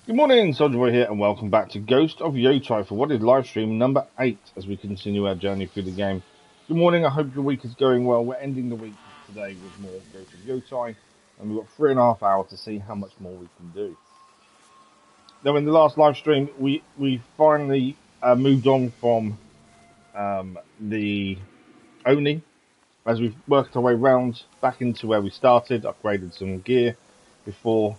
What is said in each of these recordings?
Good morning, Soldier Boy here, and welcome back to Ghost of Yotei for what is live stream number 8 as we continue our journey through the game. Good morning, I hope your week is going well. We're ending the week today with more Ghost of Yotei, and we've got 3.5 hours to see how much more we can do. Now, in the last live stream, we finally moved on from the Oni as we've worked our way round back into where we started, upgraded some gear before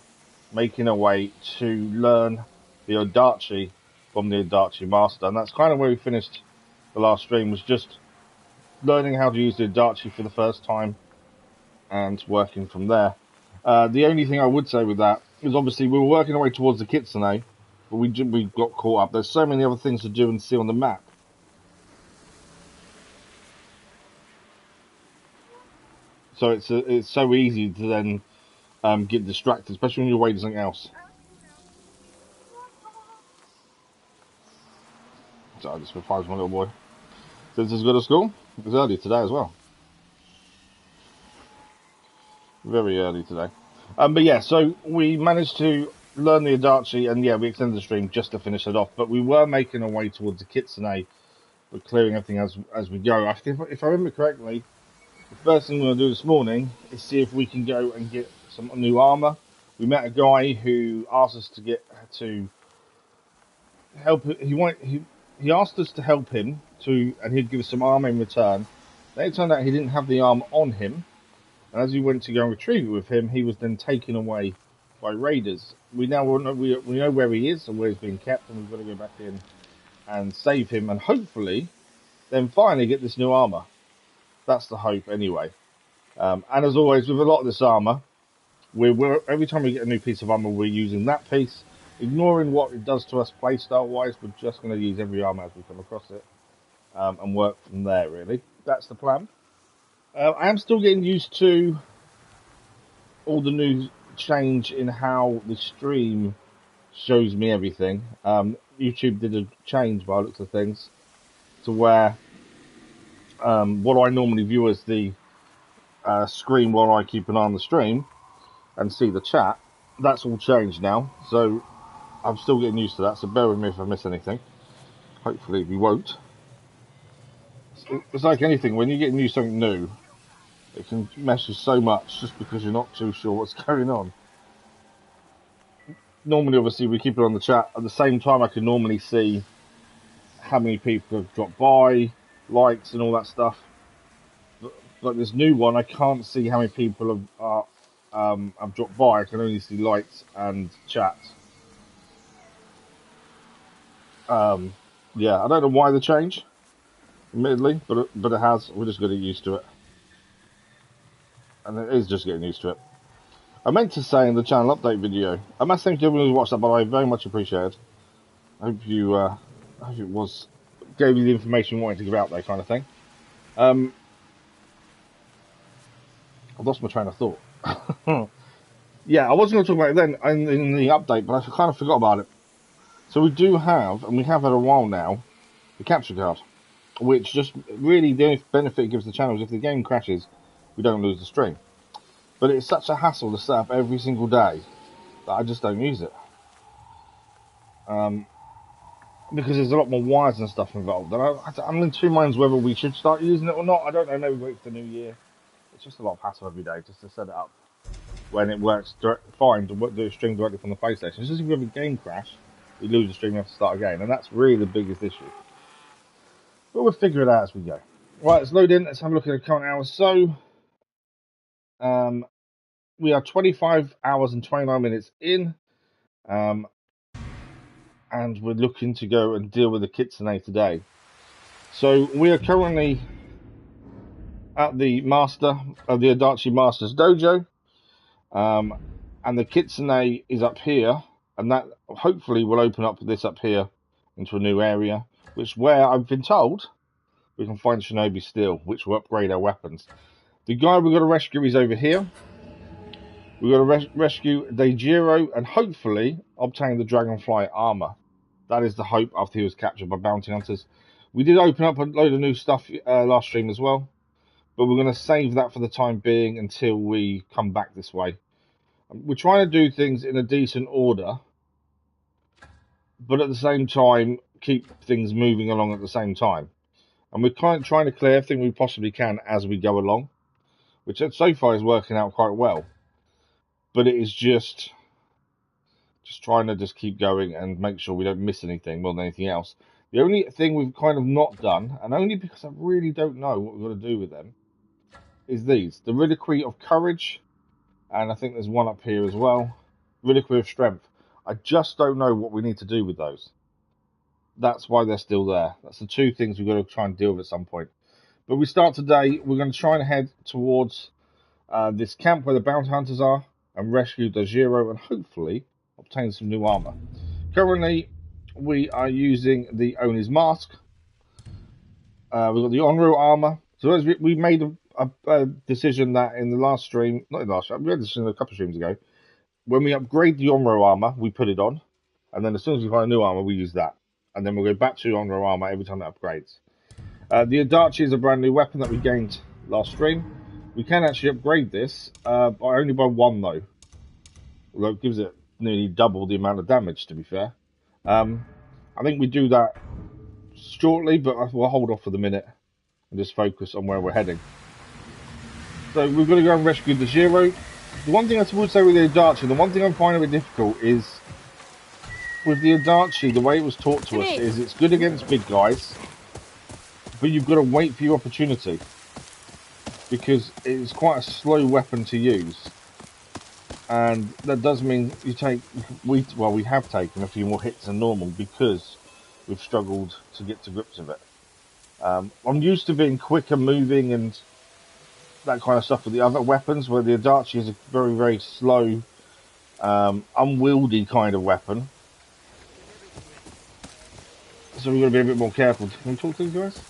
making our way to learn the Odyssey from the Odyssey Master. And that's kind of where we finished the last stream, was just learning how to use the Odyssey for the first time and working from there. The only thing I would say with that is obviously we were working our way towards the Kitsune, but we got caught up. There's so many other things to do and see on the map. So it's so easy to then get distracted, especially when you're away to something else. So I just surprised my little boy. Since he's got to school, it was early today as well. Very early today. But yeah, so we managed to learn the Odyssey, and yeah, we extended the stream just to finish it off. But we were making our way towards the Kitsune, but clearing everything as we go. If I remember correctly, the first thing we're going to do this morning is see if we can go and get some new armor. We met a guy who asked us to help. He asked us to help him and he'd give us some armor in return. Then it turned out he didn't have the armor on him, and as we went to go and retrieve it with him, he was then taken away by raiders. We now know where he is and where he's being kept, and we've got to go back in and save him, and hopefully, then finally get this new armor. That's the hope, anyway. And as always, with a lot of this armor, every time we get a new piece of armor, we're using that piece, ignoring what it does to us playstyle-wise. We're just going to use every armor as we come across it, and work from there, really. That's the plan. I am still getting used to all the new change in how the stream shows me everything. YouTube did a change by the looks of things to where what I normally view as the screen while I keep an eye on the stream and see the chat, that's all changed now. So I'm still getting used to that, so bear with me if I miss anything. Hopefully we won't. It's like anything, when you're getting used to something new, it can mess you so much just because you're not too sure what's going on. Normally, obviously, we keep it on the chat. At the same time, I can normally see how many people have dropped by, likes, and all that stuff. But like this new one, I can't see how many people have dropped by. I can only see likes and chats. Yeah, I don't know why the change, admittedly, but it has. We're just getting used to it, and it is just getting used to it. I meant to say in the channel update video, I must thank everyone who watched that, but I very much appreciate it. I hope it gave you the information you wanted to give out there, kind of thing. I've lost my train of thought. Yeah, I wasn't going to talk about it then in the update, but I kind of forgot about it. So we do have, and we have had a while now, the capture card, which just really the only benefit it gives the channel is if the game crashes, we don't lose the stream. But it's such a hassle to set up every single day that I just don't use it. Because there's a lot more wires and stuff involved. And I'm in two minds whether we should start using it or not. I don't know, maybe wait for the new year. It's just a lot of hassle every day just to set it up when it works fine to do a stream directly from the PlayStation. It's just if we have a game crash, we lose the stream and have to start again. And that's really the biggest issue. But we'll figure it out as we go. Right, let's load in. Let's have a look at the current hours. So, we are 25 hours and 29 minutes in. And we're looking to go and deal with the Kitsune today. So we are currently at the Adachi Master's Dojo, and the Kitsune is up here, and that hopefully will open up this up here into a new area, where I've been told we can find Shinobi Steel, which will upgrade our weapons. The guy we've got to rescue is over here. We've got to rescue Dejiro and hopefully obtain the Dragonfly Armor. That is the hope after he was captured by bounty hunters. We did open up a load of new stuff last stream as well, but we're going to save that for the time being until we come back this way. We're trying to do things in a decent order but at the same time keep things moving along at the same time. And we're kind of trying to clear everything we possibly can as we go along, which so far is working out quite well. But it is just trying to just keep going and make sure we don't miss anything more than anything else. The only thing we've kind of not done, and only because I really don't know what we're going to do with them, is these. The Reliquary of Courage, and I think there's one up here as well. Reliquary of Strength. I just don't know what we need to do with those. That's why they're still there. That's the two things we've got to try and deal with at some point. But we start today. We're going to try and head towards this camp where the bounty hunters are and rescue Dojiro and hopefully obtain some new armor. Currently, we are using the Oni's mask. We've got the Onru armor. So as we made a decision that in the last stream, not in the last stream, we had this in a couple of streams ago. When we upgrade the Onru armor, we put it on, and then as soon as we find a new armor, we use that, and then we'll go back to Onru armor every time it upgrades. The Adachi is a brand new weapon that we gained last stream. We can actually upgrade this, only by one though. Although it gives it nearly double the amount of damage, to be fair. I think we do that shortly, but we'll hold off for the minute and just focus on where we're heading. So we're going to go and rescue the Zero. The one thing I would say with the Adachi, the one thing I'm finding a bit difficult is with the Adachi, the way it was taught to us is it's good against big guys, but you've got to wait for your opportunity because it's quite a slow weapon to use. And that does mean we have taken a few more hits than normal because we've struggled to get to grips with it. I'm used to being quicker moving and that kind of stuff with the other weapons, where the Adachi is a very, very slow, unwieldy kind of weapon. So we've got to be a bit more careful. Can we talk to these guys?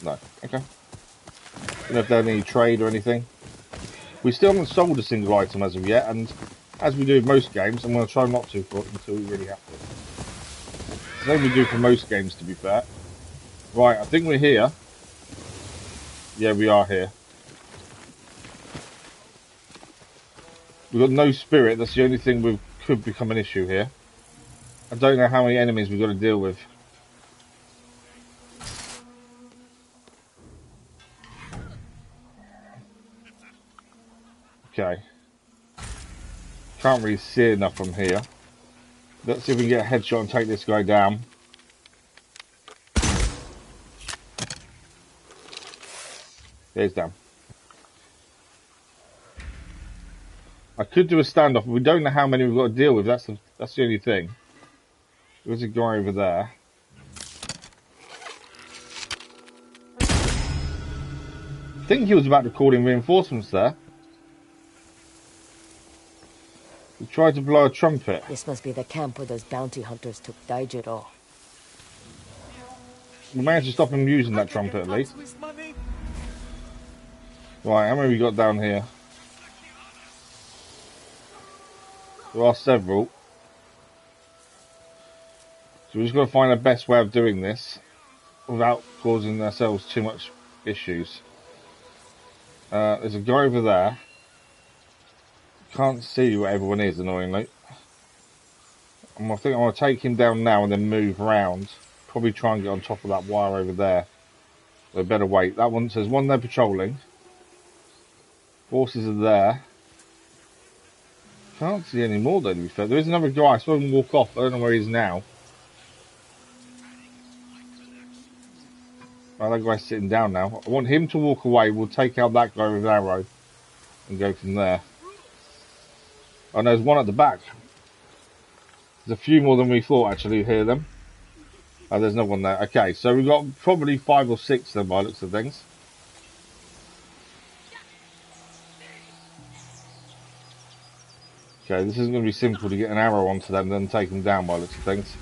No. Okay. Don't know if they have any trade or anything. We still haven't sold a single item as of yet, and as we do with most games, I'm going to try not to until we really have to. Same we do for most games, to be fair. Right, I think we're here. Yeah, we are here. We've got no spirit, that's the only thing we could become an issue here. I don't know how many enemies we've got to deal with. Okay. Can't really see enough from here. Let's see if we can get a headshot and take this guy down. There's down. I could do a standoff, but we don't know how many we've got to deal with. That's the only thing. There's a guy over there. I think he was about to call in reinforcements there. He tried to blow a trumpet. This must be the camp where those bounty hunters took Daijiro. We managed to stop him using that trumpet at least. Right, how many we got down here? There are several. So we've just got to find the best way of doing this without causing ourselves too much issues. There's a guy over there. Can't see where everyone is, annoyingly. I think I want to take him down now and then move round. Probably try and get on top of that wire over there. So better wait. That one says one there patrolling. Forces are there. Can't see any more though, to be fair. There is another guy. I saw him walk off. I don't know where he is now. Oh, that guy's sitting down now. I want him to walk away. We'll take out that guy with an arrow and go from there. Oh, no, there's one at the back. There's a few more than we thought, actually, hear them. Oh, there's no one there. Okay, so we've got probably 5 or 6 then by the looks of things. Okay, this isn't going to be simple to get an arrow onto them and then take them down by the looks of things.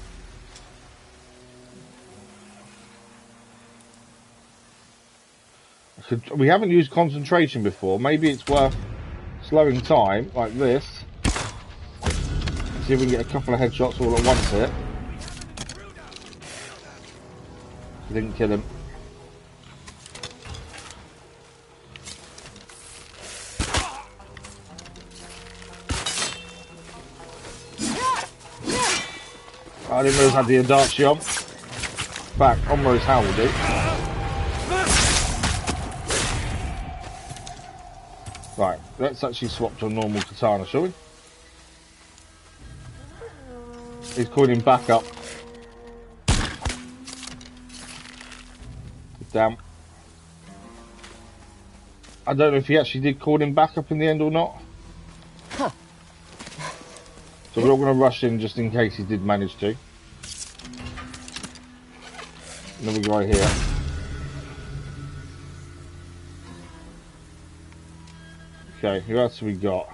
We haven't used concentration before. Maybe it's worth slowing time like this. See if we can get a couple of headshots all at once here. Didn't kill him. I didn't realise I had the Adachi on. Back, Omro's how will do. Right, let's actually swap to a normal katana, shall we? He's calling him back up. Damn. I don't know if he actually did call him back up in the end or not. Huh. So we're not going to rush in just in case he did manage to. Another guy here. Okay, who else have we got?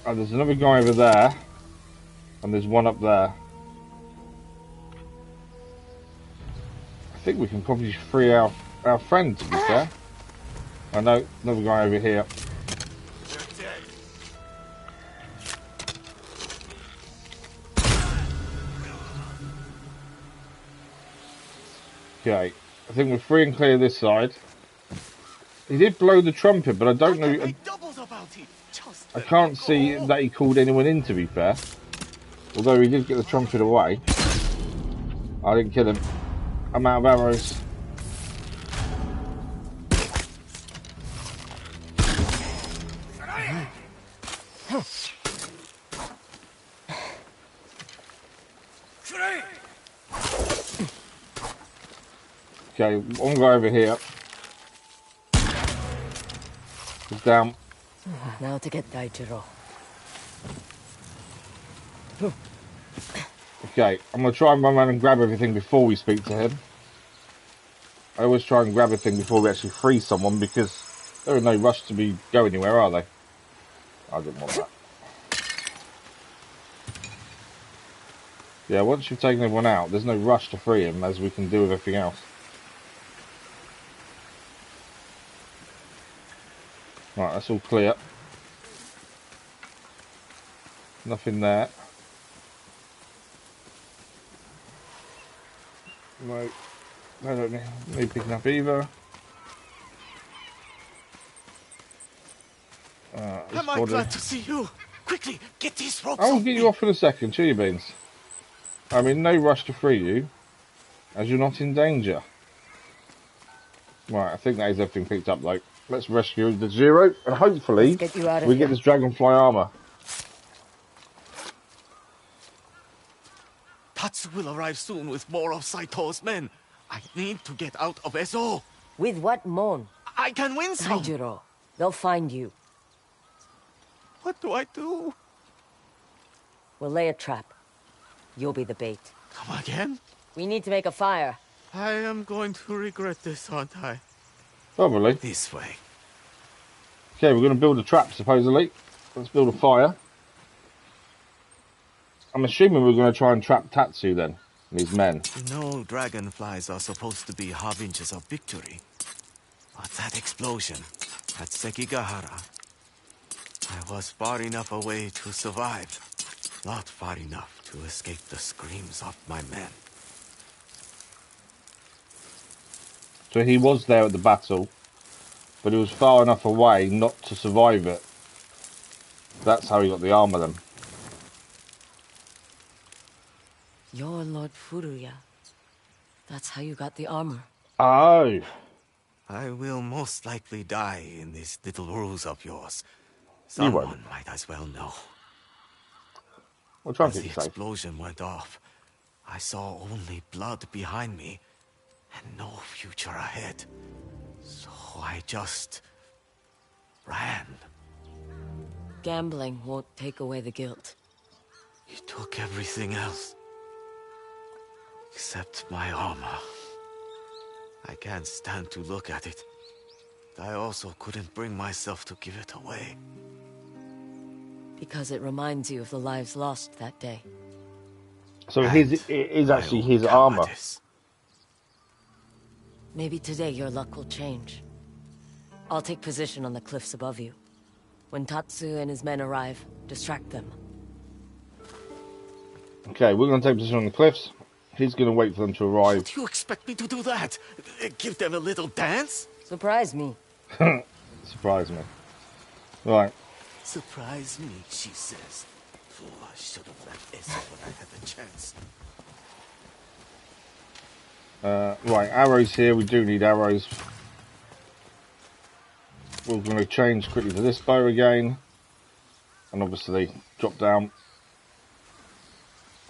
Oh, there's another guy over there. And there's one up there. I think we can probably free our friend, to be fair. I know, another guy over here. Okay, I think we're free and clear this side. He did blow the trumpet, but I don't know. I can't see that he called anyone in, to be fair. Although he did get the trumpet away. I didn't kill him. I'm out of arrows. Okay, one guy over here. He's down. Now to get Daijiro. Okay, I'm going to try and run around and grab everything before we speak to him. I always try and grab everything before we actually free someone because there is no rush to go anywhere, are they? I didn't want that. Yeah, once you've taken everyone out, there's no rush to free him as we can do with everything else. Right, that's all clear. Nothing there. No, I don't need picking up either. Am I glad to see you? Quickly, get these ropes. I'll get you off in a second, chew your beans. I'm in no rush to free you, as you're not in danger. Right, I think that is everything picked up, though. Let's rescue the Zero, and hopefully we get this Dragonfly Armor. Tatsu will arrive soon with more of Saito's men. I need to get out of Ezo. With what mon? I can win some. Daijiro. They'll find you. What do I do? We'll lay a trap. You'll be the bait. Come again? We need to make a fire. I am going to regret this, aren't I? Probably. This way. Okay, we're going to build a trap, supposedly. Let's build a fire. I'm assuming we're going to try and trap Tatsu, then. And his men. You know dragonflies are supposed to be harbingers of victory. But that explosion at Sekigahara, I was far enough away to survive. Not far enough to escape the screams of my men. So he was there at the battle, but he was far enough away not to survive it. That's how he got the armor then. You're Lord Furuya. That's how you got the armor. Oh. I will most likely die in this little ruse of yours. You won't. Someone might as well know. We'll try and As keep the you safe. explosion went off, I saw only blood behind me and no future ahead. So I just ran. Gambling won't take away the guilt. He took everything else. Except my armor. I can't stand to look at it. I also couldn't bring myself to give it away. Because it reminds you of the lives lost that day. So it is actually his armor. Maybe today your luck will change. I'll take position on the cliffs above you. When Tatsu and his men arrive, distract them. Okay, we're going to take position on the cliffs. He's going to wait for them to arrive. Do you expect me to do that? Give them a little dance? Surprise me. Surprise me. Right. Surprise me, she says. Fool, I should have left Issa when I had the chance. Right, arrows here. We do need arrows. We're going to change quickly to this bow again. And obviously, drop down.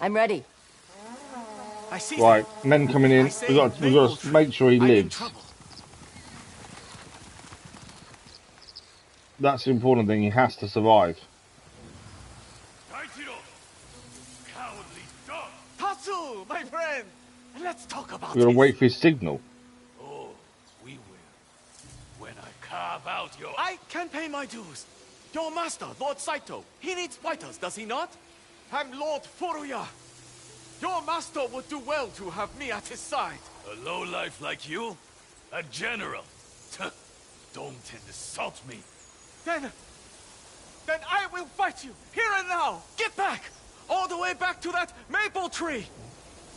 I'm ready. I see. Right, men coming in. We've got to make sure he lives. That's the important thing. He has to survive. Tatsu, my friend. Let's talk about We're going to wait for his signal. Oh, we will. When I carve out your... I can pay my dues. Your master, Lord Saito, he needs fighters, does he not? I'm Lord Furuya. Your master would do well to have me at his side. A lowlife like you? A general? Don't insult me. Then I will fight you, here and now. Get back! All the way back to that maple tree.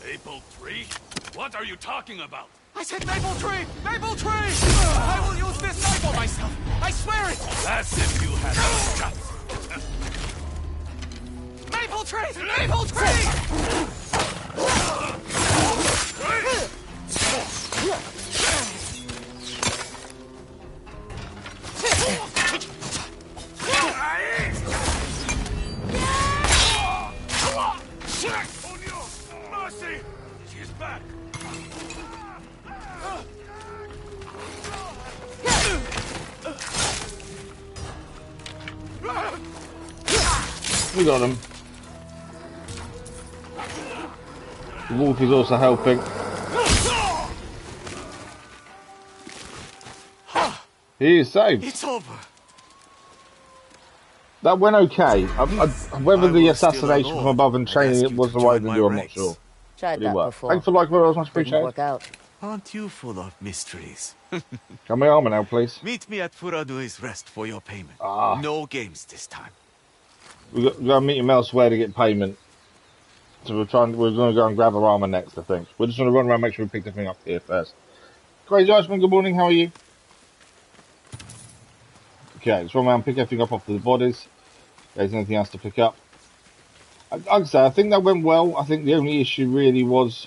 Maple tree? What are you talking about? I said maple tree! Maple tree! I will use this knife on myself. I swear it! That's if you had the guts. Maple tree! Maple tree! Mercy! She's back! We got him. The wolf is also helping. He is saved. It's over. That went okay. Whether the assassination from above and chaining it was the right thing to do, I'm not sure. Tried that before. Thanks for liking what I was much Didn't appreciated. work out. Aren't you full of mysteries? Got my armor now, please. Meet me at Furadui's rest for your payment. No games this time. We're going to meet him elsewhere to get payment. So we're going to go and grab our armor next, I think. We're just going to run around and make sure we pick everything up here first. Crazy Iceman, good morning, how are you? Okay, let's run around and pick everything up off the bodies. If there's anything else to pick up. I'd say, I think that went well. I think the only issue really was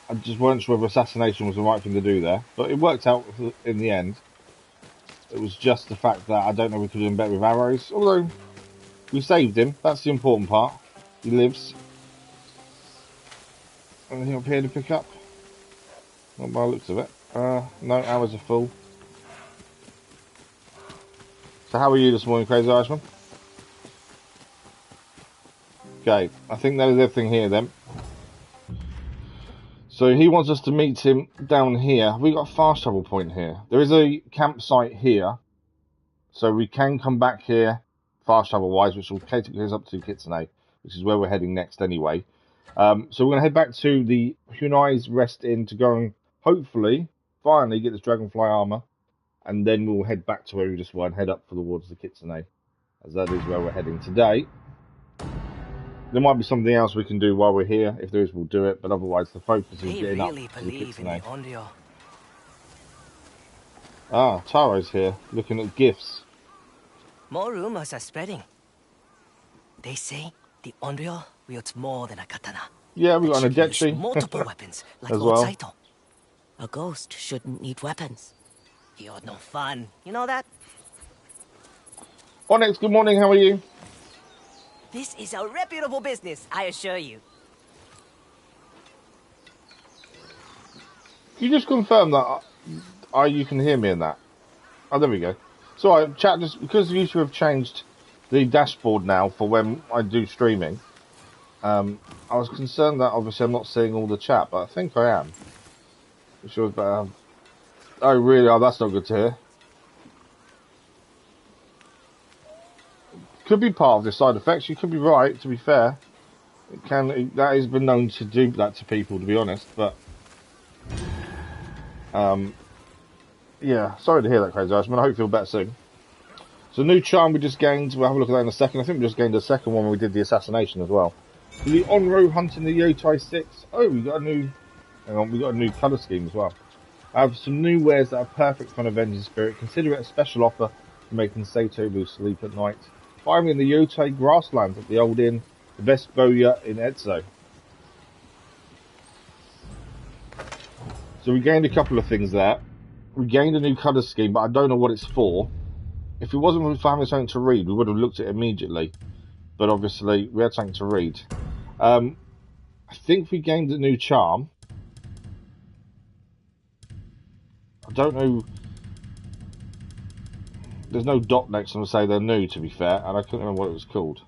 I just weren't sure whether assassination was the right thing to do there. But it worked out in the end. It was just the fact that I don't know if we could have done better with arrows. Although, we saved him. That's the important part. He lives. Anything up here to pick up? Not by the looks of it. No, arrows are full. So how are you this morning, Crazy Irishman? Okay, I think that is everything here then. So he wants us to meet him down here. We got a fast travel point here. There is a campsite here. So we can come back here fast travel wise, which will take us up to Kitsune, which is where we're heading next anyway. So we're going to head back to the Hunai's Rest Inn to go and hopefully, finally get this Dragonfly Armor. And then we'll head back to where we just were and head up towards the Kitsune, as that is where we're heading today. There might be something else we can do while we're here. If there is, we'll do it. But otherwise, the focus is getting up to the Kitsune. Ah, Taro's here, looking at gifts. More rumors are spreading. They say the Onryo wields more than a katana. Yeah, we got an Adechi. Multiple weapons, like as Lord well. Saito. A ghost shouldn't need weapons. You're no fun. You know that? Onyx, good morning, how are you? This is a reputable business, I assure you. Can you just confirm that you can hear me in that? Oh, there we go. So, chat, just because you two have changed the dashboard now for when I do streaming, I was concerned that obviously I'm not seeing all the chat, but I think I am. I'm sure it's better. Oh, really? Oh, that's not good to hear. Could be part of the side effects. You could be right, to be fair. That has been known to do that to people, to be honest, but yeah, sorry to hear that, Crazy Irishman. I hope you feel better soon. So, new charm we just gained. We'll have a look at that in a second. I think we just gained a second one when we did the assassination as well. The on-road hunting the Yotei 6. Oh, we got a new. Hang on, we got a new colour scheme as well. I have some new wares that are perfect for an avenging spirit. Consider it a special offer for making Saito lose sleep at night. Finally in the Yotei grasslands at the old inn, the Vespoya in Etzo. So we gained a couple of things there. We gained a new colour scheme, but I don't know what it's for. If it wasn't for having something to read, we would have looked at it immediately. But obviously, we had something to read. I think we gained a new charm. I don't know. There's no dot next to them to say they're new, to be fair, and I couldn't remember what it was called.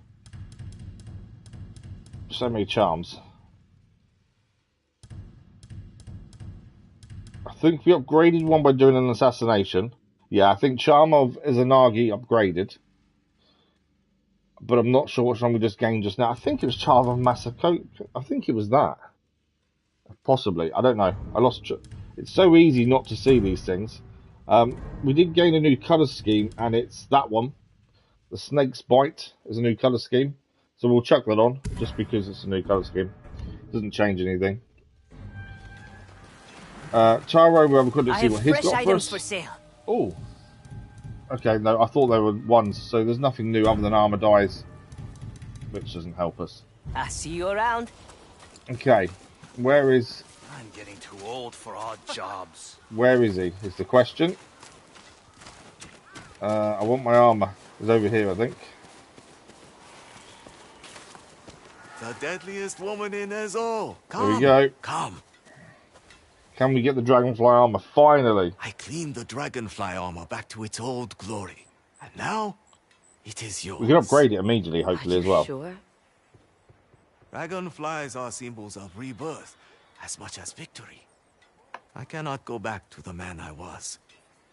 So many charms. I think we upgraded one by doing an assassination. Yeah, I think Charm of Izanagi upgraded. But I'm not sure which one we just gained just now. I think it was Charm of Masako. I think it was that. Possibly. I don't know. I lost... It's so easy not to see these things. We did gain a new colour scheme, and it's that one. The Snake's Bite is a new colour scheme. So we'll chuck that on, just because it's a new colour scheme. Doesn't change anything. Taro, we couldn't see what he's got for us. For sale. Oh. Okay, no, I thought they were ones, so there's nothing new other than armor dies, which doesn't help us. I see you around. Okay, where is... I'm getting too old for odd jobs. Where is he, is the question. I want my armor. It's over here, I think. The deadliest woman in Ezo. Come. There we go. Come. Can we get the Dragonfly Armor? Finally! I cleaned the Dragonfly Armor back to its old glory. And now, it is yours. We can upgrade it immediately, hopefully, as well. Sure? Dragonflies are symbols of rebirth, as much as victory. I cannot go back to the man I was.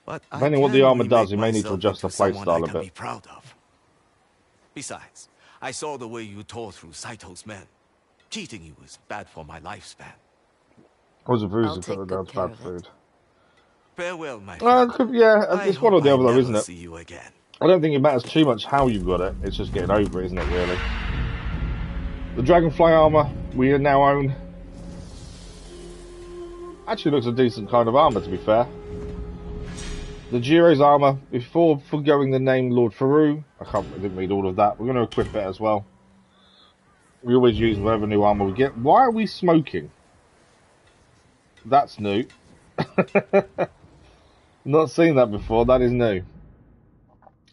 But Depending on what the armor does, you may need to adjust the playstyle a bit. Be proud of. Besides, I saw the way you tore through Saito's men. Cheating you was bad for my lifespan. I was a bruiser, I'll take put it down good to care bad of food. Farewell, my friend. Yeah, it's one or the other, though, isn't it? See you again. I don't think it matters too much how you've got it. It's just getting over it, isn't it, really? The Dragonfly Armor we now own. Actually looks a decent kind of armor, to be fair. The Jiro's armor, before forgoing the name Lord Faru. I didn't read all of that. We're going to equip it as well. We always use whatever new armor we get. Why are we smoking? That's new. Not seen that before. That is new.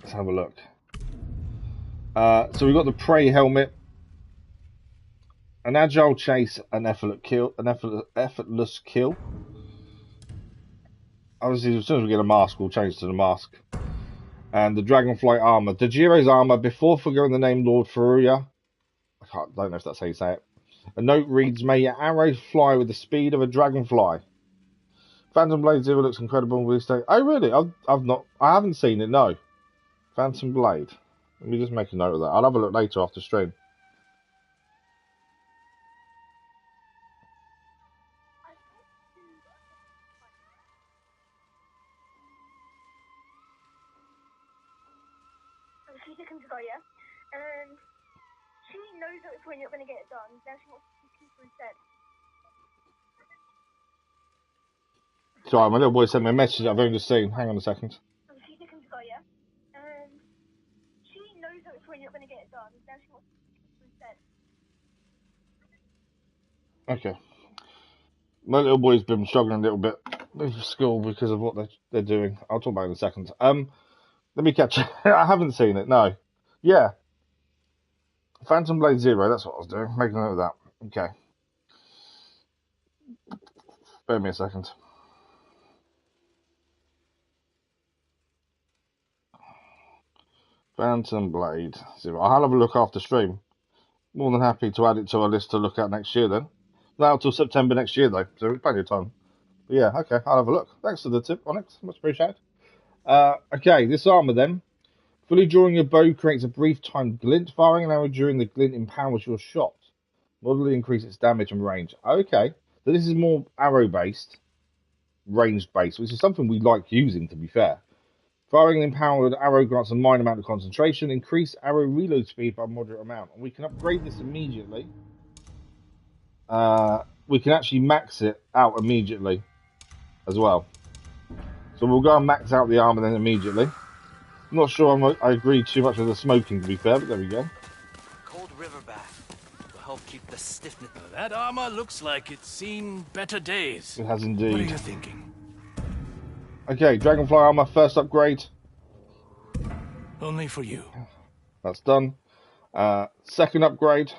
Let's have a look. So we've got the Prey helmet, an agile chase, an effortless kill. Obviously, as soon as we get a mask, we'll change to the mask. And the Dragonfly armor, the Jiro's armor. Before forgetting the name Lord Furuya, don't know if that's how you say it. A note reads, "May your arrows fly with the speed of a dragonfly." Phantom Blade Zero looks incredible. Oh really? I haven't seen it. No. Phantom Blade. Let me just make a note of that. I'll have a look later after stream. She's looking to go, yeah? And she knows that it's when you're going to get it done. Now she wants to keep her instead. Sorry, my little boy sent me a message I've only just seen. Hang on a second. She's looking to go, yeah? And she knows that it's when you're going to get it done. Now she wants to keep her instead. Okay. My little boy's been struggling a little bit with school because of what they're doing. I'll talk about it in a second. Let me catch it. I haven't seen it, no. Yeah. Phantom Blade Zero, that's what I was doing. Making a note of that. Okay. Bear me a second. Phantom Blade Zero. I'll have a look after stream. More than happy to add it to our list to look at next year then. Not until September next year though, so plenty of time. But yeah, okay, I'll have a look. Thanks for the tip, Onyx. Much appreciated. Okay, this armor then. Fully drawing your bow creates a brief timed glint. Firing an arrow during the glint empowers your shot. Moderately increase its damage and range. Okay, so this is more arrow based, ranged based, which is something we like using, to be fair. Firing an empowered arrow grants a minor amount of concentration. Increase arrow reload speed by a moderate amount. And we can upgrade this immediately. We can actually max it out immediately as well. So we'll go and max out the armor then immediately. not sure I agree too much with the smoking, to be fair, but there we go. Cold river bath will help keep the stiffness. That armor looks like it's seen better days. It has What are indeed. you thinking? Okay, Dragonfly Armor, first upgrade. Only for you. That's done. Second upgrade.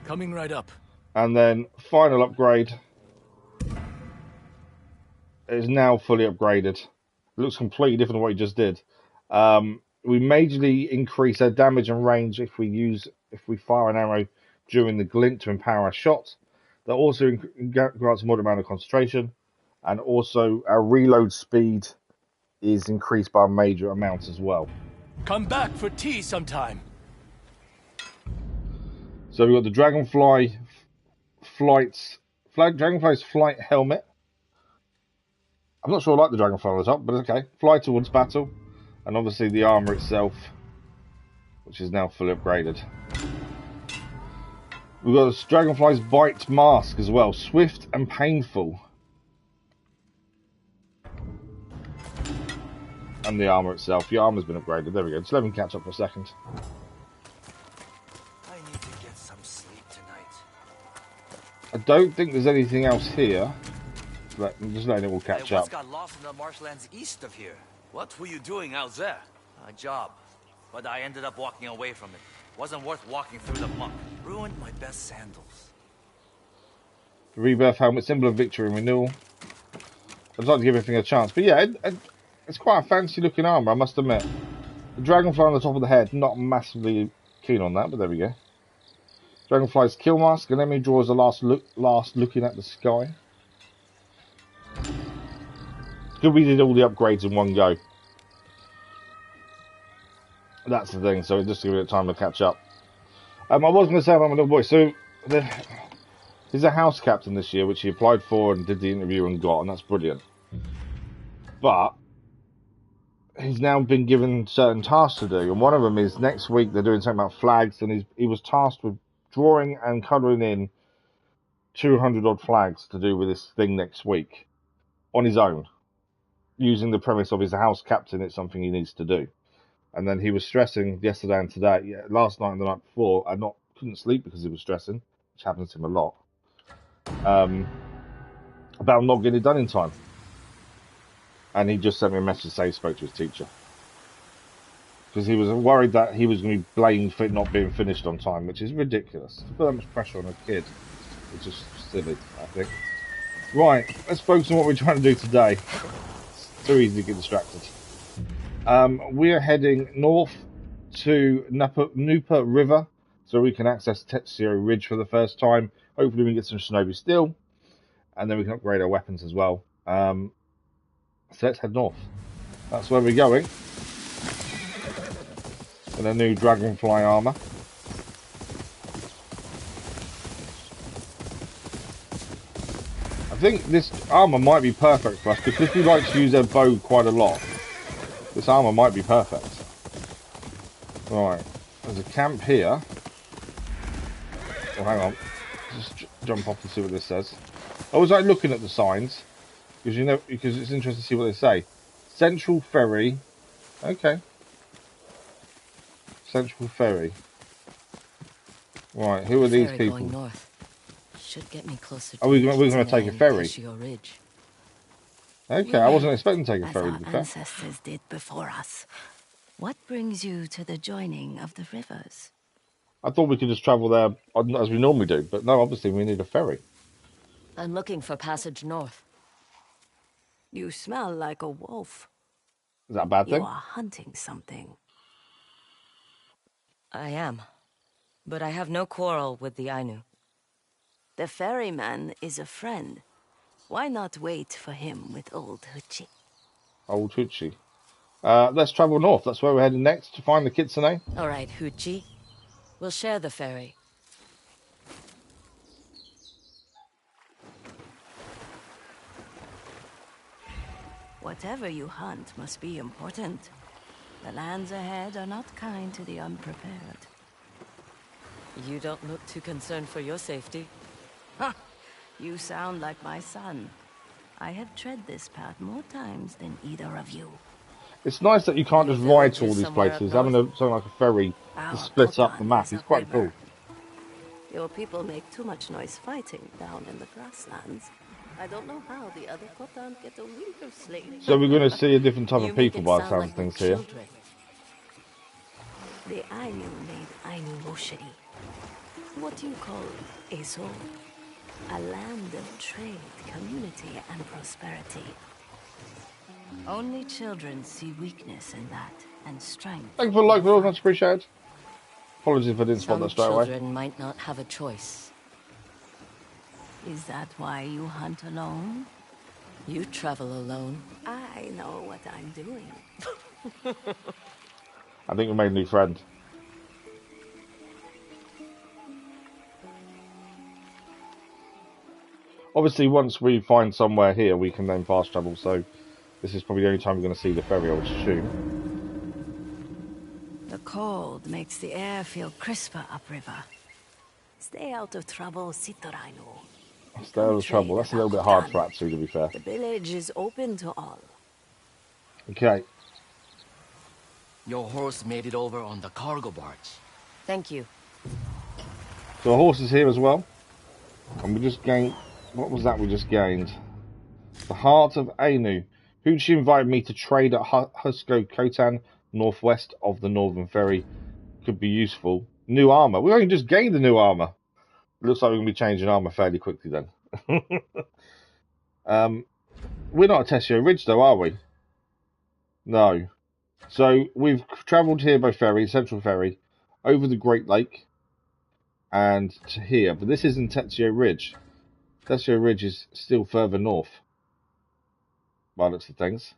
Coming right up. And then final upgrade. It is now fully upgraded. It looks completely different to what you just did. We majorly increase our damage and range if we fire an arrow during the glint to empower our shot. That also grants a moderate amount of concentration, and also our reload speed is increased by a major amount as well. Come back for tea sometime. So we've got the Dragonfly's flight helmet. I'm not sure I like the Dragonfly on the top, but it's okay. Fly towards battle, and obviously the armor itself, which is now fully upgraded. We've got the Dragonfly's bite mask as well, swift and painful. And the armor itself. The armor's been upgraded. There we go. Just let me catch up for a second. I need to get some sleep tonight. I don't think there's anything else here. I'm just letting it all catch I up. once got lost in the marshlands east of here. What were you doing out there? A job. But I ended up walking away from it. Wasn't worth walking through the muck. Ruined my best sandals. The Rebirth helmet, symbol of victory and renewal. I'd like to give everything a chance. But yeah, it's quite a fancy looking armor, I must admit. The Dragonfly on the top of the head, not massively keen on that, but there we go. Dragonfly's kill mask, an enemy draws the last looking at the sky. Good we did all the upgrades in one go. That's the thing, so just give it time to catch up. I was going to say about my little boy, so he's a house captain this year, which he applied for and did the interview and got, and that's brilliant. But he's now been given certain tasks to do, and one of them is next week they're doing something about flags, and he was tasked with drawing and colouring in 200 odd flags to do with this thing next week on his own, using the premise of he's a house captain, it's something he needs to do. And then he was stressing yesterday and today, last night and the night before, I couldn't sleep because he was stressing, which happens to him a lot, about not getting it done in time. And he just sent me a message to say he spoke to his teacher. Because he was worried that he was going to be blamed for it not being finished on time, which is ridiculous. To put that much pressure on a kid, it's just silly, I think. Right, let's focus on what we're trying to do today. It's too easy to get distracted. We are heading north to Nupa River, so we can access Teshio Ridge for the first time. Hopefully we can get some shinobi steel, and then we can upgrade our weapons as well. So let's head north. That's where we're going. In a new Dragonfly armor. I think this armor might be perfect for us because we like to use our bow quite a lot. This armor might be perfect. Right, there's a camp here. Oh, hang on. Just jump off and see what this says. I always like looking at the signs because it's interesting to see what they say. Central Ferry. Okay. Central Ferry. Right, who are these people? Going north. Should get me closer. We're going to take a ferry. Teshio Ridge. Okay, I wasn't expecting to take a ferry. As our ancestors did before us. What brings you to the joining of the rivers? I thought we could just travel there as we normally do, but no, obviously we need a ferry. I'm looking for passage north. You smell like a wolf. Is that a bad thing? You are hunting something. I am. But I have no quarrel with the Ainu. The ferryman is a friend. Why not wait for him with old Huci? Old Huci. Let's travel north. That's where we're heading next to find the Kitsune. All right, Huci. We'll share the ferry. Whatever you hunt must be important. The lands ahead are not kind to the unprepared. You don't look too concerned for your safety. Ha! You sound like my son. I have tread this path more times than either of you. It's nice that you can't just ride to all these places. Having something like a ferry to split up the map is quite cool. Your people make too much noise fighting down in the grasslands. I don't know how the other Khotan get a wink of sleep. So we're going to see a different type You of make people it by the sound sounds like of we're things here. children. The Ainu made Ainu Moshiri. What do you call a soul? A land of trade, community, and prosperity. Only children see weakness in that, and strength. Thank you for the like, Will. Much appreciated. Apologies if I didn't spot that straight away. Some children might not have a choice. Is that why you hunt alone? You travel alone. I know what I'm doing. I think we made a new friend. Obviously, once we find somewhere here, we can then fast travel, so this is probably the only time we're going to see the ferry, I would assume. The cold makes the air feel crisper upriver. Stay out of trouble, Sitturaynu. Stay out of trouble. That's a little bit hard for Atsu, to be fair. The village is open to all. Okay. Your horse made it over on the cargo barge. Thank you. So the horse is here as well. And we just gained... What was that we just gained? The Heart of Ainu. Huci invited me to trade at Husko Khotan, northwest of the Northern Ferry. Could be useful. New armor. We only just gained the new armor. It looks like we're going to be changing armor fairly quickly then. We're not at Teshio Ridge though, are we? No. So we've travelled here by ferry, Central Ferry, over the Great Lake, and to here. But this isn't Teshio Ridge. Teshio Ridge is still further north, by the looks of things.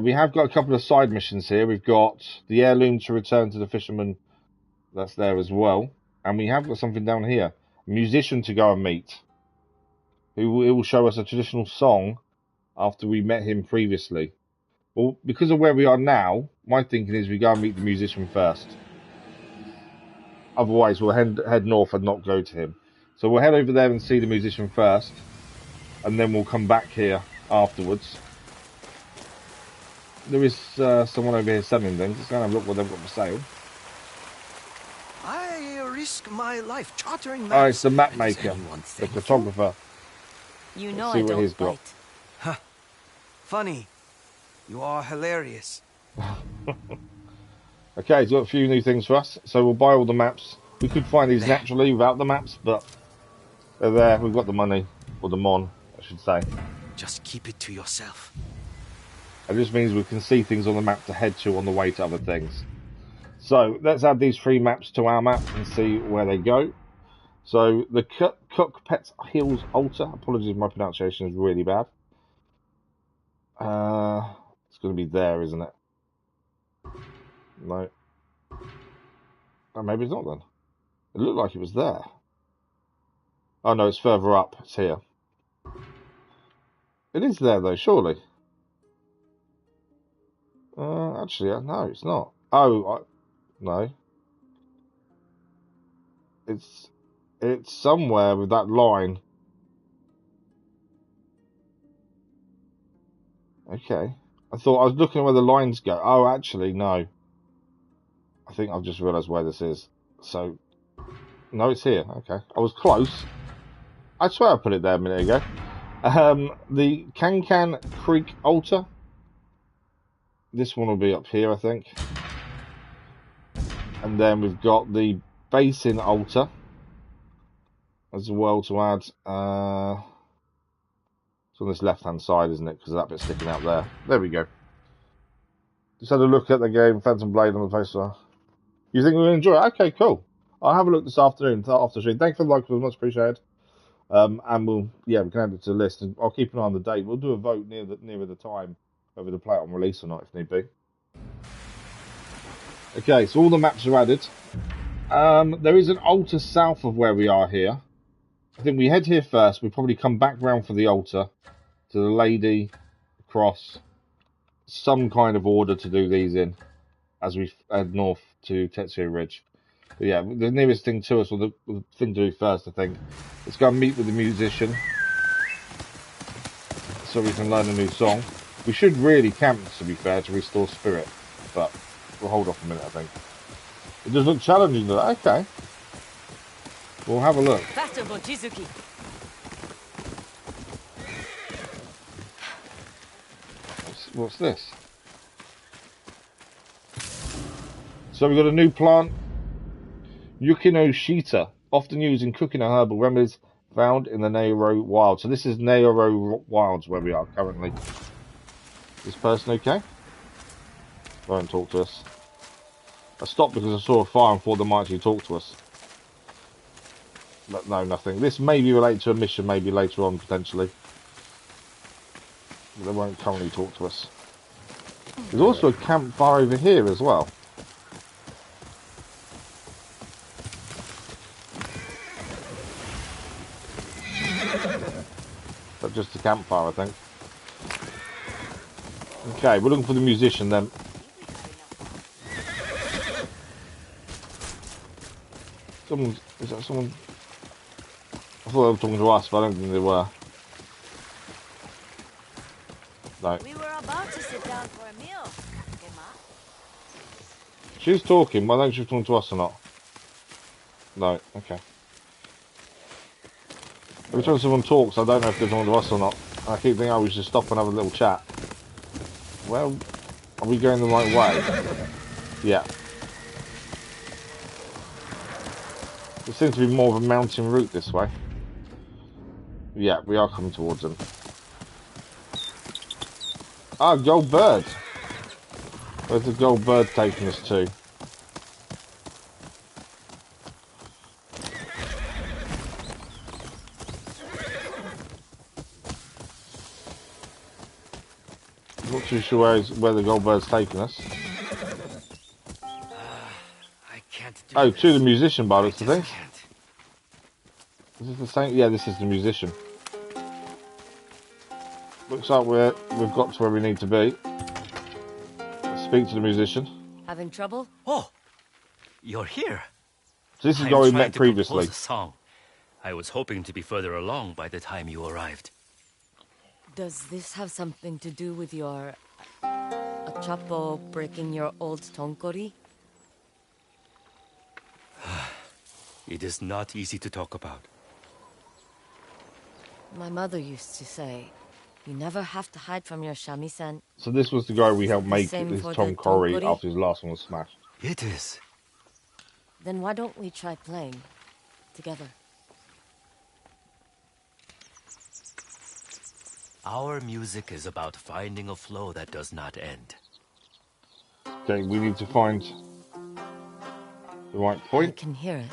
We have got a couple of side missions here. We've got the heirloom to return to the fisherman. That's there as well. And we have got something down here. A musician to go and meet. Who will show us a traditional song after we met him previously. Well, because of where we are now, my thinking is we go and meet the musician first. Otherwise, we'll head north and not go to him. So we'll head over there and see the musician first. And then we'll come back here afterwards. There is someone over here selling things. Let's go and have a look what they've got for sale. I risk my life chartering maps. Oh, it's the map maker, the photographer. You know Let's see I what don't he's got. bite. Huh. Funny. You are hilarious. Okay, he's got a few new things for us, so we'll buy all the maps. We could find these naturally without the maps, but they're there. We've got the money, or the mon, I should say. Just keep it to yourself. It just means we can see things on the map to head to on the way to other things. So let's add these 3 maps to our map and see where they go. So the Cook Pets Hills Altar. Apologies if my pronunciation is really bad. It's going to be there, isn't it? No. Oh, maybe it's not then. It looked like it was there. Oh no, it's further up. It's here. It is there though, surely. Actually, no, it's not. Oh, no. It's somewhere with that line. Okay. I thought I was looking at where the lines go. Oh, actually, no. I think I've just realised where this is. So, no, it's here. Okay. I was close. I swear I put it there a minute ago. The Kankan Creek Altar. This one will be up here, I think. And then we've got the Basin Altar as well to add. It's on this left-hand side, isn't it? Because that bit's sticking out there. There we go. Just had a look at the game Phantom Blade on the poster. You think we're going to enjoy it? Okay, cool. I'll have a look this afternoon after stream. Thanks for the like, it was much appreciated. And we can add it to the list, and I'll keep an eye on the date. We'll do a vote nearer the time whether to play it on release or not, if need be. Okay, so all the maps are added. There is an altar south of where we are here. I think we head here first. We probably come back round for the altar to the lady, cross, some kind of order to do these in as we head north to Teshio Ridge. But yeah, the nearest thing to us, or the thing to do first, I think, is go and meet with the musician. so we can learn a new song. We should really camp, to be fair, to restore spirit, but we'll hold off a minute, I think. It does look challenging, though. Okay. We'll have a look. Faster, Mochizuki. What's this? So we've got a new plant, Yukino Shita, often used in cooking and herbal remedies, found in the Neiro Wild. So this is Neiro Wilds where we are currently. This person okay? Won't talk to us. I stopped because I saw a fire and thought they might actually talk to us. But no, nothing. This may be related to a mission, maybe later on, potentially. But they won't currently talk to us. There's also a campfire over here as well. But just a campfire, I think. Okay, we're looking for the musician then. Is that someone? I thought they were talking to us, but I don't think they were. No. We were about to sit down for a meal, Emma. She's talking, but I don't know if she's talking to us or not. No, okay. Every time someone talks, I don't know if they're talking to us or not. I keep thinking, oh, we should stop and have a little chat. Well, are we going the right way? Yeah. There seems to be more of a mountain route this way. Yeah, we are coming towards them. Ah, gold bird. Where's the gold bird taking us to? I'm not too sure where the gold bird's taking us. I can't do Oh, this. to the musician by the looks of I things. just can't. Is this the same? Yeah, this is the musician. Looks like we've got to where we need to be. Let's speak to the musician. Having trouble? Oh, you're here. So this is the I'm guy we trying met to previously. compose a song. I was hoping to be further along by the time you arrived. Does this have something to do with your... a chapo breaking your old tonkori? It is not easy to talk about. My mother used to say, you never have to hide from your shamisen. So this was the guy we helped make Same his for the Tom Corey tonkori? after his last one was smashed. It is. Then why don't we try playing together? Our music is about finding a flow that does not end. Okay, we need to find the right I point. can hear it.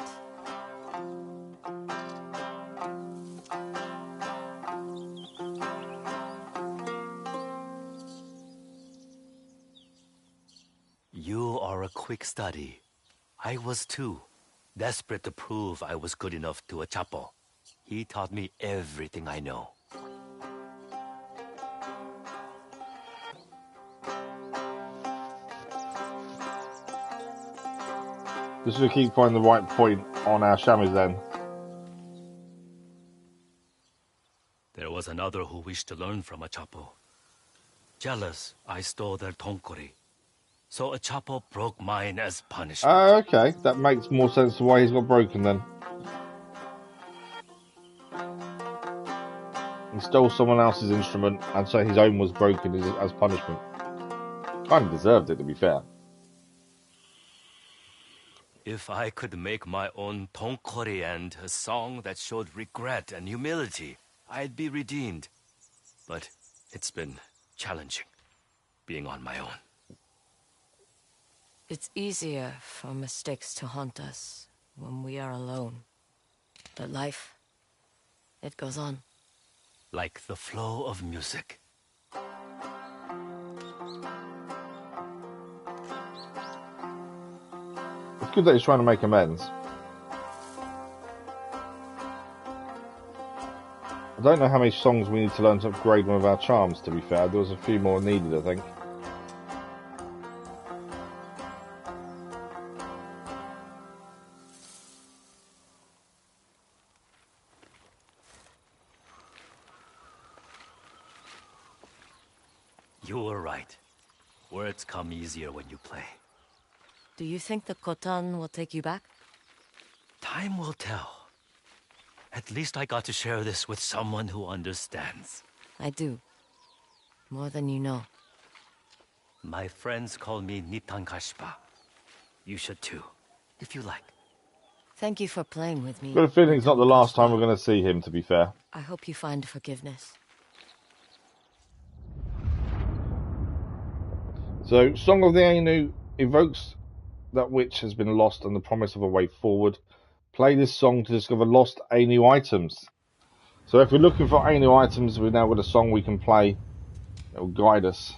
You are a quick study. I was too. Desperate to prove I was good enough to a chapo. He taught me everything I know. Just to keep finding the right point on our chamois then. There was another who wished to learn from a chapo. Jealous, I stole their tonkori. So a chapo broke mine as punishment. Okay, that makes more sense to why he's got broken then. He stole someone else's instrument, and so his own was broken as punishment. Kind of deserved it, to be fair. If I could make my own tonkori and a song that showed regret and humility, I'd be redeemed. But it's been challenging, being on my own. It's easier for mistakes to haunt us when we are alone. But life, it goes on. Like the flow of music. It's good that he's trying to make amends. I don't know how many songs we need to learn to upgrade one of our charms, to be fair. There was a few more needed, I think. You were right. Words come easier when you play. Do you think the Khotan will take you back? Time will tell. At least I got to share this with someone who understands. I do. More than you know. My friends call me Nitankashpa. You should too, if you like. Thank you for playing with me. I've got a feeling it's not the last time we're going to see him, to be fair. I hope you find forgiveness. So, Song of the Ainu evokes that which has been lost and the promise of a way forward. Play this song to discover lost Ainu items. So if we're looking for Ainu items, we've now got a song we can play that will guide us.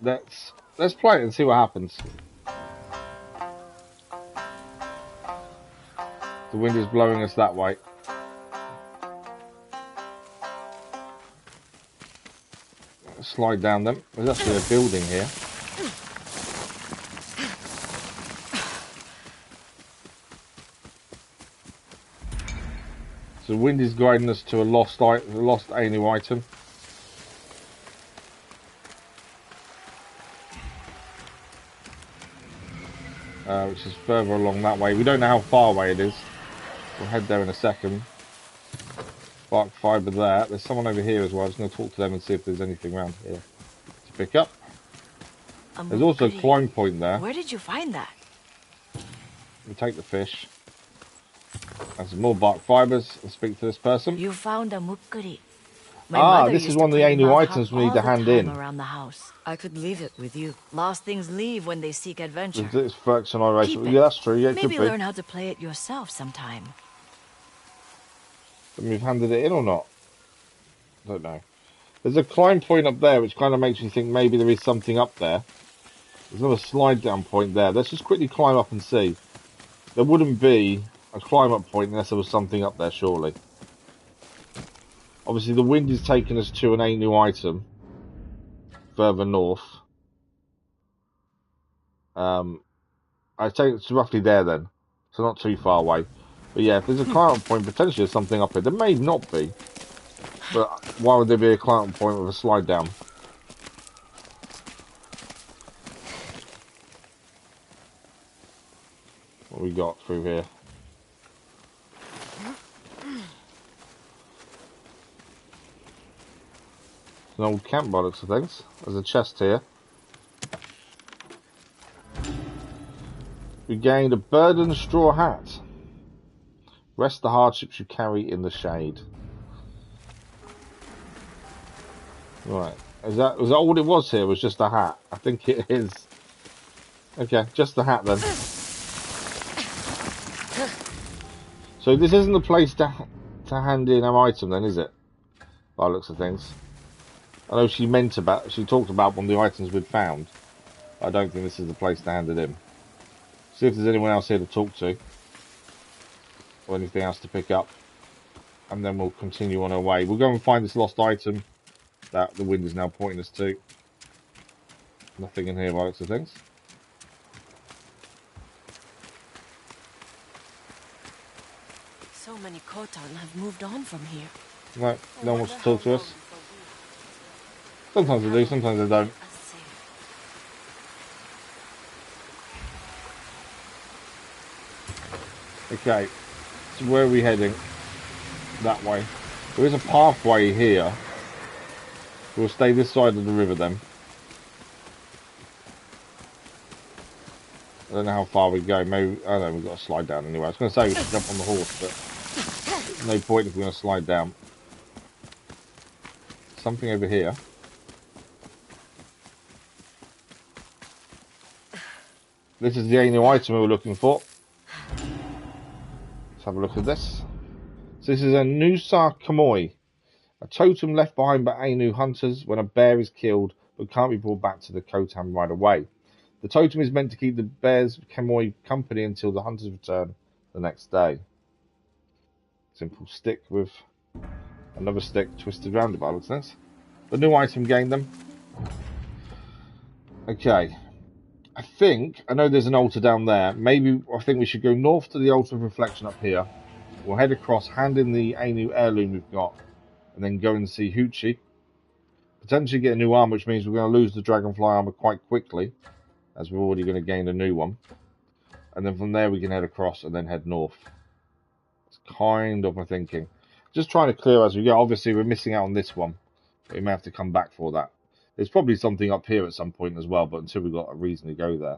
Let's play it and see what happens. The wind is blowing us that way. Slide down them. There's actually a building here. So the wind is guiding us to a lost Ainu item. Which is further along that way. We don't know how far away it is. We'll head there in a second. Bark fibre there. There's someone over here as well. I'm just going to talk to them and see if there's anything around here to pick up. There's also a climb point there. Where did you find that? We'll take the fish. And some more bark fibres and speak to this person. You found a mukkuri. This is one of the Ainu items we need to hand in. Around the house. I could leave it with you. Lost things leave when they seek adventure. It's fractionation. Keep it. Yeah, that's true. Yeah, it Maybe could be. learn how to play it yourself sometime. And we've handed it in or not? Don't know. There's a climb point up there which kind of makes me think maybe there is something up there. There's another slide down point there. Let's just quickly climb up and see. There wouldn't be a climb up point unless there was something up there, surely. Obviously the wind is taking us to an Ainu item further north. I think it's roughly there then, so not too far away. But yeah, if there's a climb up point, potentially there's something up here. There may not be, but why would there be a climb up point with a slide down? What we got through here? An old camp by looks of things. There's a chest here. We gained a burden straw hat. Rest the hardships you carry in the shade. Right. Was that all it was here? Was just a hat? I think it is. Okay, just the hat then. So this isn't the place to hand in our item then, is it? By the looks of things. I know she talked about one of the items we'd found. I don't think this is the place to hand it in. See if there's anyone else here to talk to. Or anything else to pick up. And then we'll continue on our way. We'll go and find this lost item that the wind is now pointing us to. Nothing in here by the looks of things. So many Khotan have moved on from here. No one wants to talk to us. Sometimes they do, sometimes they don't. Okay, so where are we heading? That way. There is a pathway here. We'll stay this side of the river then. I don't know how far we go. Maybe, I don't know, we've got to slide down anyway. I was going to say we should jump on the horse, but there's no point if we're going to slide down. Something over here. This is the Ainu item we were looking for. Let's have a look at this. So this is a Nusa Kamoi, a totem left behind by Ainu hunters when a bear is killed but can't be brought back to the Khotan right away. The totem is meant to keep the bear's Kamoi company until the hunters return the next day. Simple stick with another stick twisted round it by looks nice. The new item gained them. Okay. I know there's an altar down there. I think we should go north to the altar of reflection up here. We'll head across, hand in the Ainu heirloom we've got, and then go and see Huci. potentially get a new armor, which means we're going to lose the Dragonfly Armor quite quickly, as we're already going to gain a new one. And then from there we can head across and then head north. It's kind of my thinking. Just trying to clear as we go. Obviously we're missing out on this one. We may have to come back for that. There's probably something up here at some point as well, but until we've got a reason to go there.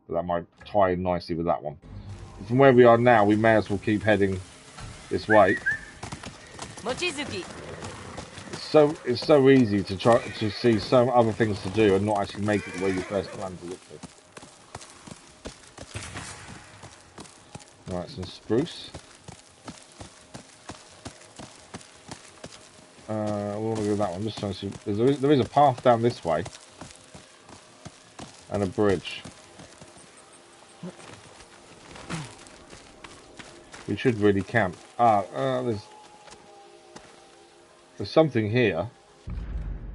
But that might tie in nicely with that one. From where we are now, we may as well keep heading this way. Mochizuki. It's so easy to try to see some other things to do and not actually make it the way you first planned to look to. Right, some spruce. We want to go that one. Just trying to see. There is a path down this way and a bridge. We should really camp. There's something here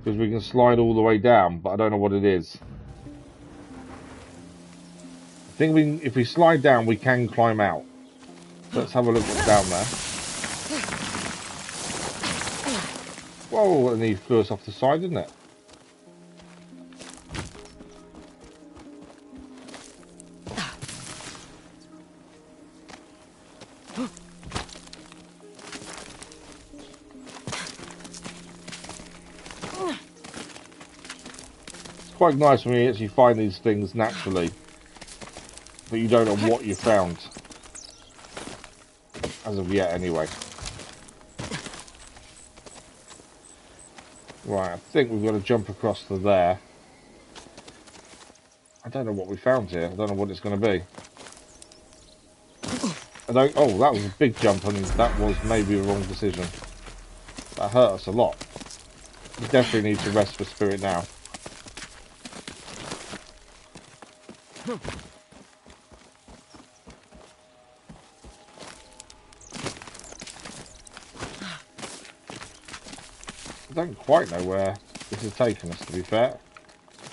because we can slide all the way down, but I don't know what it is. I think if we slide down, we can climb out. Let's have a look what's down there. Whoa, and he flew us off the side, didn't it? It's quite nice when you actually find these things naturally, but you don't know what you found. As of yet, anyway. Right, I think we've got to jump across to there. I don't know what we found here. I don't know what it's going to be. Oh, that was a big jump, and that was maybe a wrong decision. That hurt us a lot. We definitely need to rest for spirit now. I don't quite know where this is taking us, to be fair.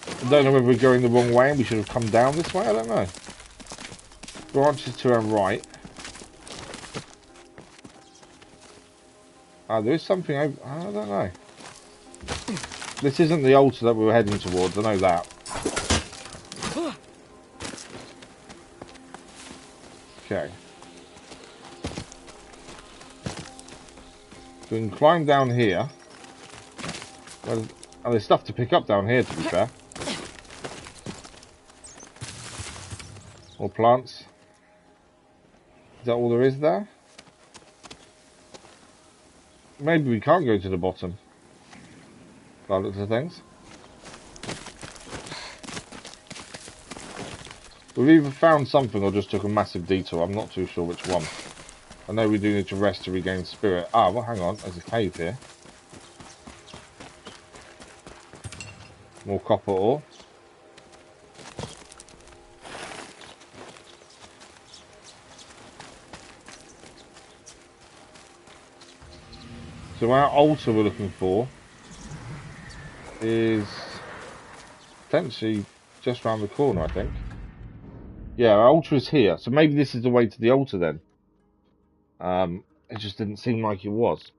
I don't know whether we're going the wrong way and we should have come down this way, I don't know. Branches to our right. There is something over... I don't know. This isn't the altar that we were heading towards, I know that. Okay. So we can climb down here. Well, there's stuff to pick up down here, to be fair. More plants. Is that all there is there? Maybe we can't go to the bottom. By the looks of things. We've either found something or just took a massive detour. I'm not too sure which one. I know we do need to rest to regain spirit. Well, hang on. There's a cave here. More copper ore. So our altar we're looking for is potentially just around the corner, I think. Yeah, our altar is here. So maybe this is the way to the altar then. It just didn't seem like it was.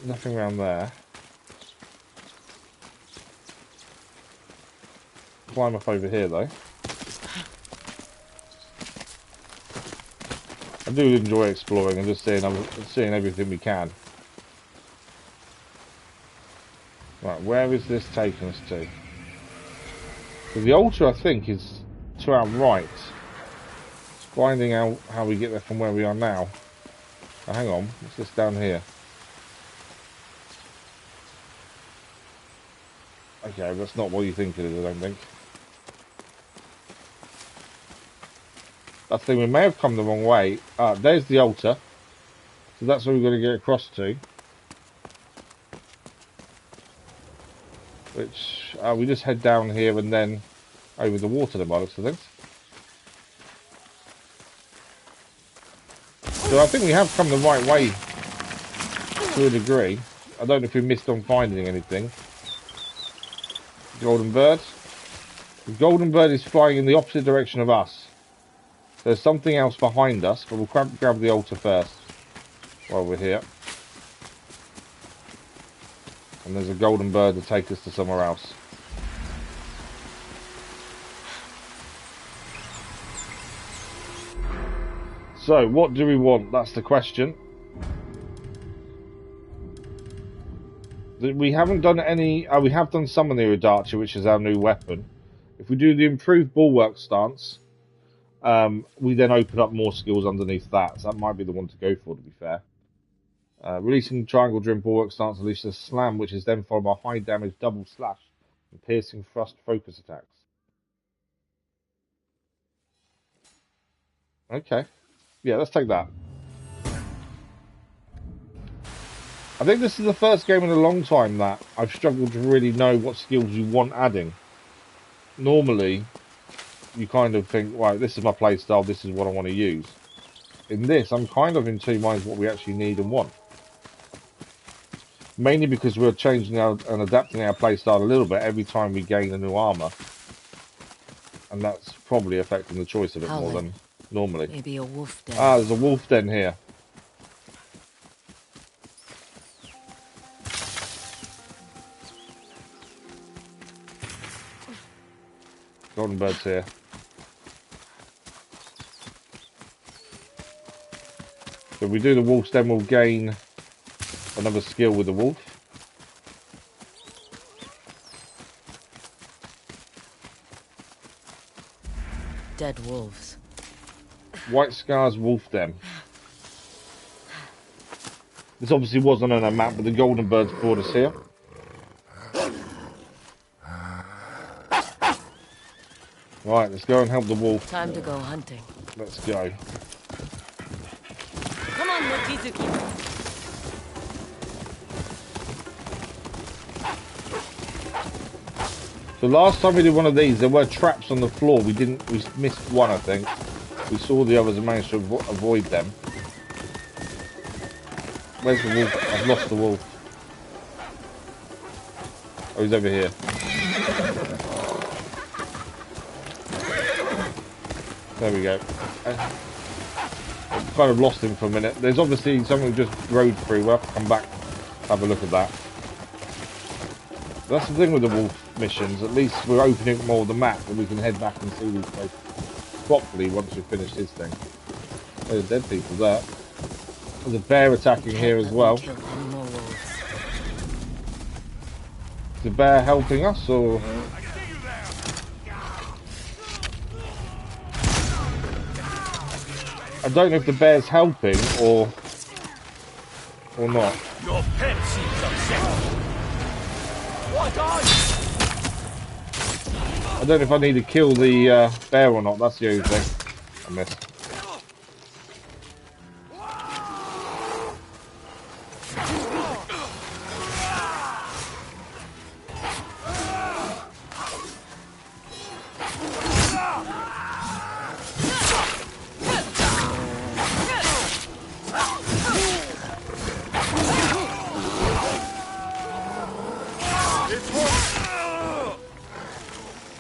Nothing around there. Climb up over here though. I do enjoy exploring and just seeing everything we can. Right, where is this taking us to? So the altar, I think, is to our right. Finding out how we get there from where we are now. Oh, hang on, what's this down here? Okay, that's not what you think it is, I don't think. I think we may have come the wrong way. There's the altar. So that's where we're going to get across to. Which, we just head down here and then over the water, by the looks of things. So I think we have come the right way to a degree. I don't know if we missed on finding anything. Golden bird. The golden bird is flying in the opposite direction of us. There's something else behind us, but we'll grab the altar first while we're here. And there's a golden bird to take us to somewhere else. So, what do we want? That's the question. We haven't done any... we have done some of the Iridachi, which is our new weapon. If we do the improved bulwark stance, we then open up more skills underneath that. So that might be the one to go for, to be fair. Releasing triangle during bulwark stance releases a slam, which is then followed by high damage double slash and piercing thrust focus attacks. Okay. Yeah, let's take that. I think this is the first game in a long time that I've struggled to really know what skills you want adding. Normally, you kind of think, right, this is my playstyle, this is what I want to use. In this, I'm kind of in two minds what we actually need and want. Mainly because we're changing and adapting our playstyle a little bit every time we gain a new armor. And that's probably affecting the choice a bit more than normally. Maybe a wolf den. Ah, there's a wolf den here. Golden bird's here. So if we do the wolf's den, we'll gain another skill with the wolf. Dead wolves. White Scars Wolf Den. This obviously wasn't on a map, but the golden birds brought us here. Right, let's go and help the wolf. Time to go hunting. Let's go. Come on, Mochizuki. So last time we did one of these, there were traps on the floor. We missed one, I think. We saw the others and managed to avoid them. Where's the wolf? I've lost the wolf. Oh, he's over here. There we go. I've kind of lost him for a minute. There's obviously something we just rode through. We'll have to come back, have a look at that. That's the thing with the wolf missions. At least we're opening up more of the map and we can head back and see these places properly once we've finished his thing. There's dead people there. There's a bear attacking here as well. Is the bear helping us or? I don't know if the bear's helping or not. Your pet seems upset. What are you? I don't know if I need to kill the bear or not. That's the only thing I missed.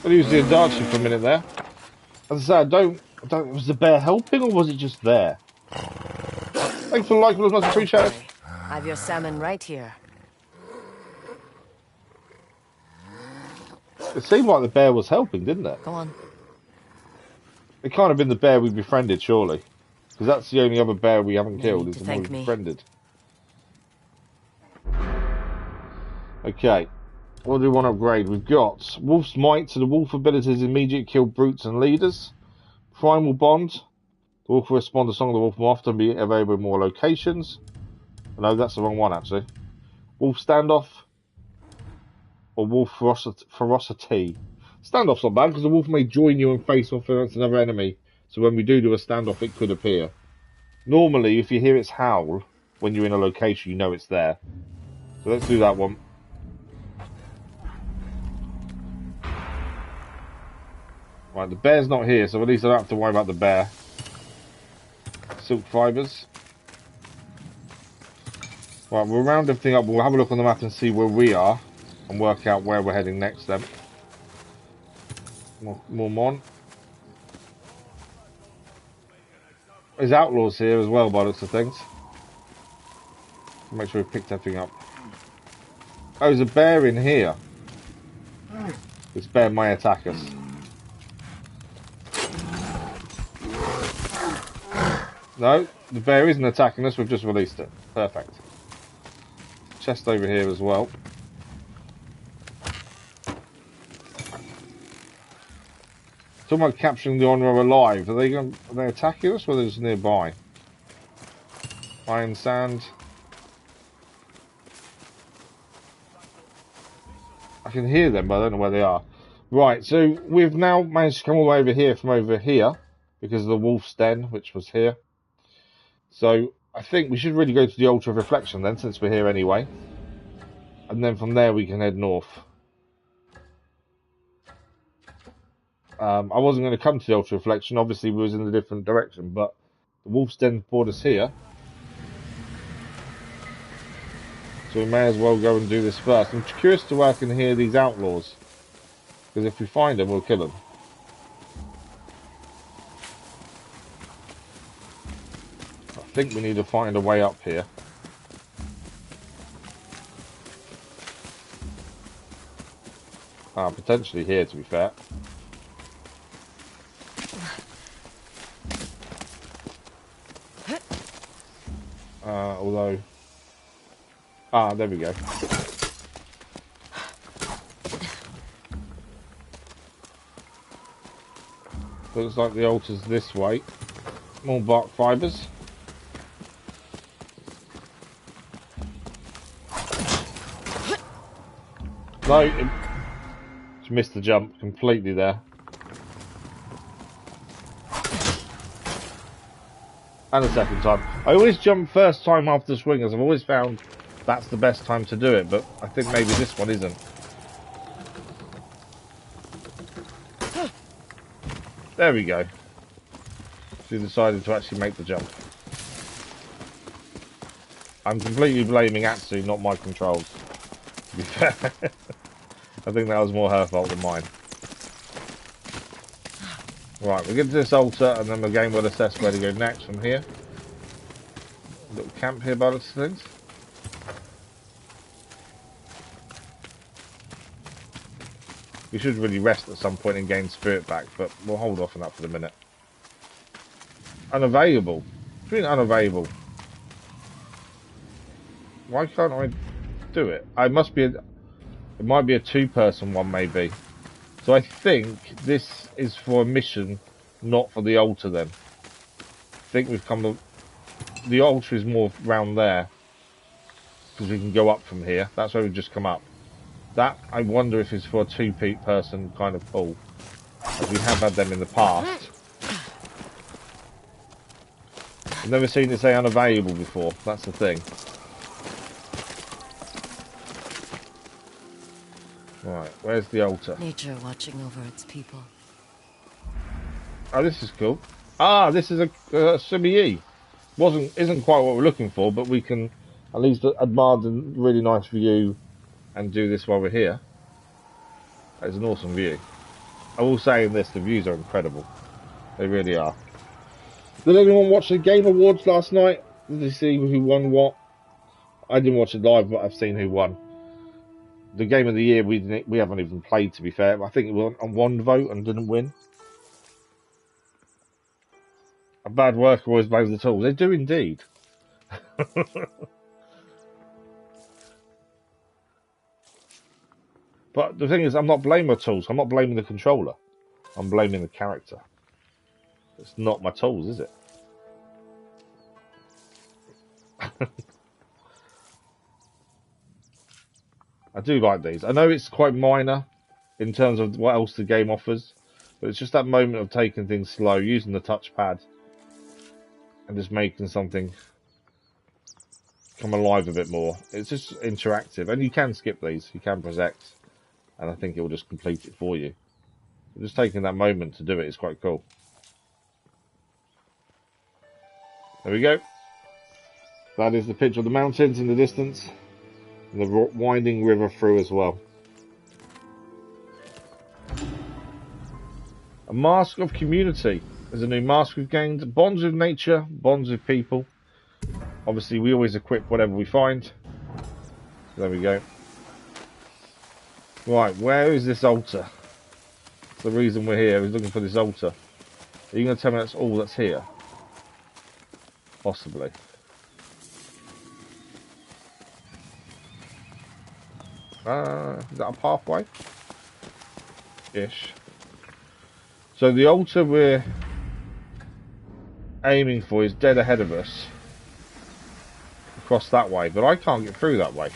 I'll use the Adachi for a minute there. As I said, I don't. Was the bear helping or was it just there? Thanks for the like, it was much appreciated. I've your salmon right here. It seemed like the bear was helping, didn't it? Go on. It can't have been the bear we befriended, surely. Because that's the only other bear we haven't killed, is the one we befriended. Okay. What do we want to upgrade? We've got Wolf's Might, so the wolf abilities immediate kill brutes and leaders. Primal Bond. The wolf will respond to Song of the Wolf more often, be available in more locations. No, that's the wrong one, actually. Wolf Standoff. Or Wolf Ferocity. Standoff's not bad, because the wolf may join you and face off against another enemy. So when we do a standoff, it could appear. Normally, if you hear its howl, when you're in a location, you know it's there. So let's do that one. Right, the bear's not here, so at least I don't have to worry about the bear. Silk fibres. Right, we'll round everything up. We'll have a look on the map and see where we are. And work out where we're heading next then. More mon. There's outlaws here as well, by the looks of things. Make sure we picked everything up. Oh, there's a bear in here. This bear may attack us. No, the bear isn't attacking us, we've just released it. Perfect. Chest over here as well. Talking about capturing the Honor alive. Are they attacking us or are they just nearby? Iron sand. I can hear them, but I don't know where they are. Right, so we've now managed to come all the way over here from over here because of the wolf's den, which was here. So I think we should really go to the altar of reflection then, since we're here anyway. And then from there we can head north. I wasn't going to come to the altar of reflection, obviously we was in a different direction, but the wolf's den brought us here. So we may as well go and do this first. I'm curious to where I can hear these outlaws. Because if we find them, we'll kill them. I think we need to find a way up here. Potentially here, to be fair. Although... there we go. Looks like the altar's this way. More bark fibres. No, just missed the jump completely there. And a second time. I always jump first time after swing, as I've always found that's the best time to do it, but I think maybe this one isn't. There we go. She decided to actually make the jump. I'm completely blaming Atsu, not my controls, to be fair. I think that was more her fault than mine. Right, we'll get to this altar and then again we'll assess where to go next from here. Little camp here by the things. We should really rest at some point and gain spirit back, but we'll hold off on that for the minute. Unavailable. What do you mean unavailable? Why can't I do it? It might be a two-person one, maybe. So I think this is for a mission, not for the altar then. I think we've come to... The altar is more round there. Because we can go up from here. That's where we've just come up. That, I wonder if it's for a two-person kind of pull. As we have had them in the past. I've never seen it say unavailable before. That's the thing. Right, where's the altar? Nature watching over its people. Oh, this is cool. Ah, this is a CBE. Isn't quite what we're looking for, but we can at least admire the really nice view and do this while we're here. It's an awesome view. I will say in this, the views are incredible. They really are. Did anyone watch the Game Awards last night? Did you see who won what? I didn't watch it live, but I've seen who won. The Game of the Year we haven't even played, to be fair. I think it was on one vote and didn't win. A bad worker always blames the tools. They do indeed. But the thing is, I'm not blaming the tools. I'm not blaming the controller. I'm blaming the character. It's not my tools, is it? I do like these. I know it's quite minor in terms of what else the game offers, but it's just that moment of taking things slow, using the touchpad, and just making something come alive a bit more. It's just interactive, and you can skip these. You can press X, and I think it will just complete it for you. But just taking that moment to do it is quite cool. There we go. That is the picture of the mountains in the distance. And the winding river through as well. A mask of community. There's a new mask we've gained. Bonds with nature, bonds with people. Obviously, we always equip whatever we find. There we go. Right, where is this altar? The reason we're here is looking for this altar. Are you going to tell me that's all that's here? Possibly. Is that a pathway? Ish. So the altar we're aiming for is dead ahead of us. Across that way, but I can't get through that way.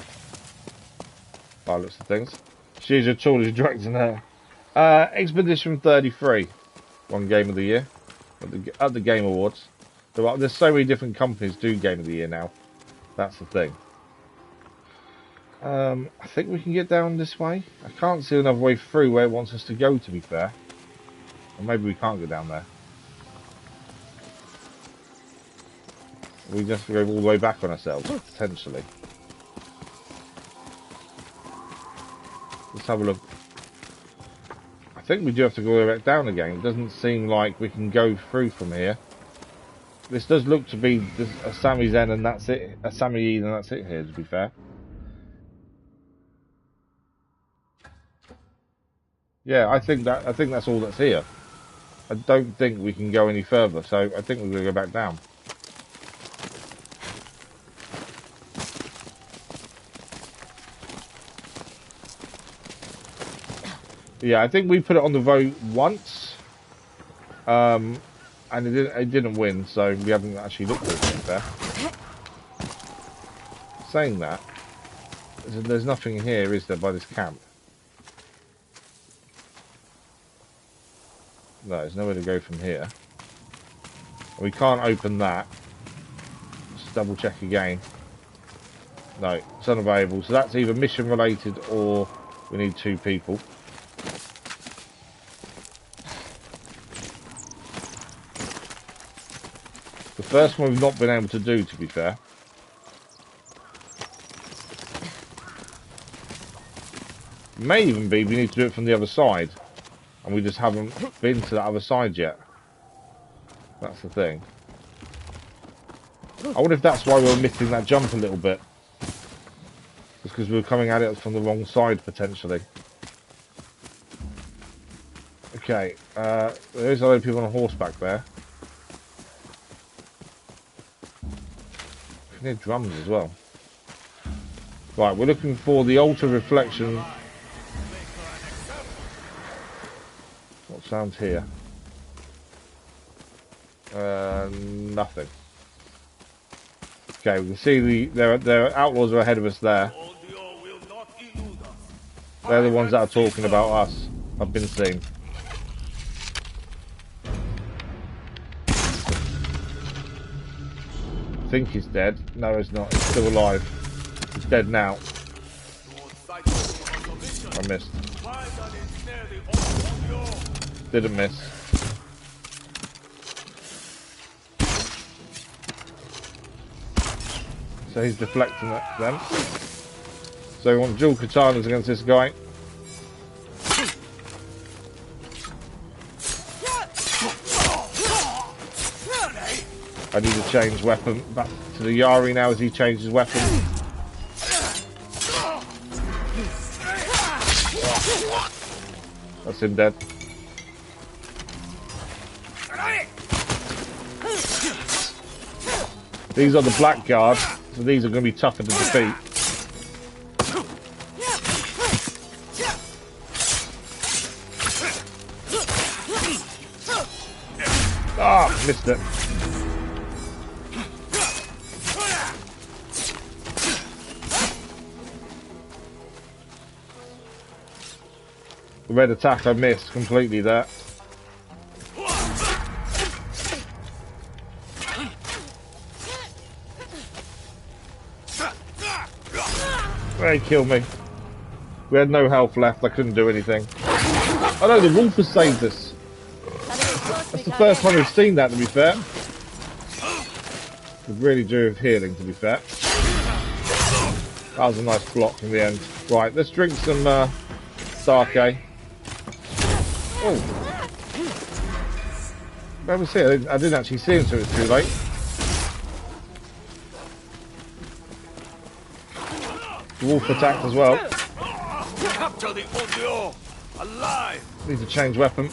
By the looks of things. She's your tallest director now. Expedition 33. Won Game of the Year. At the Game Awards. There's so many different companies do Game of the Year now. That's the thing. I think we can get down this way. I can't see another way through where it wants us to go, to be fair. Or maybe we can't go down there. We just go all the way back on ourselves, potentially. Let's have a look. I think we do have to go all the way back down again. It doesn't seem like we can go through from here. This does look to be a Sammy's End and that's it. A Sammy Eden and that's it here, to be fair. Yeah, I think that's all that's here. I don't think we can go any further, so I think we're going to go back down. Yeah, I think we put it on the vote once, and it didn't win, so we haven't actually looked at it there. Saying that, there's nothing here, is there, by this camp? No, there's nowhere to go from here. We can't open that. Let's double check again. No, it's unavailable. So that's either mission related or we need 2 people. The first one we've not been able to do, to be fair. It may even be we need to do it from the other side. And we just haven't been to that other side yet. That's the thing. I wonder if that's why we're missing that jump a little bit. It's because we're coming at it from the wrong side, potentially. Okay, there's other people on horseback there. I can hear drums as well. Right, we're looking for the altar reflection. What sounds here? Nothing. Okay, we can see their outlaws are ahead of us there. They're the ones that are talking about us. I've been seen. I think he's dead. No, he's not. He's still alive. He's dead now. I missed. Didn't miss. So he's deflecting it then. So we want dual katanas against this guy. I need to change weapon back to the Yari now as he changes weapon. That's him dead. These are the blackguard, so these are going to be tougher to defeat. Ah, missed it. The red attack I missed completely there. They killed me. We had no health left, I couldn't do anything. Oh no, the wolf has saved us. That's the first time we've seen that, to be fair. We really do have healing, to be fair. That was a nice block in the end. Right, let's drink some sake. Oh. Where was he? I didn't actually see him until it was too late. The wolf attacked as well. Capture the Onryo! Alive! Need to change weapon.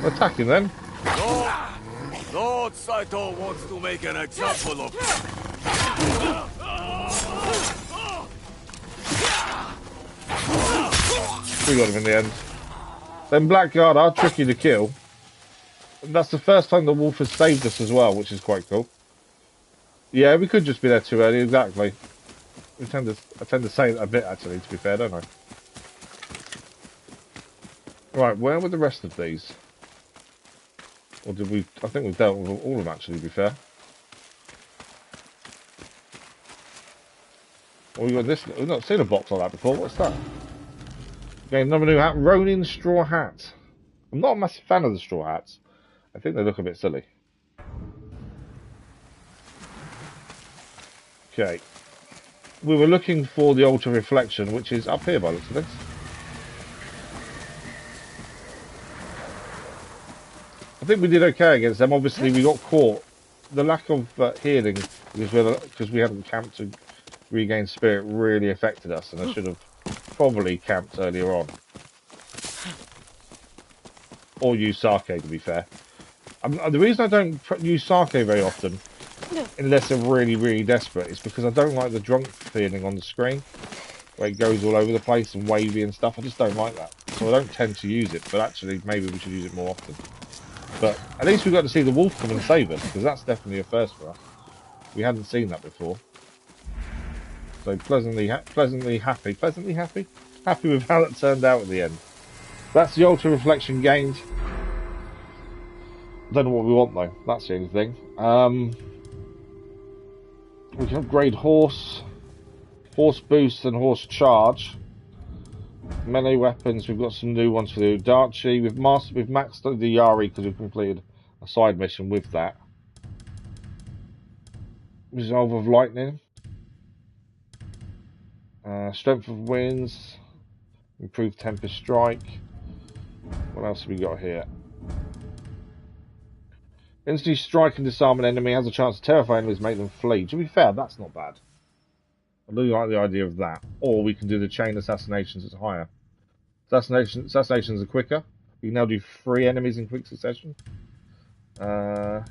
Attack him then. Lord Saito wants to make an example of you. We got him in the end. Then Blackguard are tricky to kill. That's the first time the wolf has saved us as well, which is quite cool. Yeah, we could just be there too early, exactly. I tend to say that a bit, actually, to be fair, don't I? Right, where were the rest of these? Or did we... I think we've dealt with all of them, actually, to be fair. Oh, we got this... We've not seen a box like that before. What's that? Okay, another new hat. Ronin straw hat. I'm not a massive fan of the straw hats. I think they look a bit silly. Okay. We were looking for the Altar Reflection, which is up here by the looks of this. I think we did okay against them. Obviously, we got caught. The lack of healing, because we hadn't camped to regain spirit, really affected us, and I should have probably camped earlier on. Or use sake, to be fair. The reason I don't use sake very often, unless I'm really, really desperate, is because I don't like the drunk feeling on the screen, where it goes all over the place and wavy and stuff. I just don't like that. So I don't tend to use it, but actually maybe we should use it more often. But at least we got to see the wolf come and save us, because that's definitely a first for us. We hadn't seen that before. So pleasantly happy with how it turned out at the end. That's the Altar Reflection gained. Don't know what we want though. That's the only thing. We can upgrade horse boost, and horse charge. Melee weapons. We've got some new ones for the Udachi. We've maxed the Yari because we've completed a side mission with that. Resolve of lightning. Strength of winds. Improved tempest strike. What else have we got here? Instantly strike and disarm an enemy, has a chance to terrify enemies, make them flee. To be fair, that's not bad. I do like the idea of that. Or we can do the chain assassinations that's higher. Assassinations are quicker. You can now do 3 enemies in quick succession. To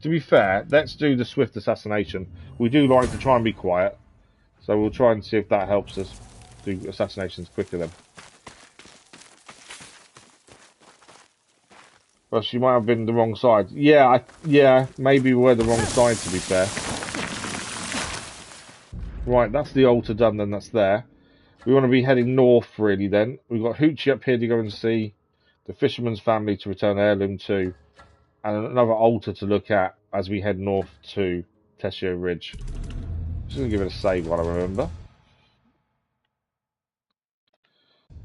be fair, let's do the swift assassination. We do like to try and be quiet, so we'll try and see if that helps us do assassinations quicker then. Well, she might have been the wrong side. Yeah, maybe we're the wrong side, to be fair. Right, that's the altar done then, that's there. We want to be heading north, really, then. We've got Huci up here to go and see, the Fisherman's Family to return heirloom to, and another altar to look at as we head north to Teshio Ridge. Just going to give it a save while I remember.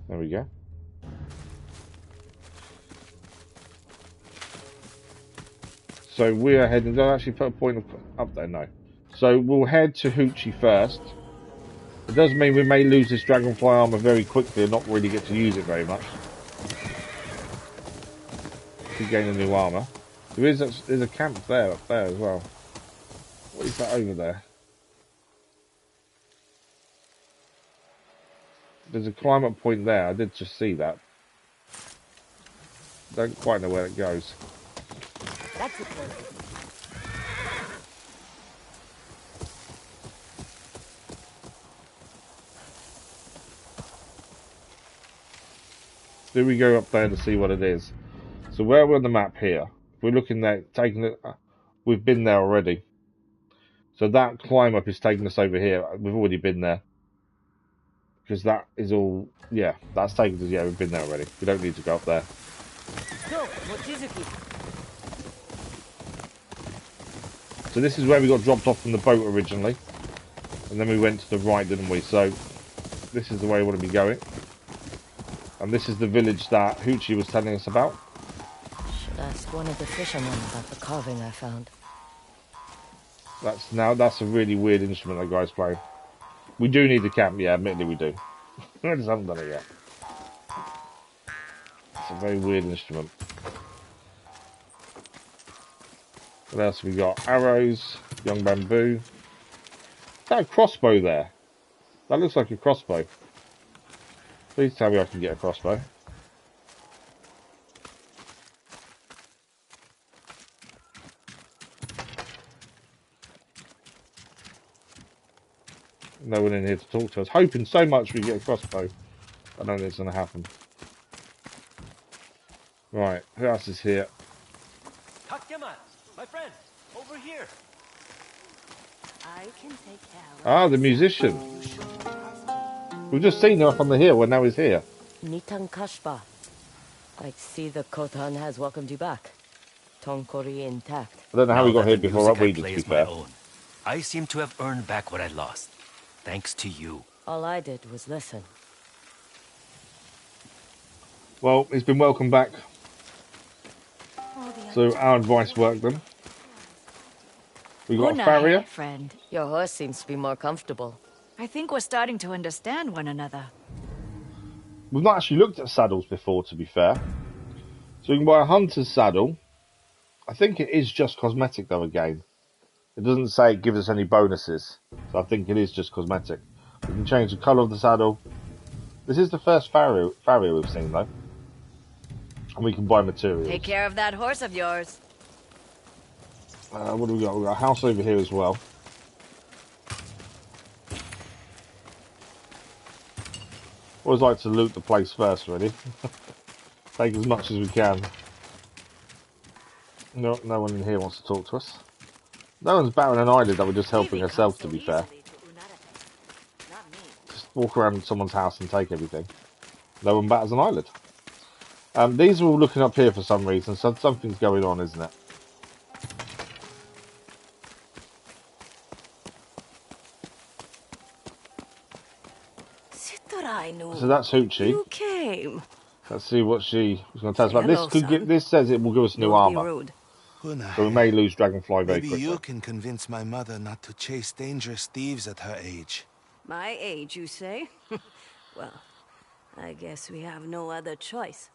There we go. So we are heading... Did I actually put a point up there? No. So we'll head to Huci first. It does mean we may lose this Dragonfly Armor very quickly and not really get to use it very much. To gain a new armor. There's a camp there, up there as well. What is that over there? There's a climb up point there. I did just see that. Don't quite know where it goes. That's it. Do we go up there to see what it is? So where we're on the map here, if we're looking there, taking it, we've been there already. So that climb up is taking us over here. We've already been there. Because that is all, yeah, that's taking us, yeah, we've been there already. We don't need to go up there. So this is where we got dropped off from the boat originally. And then we went to the right, didn't we? So this is the way we want to be going. And this is the village that Huci was telling us about. Should ask one of the fishermen about the carving I found. That's a really weird instrument that guy's playing. We do need the camp, yeah, admittedly we do. I just haven't done it yet. It's a very weird instrument. What else have we got? Arrows, young bamboo. Is that a crossbow there? That looks like a crossbow. Please tell me I can get a crossbow. No one in here to talk to us. Hoping so much we get a crossbow. I don't think it's going to happen. Right, who else is here? Takema, my friend, over here. I can take care of Ah, the musician. We've just seen her up on the hill, and now he's here. Nitan Kashba. I see the Khotan has welcomed you back. Tonkori intact. I don't know how Now we got that here the before music I we did, play to be is my fair. own, I seem to have earned back what I lost. Thanks to you. All I did was listen. Well, he's been welcomed back. So our advice worked then. We got a farrier. friend. Your horse seems to be more comfortable. I think we're starting to understand one another. We've not actually looked at saddles before, to be fair. So we can buy a hunter's saddle. I think it is just cosmetic though again. It doesn't say it gives us any bonuses. So I think it is just cosmetic. We can change the colour of the saddle. This is the first farrier we've seen though. And we can buy materials. Take care of that horse of yours. What do we got? We've got a house over here as well. Always like to loot the place first, really. Take as much as we can. No one in here wants to talk to us. No one's batting an eyelid that we're just helping herself, to be fair. Just walk around someone's house and take everything. No one batters an eyelid. These are all looking up here for some reason, so something's going on, isn't it? Sitturaynu. So that's Huci. You came. Let's see what she was going to tell us about. Hello, This says it will give us new Don't be armor. rude. So we may lose Dragonfly very Maybe quickly. you can convince my mother not to chase dangerous thieves at her age. My age, you say? Well, I guess we have no other choice.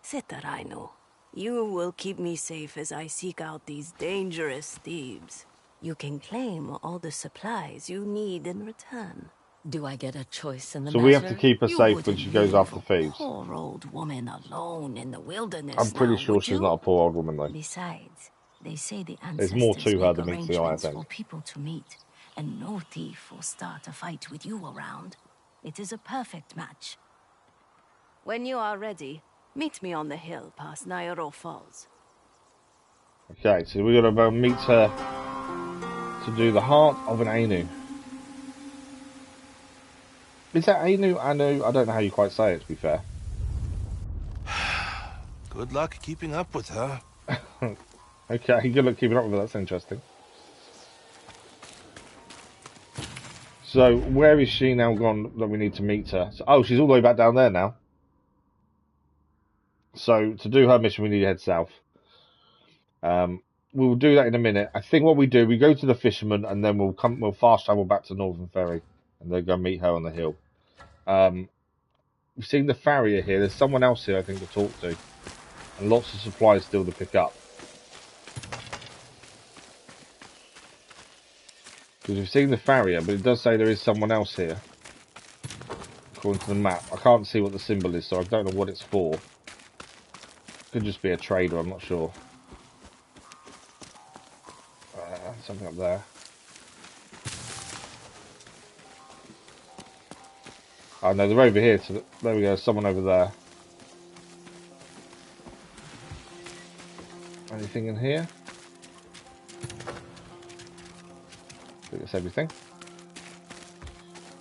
Sitturaynu, you will keep me safe as I seek out these dangerous thieves. You can claim all the supplies you need in return. Do I get a choice in the So matter? we have to keep her You safe when wouldn't she goes leave after a thieves. Poor old woman alone in the wilderness. I'm pretty now, sure would she's you? not a poor old woman though. Besides, they say the There's ancestors more to her make than meets the eye, I arrangements think. for people to meet, and no thief will start a fight with you around. It is a perfect match. When you are ready, meet me on the hill past Nairo Falls. Okay, so we're going to meet her to do the heart of an Ainu. Is that Ainu? Anu? I don't know how you quite say it, to be fair. Good luck keeping up with her. Okay, good luck keeping up with her. That's interesting. So, where is she now gone that we need to meet her? So, oh, she's all the way back down there now. So, to do her mission, we need to head south. We'll do that in a minute. I think what we do, we go to the fisherman, and then we'll fast travel back to Northern Ferry, and then go meet her on the hill. We've seen the farrier here. There's someone else here, I think, to talk to, and lots of supplies still to pick up. Because we've seen the farrier, but it does say there is someone else here. According to the map. I can't see what the symbol is, so I don't know what it's for. Could just be a trader, I'm not sure. Something up there. Oh no, they're over here. So there we go, someone over there. Anything in here? I think that's everything.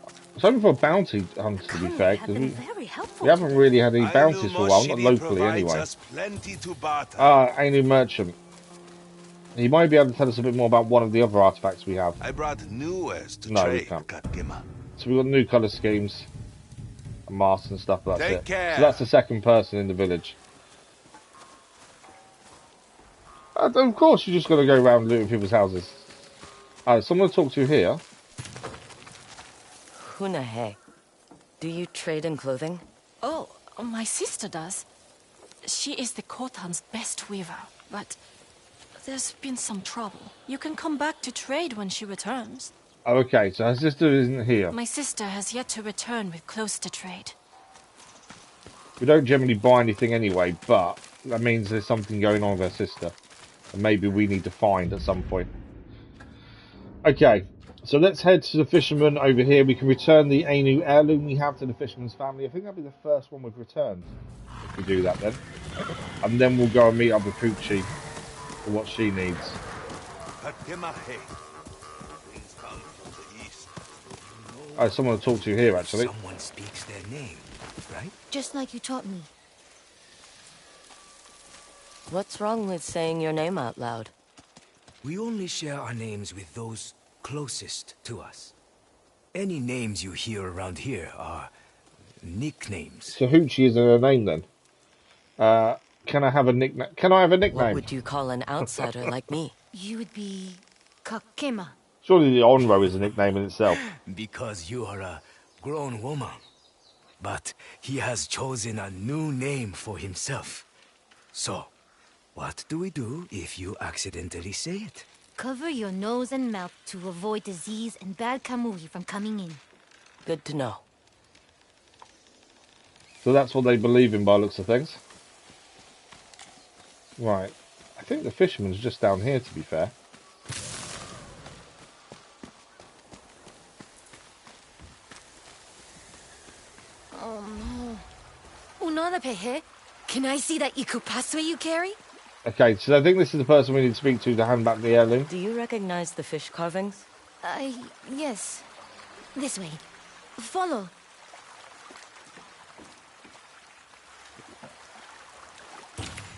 I was hoping for a bounty hunter, to be fair, because we haven't really had any bounties for a while, not locally anyway. Ainu merchant. He might be able to tell us a bit more about one of the other artifacts we have. I brought new wares to No, trade, we can't. Katkema. So we've got new colour schemes, and masks and stuff, but that's Take it. care. So that's the second person in the village. Of course, you're just going to go around looting people's houses. Someone to talk to here. Hunahe. Do you trade in clothing? Oh, my sister does. She is the Khotan's best weaver, but there's been some trouble. You can come back to trade when she returns. Oh, okay, so her sister isn't here. My sister has yet to return with clothes to trade. We don't generally buy anything anyway, but that means there's something going on with her sister. And maybe we need to find at some point. Okay, so let's head to the fisherman over here. We can return the Ainu heirloom we have to the fisherman's family. I think that'll be the first one we've returned. If we do that then. And then we'll go and meet up with Huci for what she needs. Oh, someone to talk to here, actually. Someone speaks their name, right? Just like you taught me. What's wrong with saying your name out loud? We only share our names with those closest to us. Any names you hear around here are nicknames. So Huci isn't her name then? Can I have a nickname? Can I have a nickname? What would you call an outsider like me? You would be Kakema. Surely the Onro is a nickname in itself. Because you are a grown woman. But he has chosen a new name for himself. So, what do we do if you accidentally say it? Cover your nose and mouth to avoid disease and bad kamui from coming in. Good to know. So that's what they believe in by the looks of things. Right. I think the fisherman's just down here, to be fair. Oh no. Unanapehe, can I see that ikupasue you carry? Okay, so I think this is the person we need to speak to hand back the heirloom. Do you recognize the fish carvings? Yes. This way. Follow.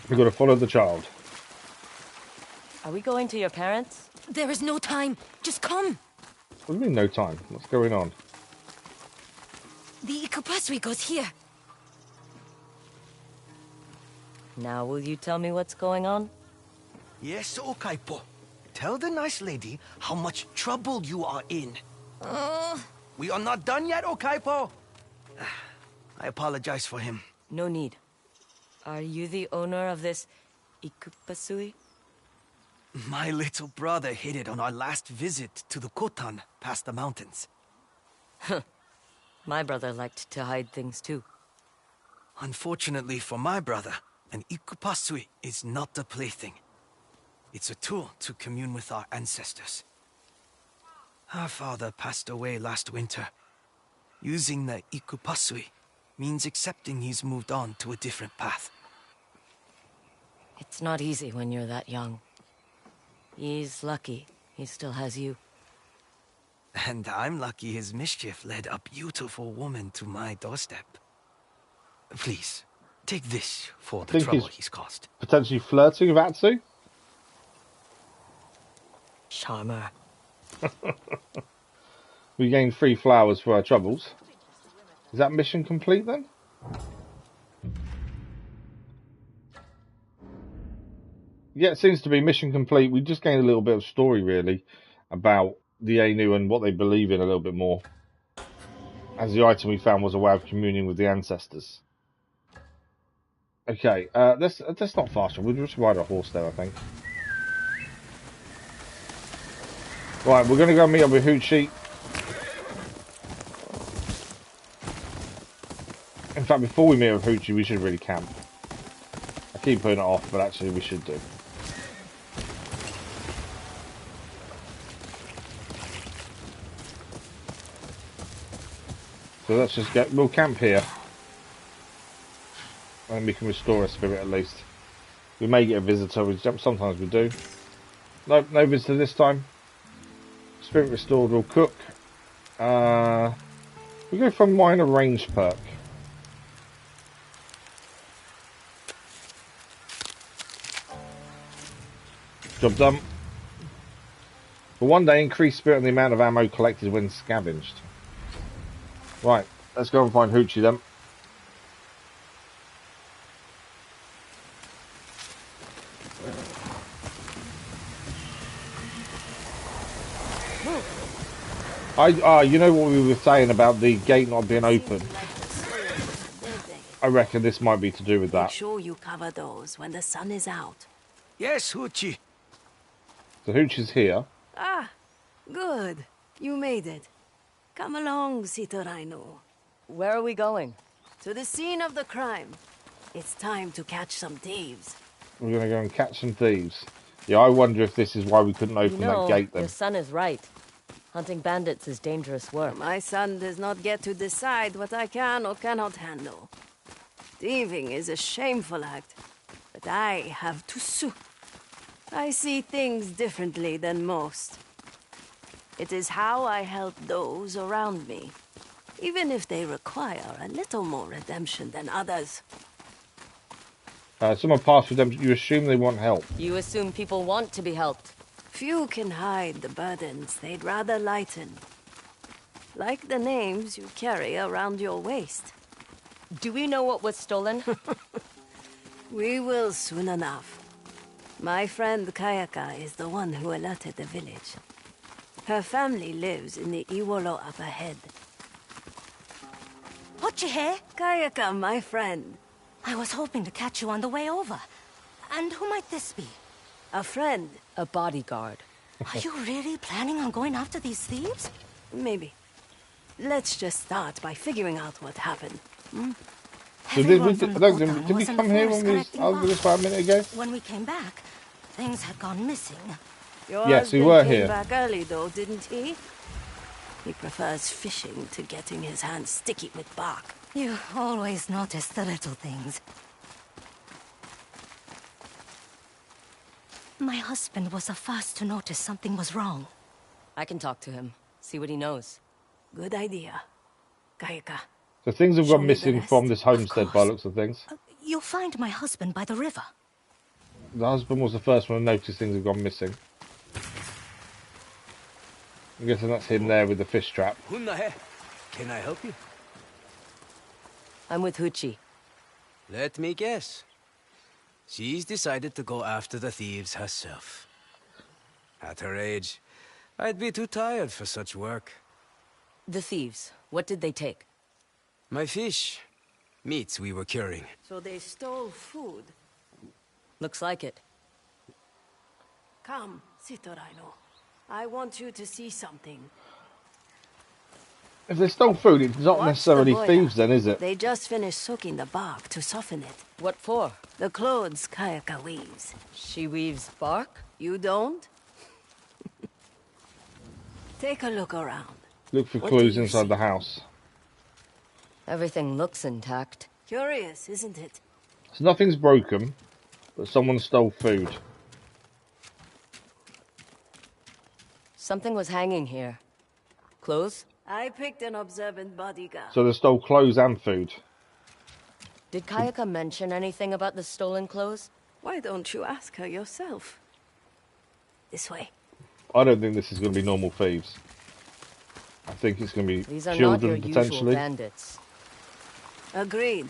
We've got to follow the child. Are we going to your parents? There is no time. Just come. What do you mean no time? What's going on? The ikupasue goes here. Now will you tell me what's going on? Yes, Okaipo. Tell the nice lady how much trouble you are in. We are not done yet, Okaipo. I apologize for him. No need. Are you the owner of this ikupasui? My little brother hid it on our last visit to the Khotan past the mountains. My brother liked to hide things too. Unfortunately for my brother, an ikupasui is not a plaything. It's a tool to commune with our ancestors. Our father passed away last winter. Using the ikupasui means accepting he's moved on to a different path. It's not easy when you're that young. He's lucky he still has you. And I'm lucky his mischief led a beautiful woman to my doorstep. Please, take this for the trouble he's caused. Potentially flirting with Atsu? Charmer. We gain 3 flowers for our troubles. Is that mission complete then? Yeah, it seems to be mission complete. We just gained a little bit of story, really, about the Ainu and what they believe in a little bit more. As the item we found was a way of communing with the ancestors. Okay, let's not fast travel. We'll just ride a horse there, I think. Right, we're going to go meet up with Huci. In fact, before we meet with Huci, we should really camp. I keep putting it off, but actually we should do. So let's just we'll camp here. And we can restore a spirit at least. We may get a visitor, sometimes we do. Nope, no visitor this time. Spirit restored, we'll cook. We go for minor range perk. Job done. For 1 day, increase spirit on the amount of ammo collected when scavenged. Right, let's go and find Huci then. You know what we were saying about the gate not being open? I reckon this might be to do with Make that. sure you cover those when the sun is out. Yes, Huci. So Hooch is here. Ah, good. You made it. Come along, Sitturaynu. Where are we going? To the scene of the crime. It's time to catch some thieves. We're going to go and catch some thieves. Yeah, I wonder if this is why we couldn't open that gate then. Your son is right. Hunting bandits is dangerous work. My son does not get to decide what I can or cannot handle. Thieving is a shameful act, but I have to sue. I see things differently than most. It is how I help those around me, even if they require a little more redemption than others. Someone passed redemption. You assume they want help. You assume people want to be helped. Few can hide the burdens they'd rather lighten. Like the names you carry around your waist. Do we know what was stolen? We will soon enough. My friend Kayaka is the one who alerted the village. Her family lives in the Iwolo up ahead. Huci, Kayaka, my friend. I was hoping to catch you on the way over. And who might this be? A friend. A bodyguard. Are you really planning on going after these thieves? Maybe. Let's just start by figuring out what happened. So did we come here when we was this about a minute ago? When we came back, things had gone missing. Your Yes, we husband were came here. back early, though, didn't he? He prefers fishing to getting his hands sticky with bark. You always notice the little things. My husband was the first to notice something was wrong. I can talk to him, see what he knows. Good idea. Kayaka. So things have Show gone me the missing rest. from this homestead by course. looks of things. You'll find my husband by the river. The husband was the first one to notice things have gone missing. I'm guessing that's him there with the fish trap. Hunnahe. Can I help you? I'm with Huci. Let me guess. She's decided to go after the thieves herself. At her age, I'd be too tired for such work. The thieves, what did they take? My fish. Meats we were curing. So they stole food. Looks like it. Come, Sitturaynu. I want you to see something. If they stole food, it's not Watch necessarily the boya. thieves then, is it? They just finished soaking the bark to soften it. What for? The clothes Kayaka weaves. She weaves bark? You don't? Take a look around. Look for What do clues you inside see? the house. Everything looks intact. Curious, isn't it? So nothing's broken, but someone stole food. Something was hanging here. Clothes? I picked an observant bodyguard. So they stole clothes and food. Did Kayaka mention anything about the stolen clothes? Why don't you ask her yourself? This way. I don't think this is going to be normal thieves. I think it's going to be These are not children your usual potentially. bandits. Agreed.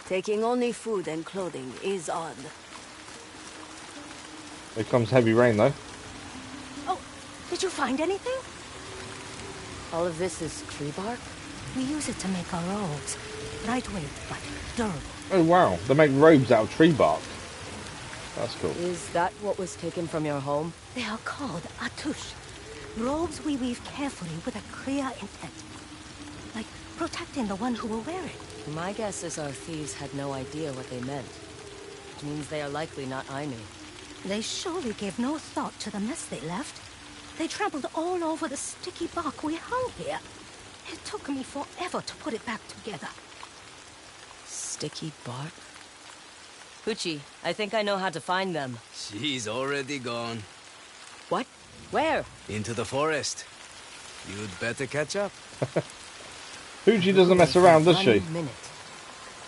Taking only food and clothing is odd. Here comes heavy rain though. Oh, did you find anything? All of this is tree bark? We use it to make our robes. Lightweight, but durable. Oh wow, they make robes out of tree bark. That's cool. Is that what was taken from your home? They are called atush. Robes we weave carefully with a clear intent. Like protecting the one who will wear it. My guess is our thieves had no idea what they meant. Which means they are likely not Ainu. They surely gave no thought to the mess they left. They trampled all over the sticky bark we hung here. It took me forever to put it back together. Sticky bark? Huci, I think I know how to find them. She's already gone. What? Where? Into the forest. You'd better catch up. Huci doesn't mess around, does she? 1 minute.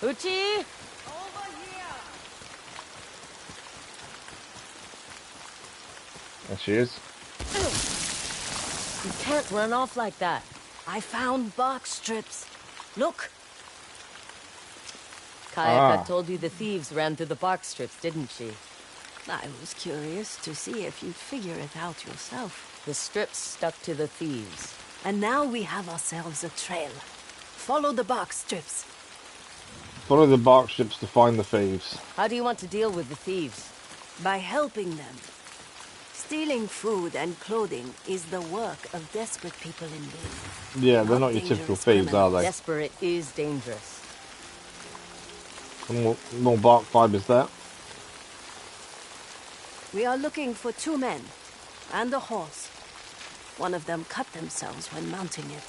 Huci! There she is. You can't run off like that. I found bark strips. Look. Kayaka Ah. told you the thieves ran through the bark strips, didn't she? I was curious to see if you'd figure it out yourself. The strips stuck to the thieves. And now we have ourselves a trail. Follow the bark strips. Follow the bark strips to find the thieves. How do you want to deal with the thieves? By helping them. Stealing food and clothing is the work of desperate people in need. Yeah, they're not your typical thieves, are they? Desperate is dangerous. Some more bark fibres there. We are looking for 2 men and a horse. One of them cut themselves when mounting it.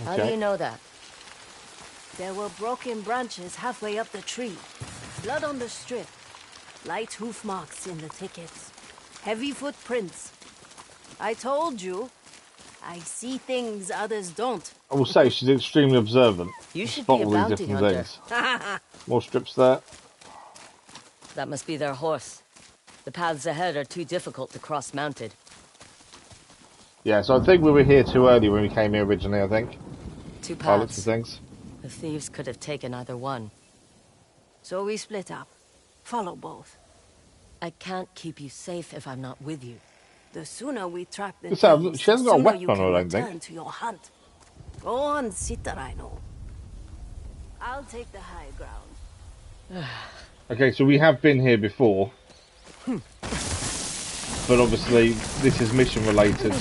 Okay. How do you know that? There were broken branches halfway up the tree. Blood on the strip. Light hoof marks in the thickets. Heavy footprints. I told you. I see things others don't. I will say she's extremely observant. You should Spot be a all these bounty different hunter. things. More strips there. That must be their horse. The paths ahead are too difficult to cross mounted. Yeah, so I think we were here too early when we came here originally, I think. 2 By the looks paths. of things. The thieves could have taken either one. So we split up. Follow both. I can't keep you safe if I'm not with you. The sooner we track the So, thieves, she hasn't got a the sooner weapon you on can her, I don't return think. to your hunt. Go on, Sitturaynu. I'll take the high ground. Okay, so we have been here before. But obviously, this is mission related.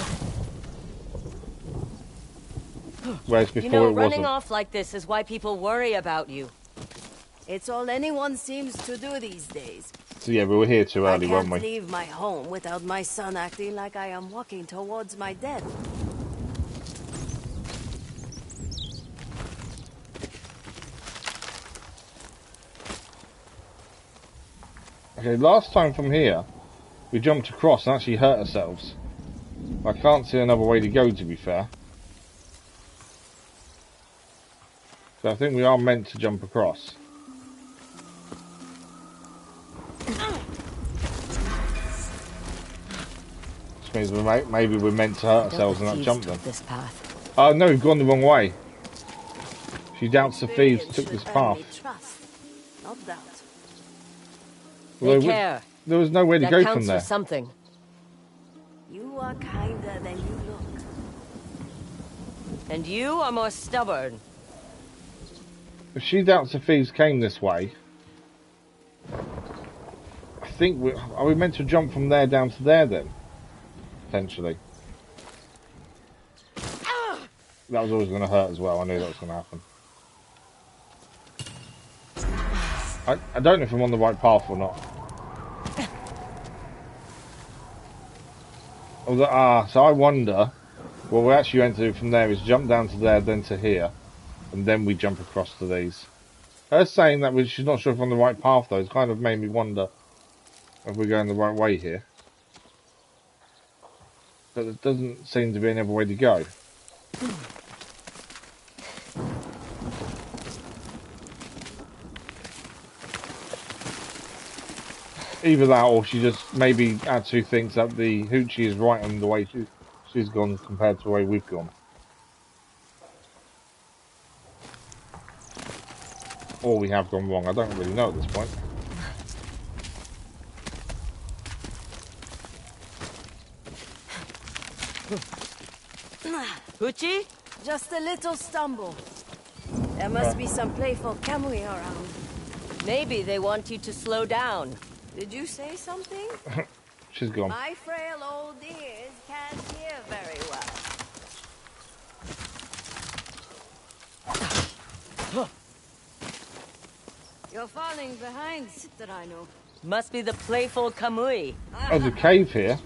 Whereas before You know, it running wasn't. off like this is why people worry about you. It's all anyone seems to do these days. So yeah, we were here too early, I weren't can't we? leave my home without my son acting like I am walking towards my death. Okay, last time from here, we jumped across and actually hurt ourselves. I can't see another way to go, to be fair. So I think we are meant to jump across. Which means maybe we're meant to hurt ourselves and not jump them. This path. Oh no, we've gone the wrong way. She doubts the thieves Experience took should this earn path. me trust, not doubt. Well, They care. there was nowhere to That go counts from there. for something. You are kinder than you look. And you are more stubborn. If she doubts the thieves came this way, I think are we meant to jump from there down to there then? Potentially. That was always going to hurt as well. I knew that was going to happen. I don't know if I'm on the right path or not. So I wonder, what we're actually going to do from there is jump down to there, then to here, and then we jump across to these. Her saying that she's not sure if we're on the right path though, it's kind of made me wonder if we're going the right way here. But there doesn't seem to be any other way to go. Either that, or she just maybe actually thinks that the Huci is right on the way she's gone compared to the way we've gone. Or we have gone wrong. I don't really know at this point. Huci? Just a little stumble. There must be some playful Kamui around. Maybe they want you to slow down. Did you say something? She's gone. My frail old ears can't hear very well. You're falling behind, Sitturaynu. Must be the playful Kamui. Oh, the cave here.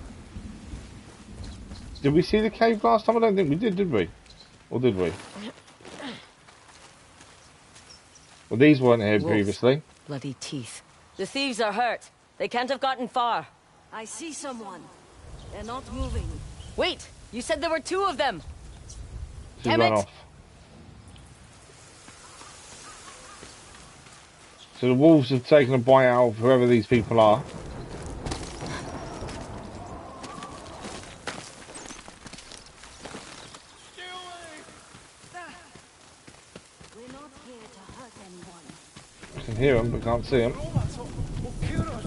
Did we see the cave last time? I don't think we did we? Or did we? Well, these weren't here Wolves. previously. Bloody teeth. The thieves are hurt. They can't have gotten far. I see someone. They're not moving. Wait! You said there were 2 of them! She's Damn run it. off. So the wolves have taken a bite out of whoever these people are. We're not here to hurt anyone. I can hear them, but can't see them.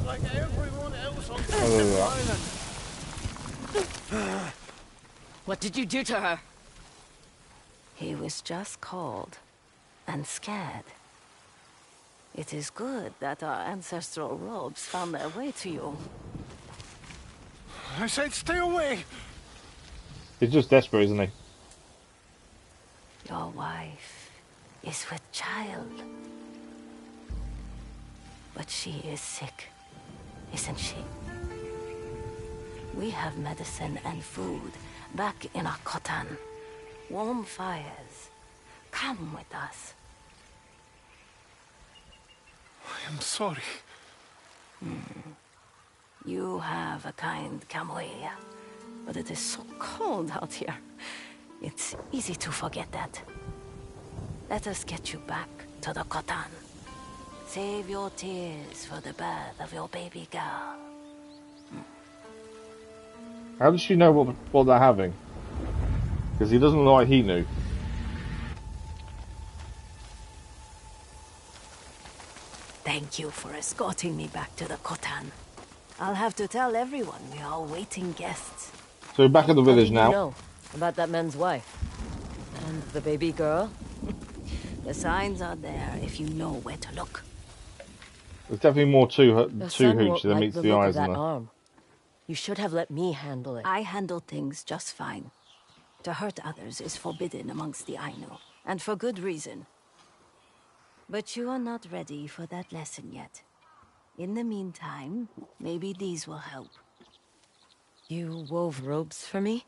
Like everyone else on Oh, there they are. What did you do to her? He was just cold and scared. It is good that our ancestral robes found their way to you. I said stay away! He's just desperate, isn't he? Your wife is with child. But she is sick, isn't she? We have medicine and food back in our kotan. Warm fires. Come with us. I am sorry. You have a kind camoeira, but it is so cold out here. It's easy to forget that. Let us get you back to the kotan. Save your tears for the birth of your baby girl. How does she know what they're having? Because he doesn't look like he knew. Thank you for escorting me back to the kotan. I'll have to tell everyone we are waiting guests. So we're back at the How village did now. you know about that man's wife? And the baby girl? The signs are there if you know where to look. There's definitely more to Your son Huci won't than like meets the the look of eyes that in there. arm. You should have let me handle it. I handle things just fine. To hurt others is forbidden amongst the Ainu, and for good reason. But you are not ready for that lesson yet. In the meantime, maybe these will help. You wove robes for me?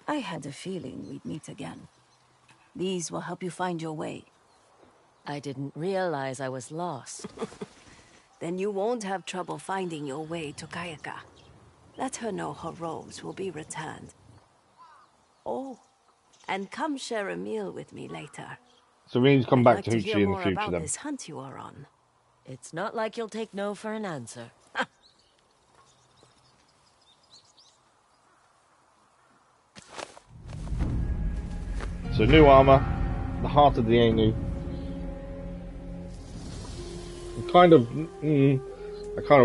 I had a feeling we'd meet again. These will help you find your way. I didn't realize I was lost. Then you won't have trouble finding your way to Kayaka. Let her know her robes will be returned. Oh, and come share a meal with me later. So we need to come I'd back like to to Huci hear in the more future about then. this hunt you are on. It's not like you'll take no for an answer. So new armor, the heart of the Ainu. I kind of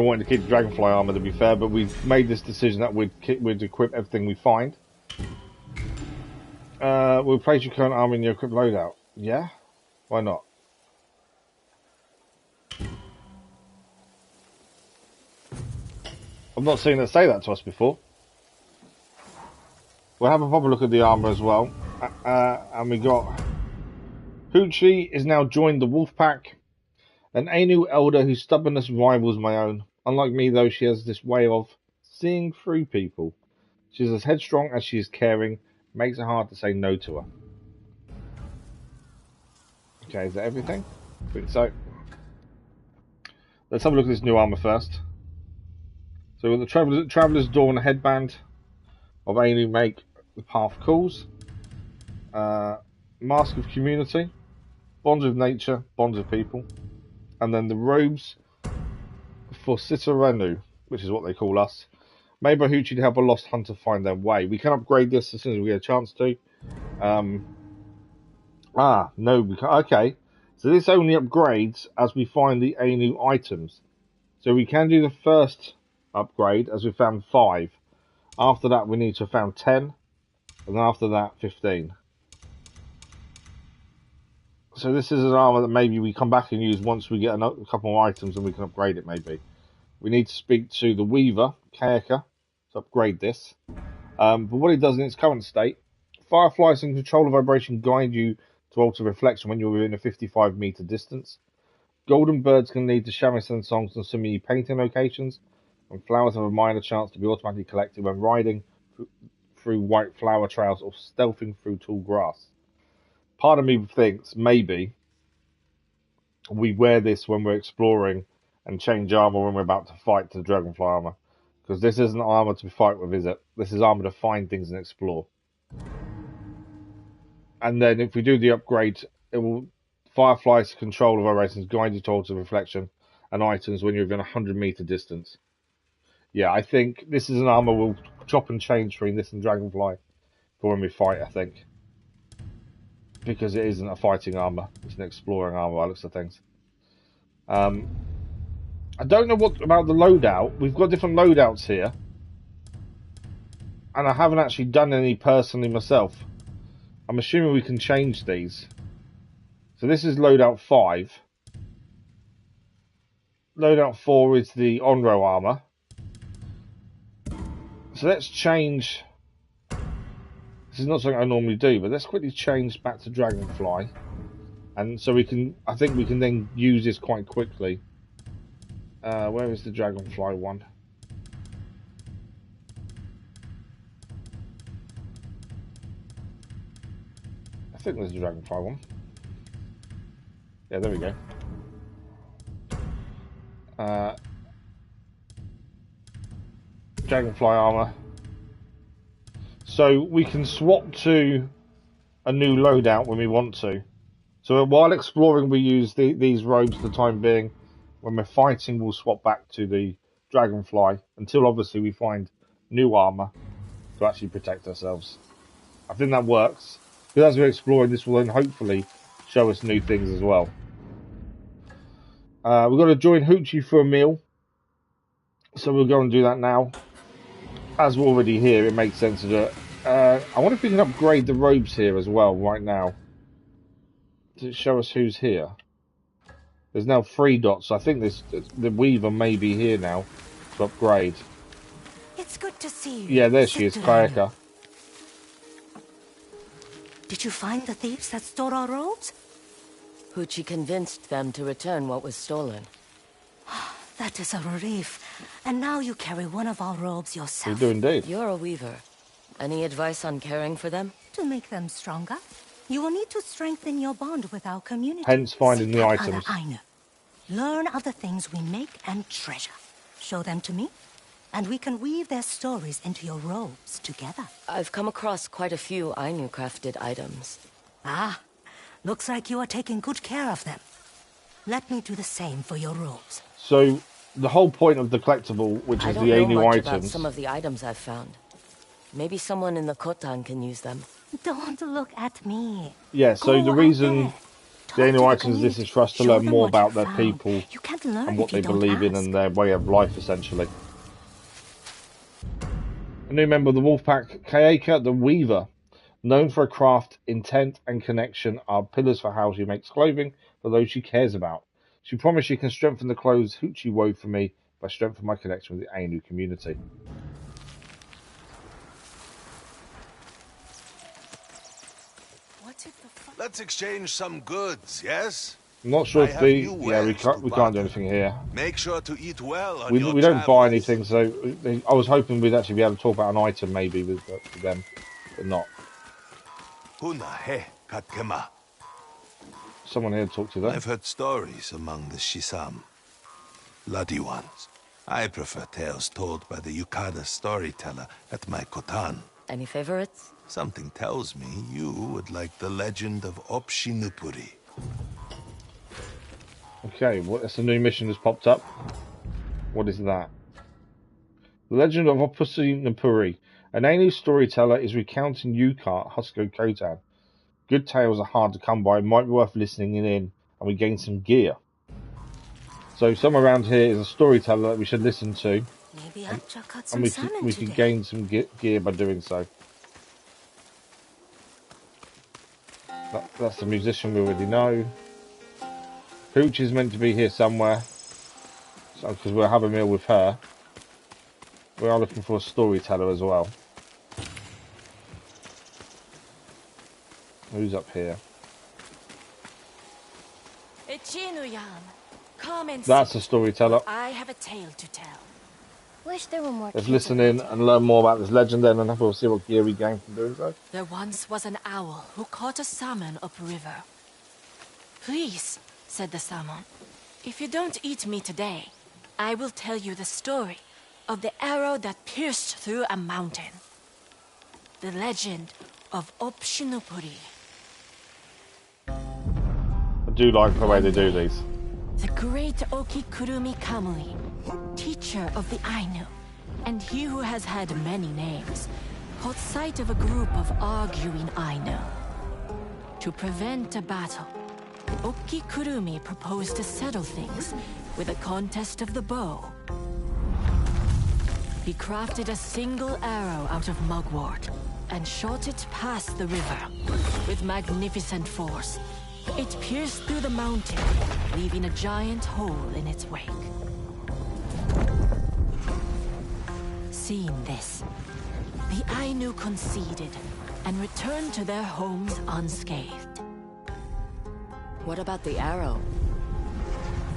wanted to keep the Dragonfly armor, to be fair, but we've made this decision that we'd equip everything we find. We'll place your current armor in your equipped loadout. Yeah? Why not? I've not seen it say that to us before. We'll have a proper look at the armor as well. And we got... Huci is now joined the wolf pack. An Ainu elder whose stubbornness rivals my own. Unlike me, though, she has this way of seeing through people. She's as headstrong as she is caring. Makes it hard to say no to her. Okay, is that everything? I think so. Let's have a look at this new armor first. So we've got the Traveller's Door and a headband of Ainu make the path calls. Mask of Community. Bonds with nature, bonds with people. And then the robes for Sitturaynu, which is what they call us. Made by Huci to help a lost hunter find their way. We can upgrade this as soon as we get a chance to. No, we can't. Okay. So this only upgrades as we find the Ainu items. So we can do the first upgrade as we found 5. After that we need to have found 10. And then after that 15. So this is an armor that maybe we come back and use once we get a couple more items and we can upgrade it maybe. We need to speak to the Weaver, Kayaka, to upgrade this. But what it does in its current state, fireflies and control of vibration guide you to alter reflection when you're within a 55 meter distance. Golden birds can lead to shamisen songs and sumi painting locations, and flowers have a minor chance to be automatically collected when riding through white flower trails or stealthing through tall grass. Part of me thinks maybe we wear this when we're exploring and change armor when we're about to fight to the Dragonfly armor. Because this isn't armor to fight with, is it? This is armor to find things and explore. And then if we do the upgrade, it will fireflies control of our races, guide you towards the reflection and items when you're within a 100 meter distance. Yeah, I think this is an armor we'll chop and change between this and Dragonfly for when we fight, I think. Because it isn't a fighting armor, it's an exploring armor by the looks of things. I don't know what about the loadout. We've got different loadouts here. and I haven't actually done any personally myself. I'm assuming we can change these. So this is loadout 5. Loadout 4 is the Onro armor. So let's change. This is not something I normally do, but let's quickly change back to Dragonfly. And so we can, I think we can then use this quite quickly. Where is the Dragonfly one? I think there's the Dragonfly one. Yeah, there we go. Dragonfly armor. So we can swap to a new loadout when we want to. So while exploring, we use these robes for the time being. When we're fighting, we'll swap back to the Dragonfly until obviously we find new armor to actually protect ourselves. I think that works. Because as we're exploring, this will then hopefully show us new things as well. We've got to join Huci for a meal. So we'll go and do that now. As we're already here, it makes sense to do it. I wonder if we can upgrade the robes here as well right now. Does it show us who's here? There's now 3 dots. I think the Weaver may be here now to upgrade. It's good to see you. Yeah, there she is, Kayaka. Did you find the thieves that stole our robes? Huci convinced them to return what was stolen. That is a relief. And now you carry one of our robes yourself. You do indeed. You're a weaver. Any advice on caring for them? To make them stronger, you will need to strengthen your bond with our community. Hence finding the items. Ainu. Learn of the things we make and treasure. Show them to me, and we can weave their stories into your robes together. I've come across quite a few Ainu crafted items. Ah, looks like you are taking good care of them. Let me do the same for your robes. So, the whole point of the collectible, which is the Ainu items... about some of the items I've found. Maybe someone in the Khotan can use them. Don't look at me. Yeah, so the reason the Ainu items, this is for us to learn more about their people and what they believe in and their way of life, essentially. A new member of the Wolfpack, Kayaka the Weaver. Known for her craft, intent and connection, are pillars for how she makes clothing for those she cares about. She promised she can strengthen the clothes Huci wove for me by strengthening my connection with the Ainu community. Let's exchange some goods, yes? I'm not sure if we can't do anything here. Make sure to eat well on we your don't travels. buy anything, so I was hoping we'd actually be able to talk about an item maybe with them, but not. Someone here to talk to them. I've heard stories among the Shisam. Bloody ones. I prefer tales told by the Yukada storyteller at my Khotan. Any favorites? Something tells me you would like the legend of Opshinupuri. Okay, that's a new mission that's popped up. What is that? The legend of Opshinupuri. An Ainu storyteller is recounting Yukar Husko Khotan. Good tales are hard to come by. Might be worth listening in, and we gain some gear. So somewhere around here is a storyteller that we should listen to. Maybe Atcha cut some we can gain some gear by doing so. That's the musician we already know. Huci is meant to be here somewhere, so because we'll have a meal with her. We are looking for a storyteller as well. Who's up here? That's a storyteller. I have a tale to tell. Wish there were more. Let's listen in and learn more about this legend then, and we'll see what gear we gain from doing so. There once was an owl who caught a salmon upriver. Please, said the salmon, if you don't eat me today, I will tell you the story of the arrow that pierced through a mountain. The legend of Opshinupuri. I do like the way they do these. The great Okikurumi Kamui, teacher of the Ainu, and he who has had many names, caught sight of a group of arguing Ainu. To prevent a battle, Okikurumi proposed to settle things with a contest of the bow. He crafted a single arrow out of mugwort and shot it past the river with magnificent force. It pierced through the mountain, leaving a giant hole in its wake. Seeing this, the Ainu conceded and returned to their homes unscathed. What about the arrow?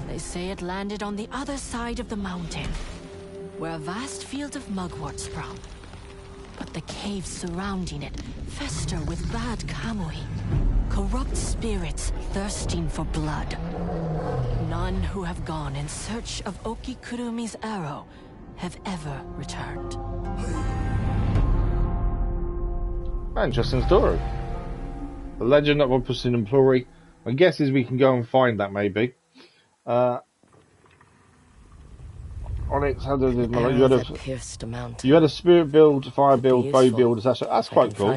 They say it landed on the other side of the mountain, where a vast field of mugwort sprung. But the caves surrounding it fester with bad kamui, corrupt spirits thirsting for blood. None who have gone in search of Okikurumi's arrow have ever returned. Interesting story. The legend of Opus in Implori. My guess is we can go and find that maybe. Onyx, how did it? You had a spirit build, fire build, bow build. That's quite cool.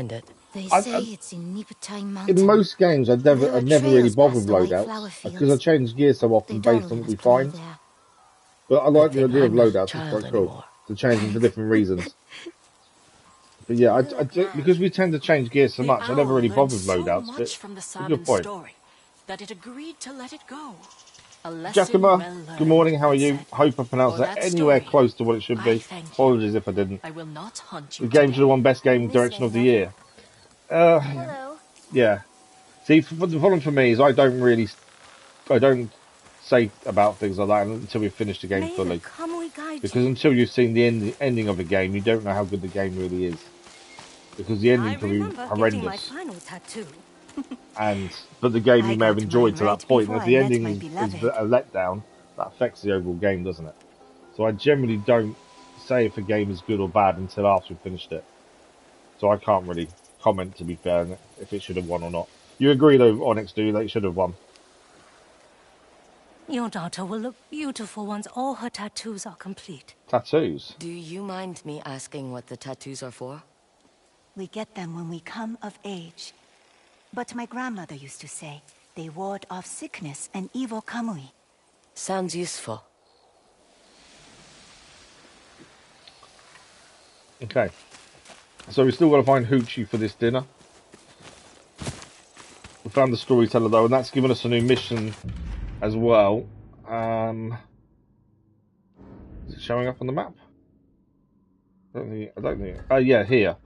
They say it's in Nipatai Mountain. In most games, I'd never really bothered with loadouts because I change gear so often based on what we find. But I like the idea of loadouts. It's quite cool to change them for different reasons. But yeah, I because we tend to change gear so much, I never really bothered with loadouts. But it's a good point. That it agreed to let it go. Jakima, good morning, how are you? Hope I pronounced that anywhere close to what it should be. Apologies if I didn't. I will not hunt you. The game should have won Best Game Direction of the Year. Hello. Yeah. See, the problem for me is I don't say about things like that until we've finished the game fully. Because until you've seen the ending of the game, you don't know how good the game really is. Because the ending can be horrendous. But the game you may have enjoyed to that point, and if the ending is a letdown, that affects the overall game, doesn't it? So I generally don't say if a game is good or bad until after we've finished it. So I can't really comment, to be fair, if it should have won or not. You agree though, Onyx, do you, that it should have won? Your daughter will look beautiful once all her tattoos are complete. Tattoos? Do you mind me asking what the tattoos are for? We get them when we come of age. But my grandmother used to say, they ward off sickness and evil kamui. Sounds useful. Okay. So we still got to find Huci for this dinner. We found the storyteller though, and that's given us a new mission as well. Is it showing up on the map? I don't think. Oh yeah, here.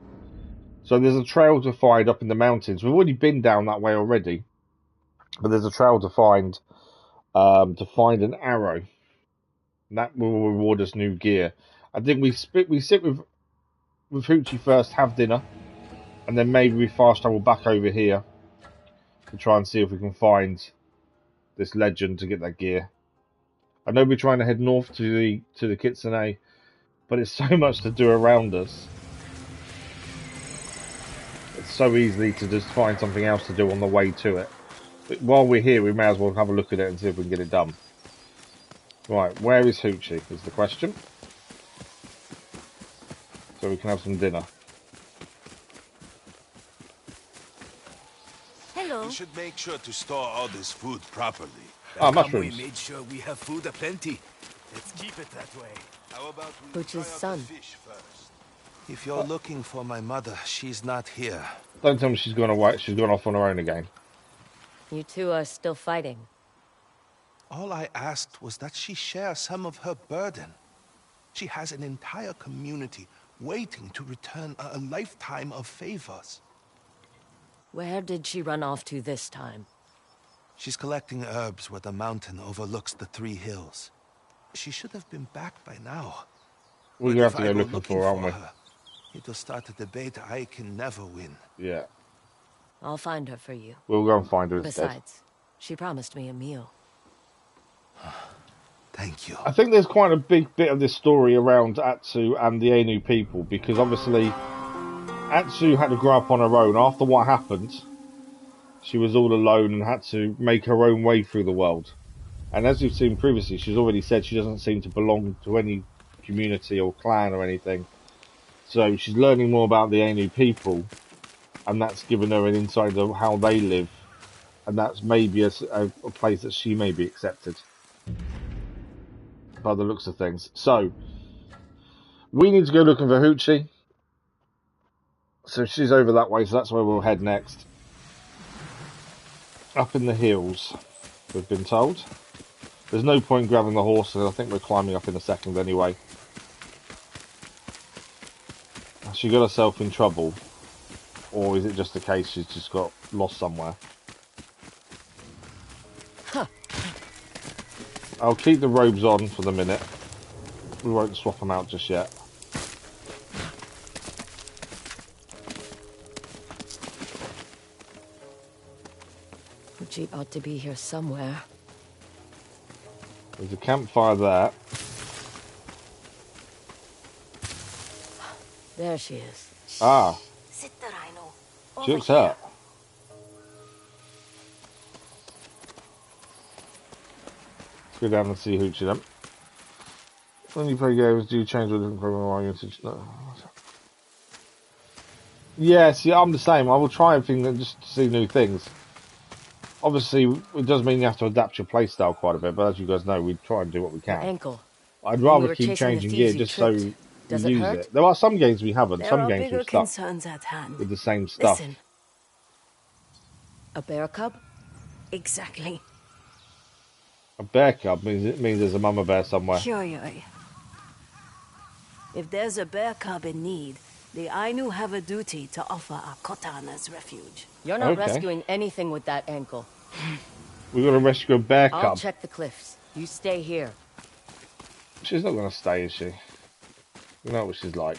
So there's a trail to find up in the mountains. We've already been down that way already, but there's a trail to find an arrow. And that will reward us new gear. I think we sit with Huci first, have dinner, and then maybe we fast travel back over here to try and see if we can find this legend to get that gear. I know we're trying to head north to the Kitsune, but it's so much to do around us. It's so easy to just find something else to do on the way to it. But while we're here, we may as well have a look at it and see if we can get it done. Right, where is Huci is the question. So we can have some dinner. Hello. We should make sure to store all this food properly. Mushrooms. We made sure we have food aplenty. Let's keep it that way. How about we try Huci's out son. the fish first? If you're looking for my mother, she's not here. Don't tell me she's gone away. She's gone off on her own again. You two are still fighting. All I asked was that she share some of her burden. She has an entire community waiting to return a lifetime of favors. Where did she run off to this time? She's collecting herbs where the mountain overlooks the 3 hills. She should have been back by now. We're going to have to go looking for her, aren't we? It'll start a debate I can never win. Yeah. I'll find her for you. We'll go and find her instead. Besides, she promised me a meal. Thank you. I think there's quite a big bit of this story around Atsu and the Ainu people, because obviously Atsu had to grow up on her own. After what happened, she was all alone and had to make her own way through the world. And as we've seen previously, she's already said she doesn't seem to belong to any community or clan or anything. So she's learning more about the Ainu people, and that's given her an insight of how they live, and that's maybe a place that she may be accepted by the looks of things. So we need to go looking for Huci. So she's over that way, so that's where we'll head next. Up in the hills, we've been told. There's no point grabbing the horse, and I think we're climbing up in a second anyway. Has she got herself in trouble? Or is it just a case she's just got lost somewhere? Huh. I'll keep the robes on for the minute. We won't swap them out just yet. Huci ought to be here somewhere. There's a campfire there. There she is. Ah. Sitturaynu. She looks hurt. Let's go down and see Huci then. When you play games, do you change the different program? No. Yes, yeah, I'm the same. I will try everything just to see new things. Obviously, it does mean you have to adapt your playstyle quite a bit, but as you guys know, we try and do what we can. Ankle. I'd rather keep changing gear just so we use it. There are some games we haven't. Some games we've stuck with the same stuff. Listen. A bear cub? Exactly. A bear cub means there's a mama bear somewhere. Kyoi. If there's a bear cub in need, the Ainu have a duty to offer our Kotana's refuge. You're not rescuing anything with that ankle. We're going to rescue a bear cub. I'll check the cliffs. You stay here. She's not going to stay, is she? You know what she's like.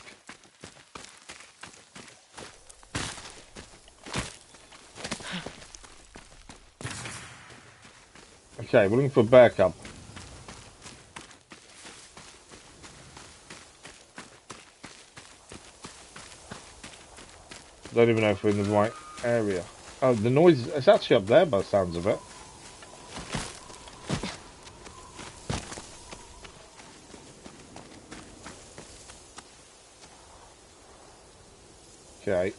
Okay, we're looking for a bear cub. Don't even know if we're in the right area. Oh, the noise, it's actually up there by the sounds of it. Okay.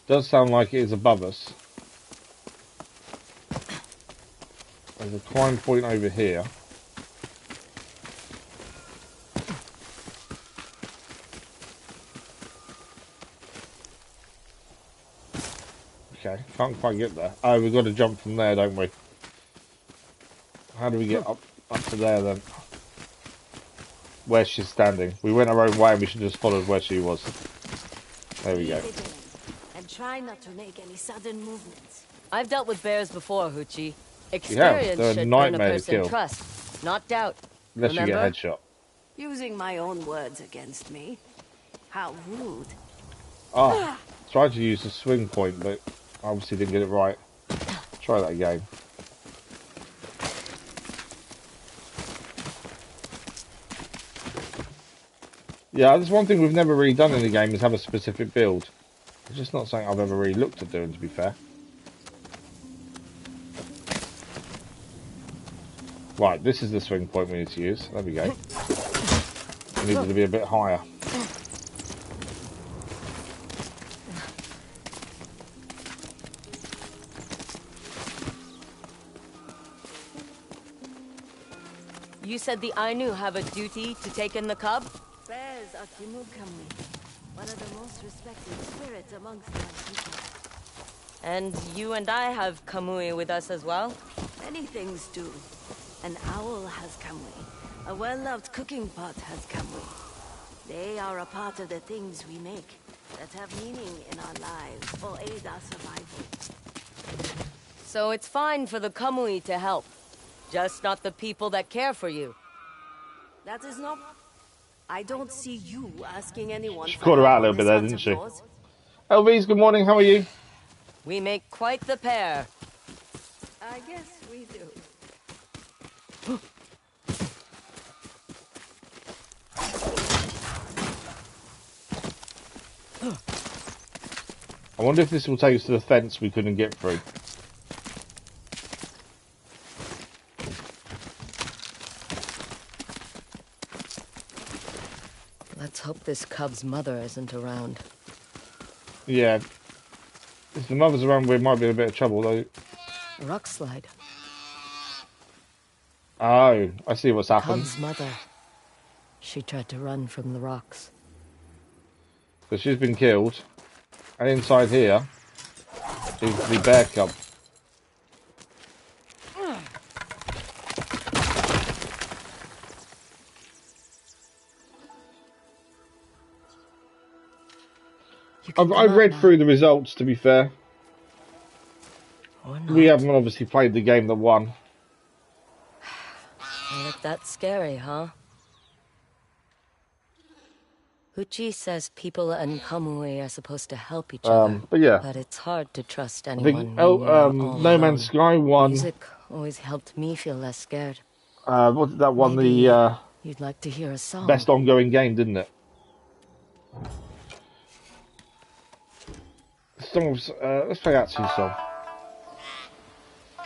Does sound like it is above us. There's a climb point over here. Okay, can't quite get there. Oh, we've got to jump from there, don't we? How do we get up to there then? Where she's standing. We went our own way and we should just followed where she was. There we go. And try not to make any sudden movements. I've dealt with bears before, Huci. Experience should earn a person trust, not doubt. Unless you get a headshot. Using my own words against me. How rude. Oh, tried to use the swing point, but obviously didn't get it right. Try that again. Yeah, that's one thing we've never really done in the game is have a specific build. It's just not something I've ever really looked at doing, to be fair. Right, this is the swing point we need to use. There we go. We needed to be a bit higher. You said the Ainu have a duty to take in the cub? Bears are Kimukamui, one of the most respected spirits amongst my people. And you and I have Kamui with us as well? Many things do. An owl has Kamui. A well-loved cooking pot has Kamui. They are a part of the things we make that have meaning in our lives or aid our survival. So it's fine for the Kamui to help, just not the people that care for you. That is not... I don't see you asking anyone... She caught her out a little bit there, didn't she? LVs, good morning, how are you? We make quite the pair. I guess we do. I wonder if this will take us to the fence we couldn't get through. Let's hope this cub's mother isn't around. Yeah. If the mother's around, we might be in a bit of trouble, though. Rock slide. Oh, I see what's happened. Cub's mother. She tried to run from the rocks. So she's been killed. And inside here is the bear cub. I've read through the results, to be fair. We haven't obviously played the game that won. Well, if that's scary, huh? Huci says people and Kamui are supposed to help each other. But yeah. But it's hard to trust I anyone. think No Man's Sky won. Music always helped me feel less scared. What did that won? Maybe the you'd like to hear a song. best ongoing game, didn't it? Let's play Atsu's song.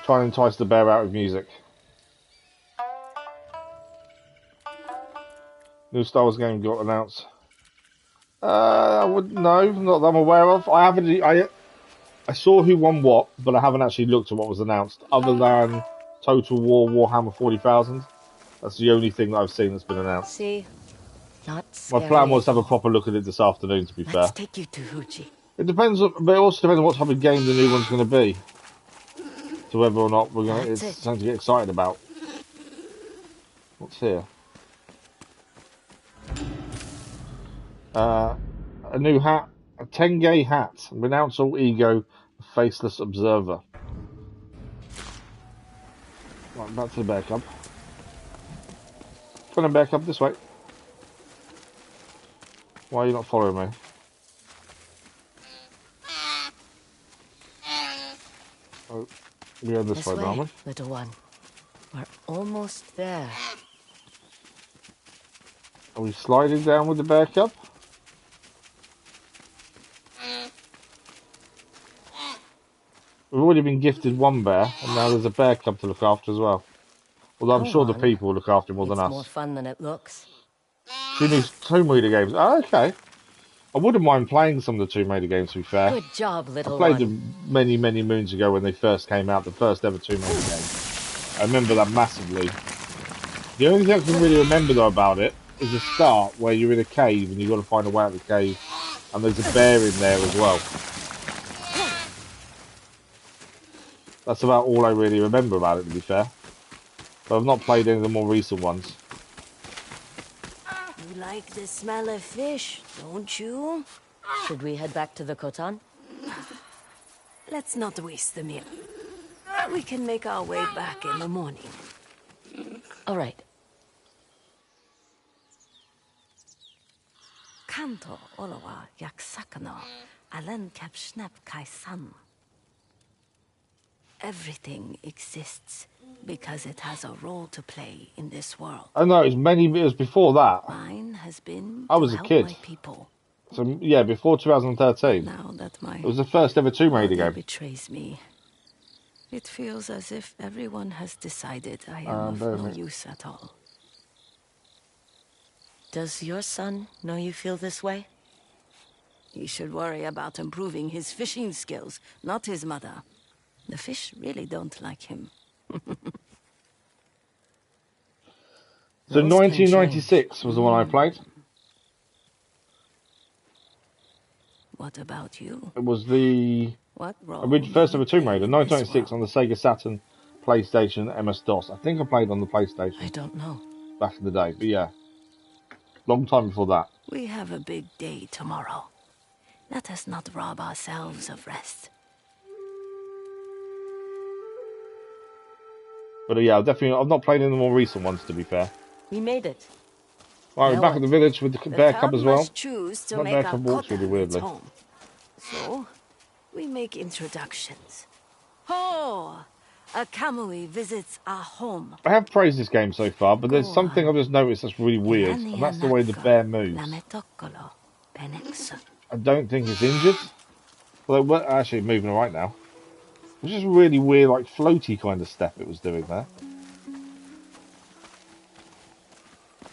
Try and entice the bear out with music. New Star Wars game got announced. I wouldn't know, not that I'm aware of. I saw who won what, but I haven't actually looked at what was announced, other than Total War Warhammer 40,000. That's the only thing that I've seen that's been announced. See, not scary. My plan was to have a proper look at it this afternoon, to be fair. Let's take you to Huci. It depends, but it also depends on what type of game the new one's going to be. To whether or not it's something to get excited about. What's here? A new hat, a Tenge hat. Renounce all ego, faceless observer. Right, back to the bear cub. Come on, bear cub, this way. Why are you not following me? Oh, we are this way, aren't we? Little one. We're almost there. Are we sliding down with the bear cub? We've already been gifted one bear, and now there's a bear cub to look after as well. Although I'm sure the people will look after him more than us. It's more fun than it looks. Two new Tomb Raider games. Oh, okay. I wouldn't mind playing some of the Tomb Raider games, to be fair. Good job, little I played one. them many, many moons ago when they first came out, the first ever Tomb Raider game. I remember that massively. The only thing I can really remember, though, about it is the start, where you're in a cave and you've got to find a way out of the cave, and there's a bear in there as well. That's about all I really remember about it, to be fair. But I've not played any of the more recent ones. You like the smell of fish, don't you? Should we head back to the Khotan? Let's not waste the meal. We can make our way back in the morning. All right. Kanto olowa yaksakano alen kapsnap kaisan. Everything exists because it has a role to play in this world. I know, it was before that. Mine has been I was a kid. my people. So, yeah, before 2013. Now that my it was the first ever Tomb Raider game. betrays me, it feels as if everyone has decided I am of no use at all. Does your son know you feel this way? He should worry about improving his fishing skills, not his mother. The fish really don't like him. So 1996 was the one I played. What about you? It was the first ever Tomb Raider, 1996 on the Sega Saturn, PlayStation, MS-DOS. I think I played on the PlayStation. I don't know. Back in the day, but yeah. Long time before that. We have a big day tomorrow. Let us not rob ourselves of rest. But yeah, I've not played any of the more recent ones, to be fair. We made it. Right, we're back at the village with the bear cub as well. Choose to that make bear cub walks really weirdly. home. So, we make introductions. Oh, a Kamui visits our home. I have praised this game so far, but there's something I've just noticed that's really weird, and that's the way the bear moves. I don't think it's injured. Well, we're actually moving alright now. It's just really weird, like floaty kind of step it was doing there.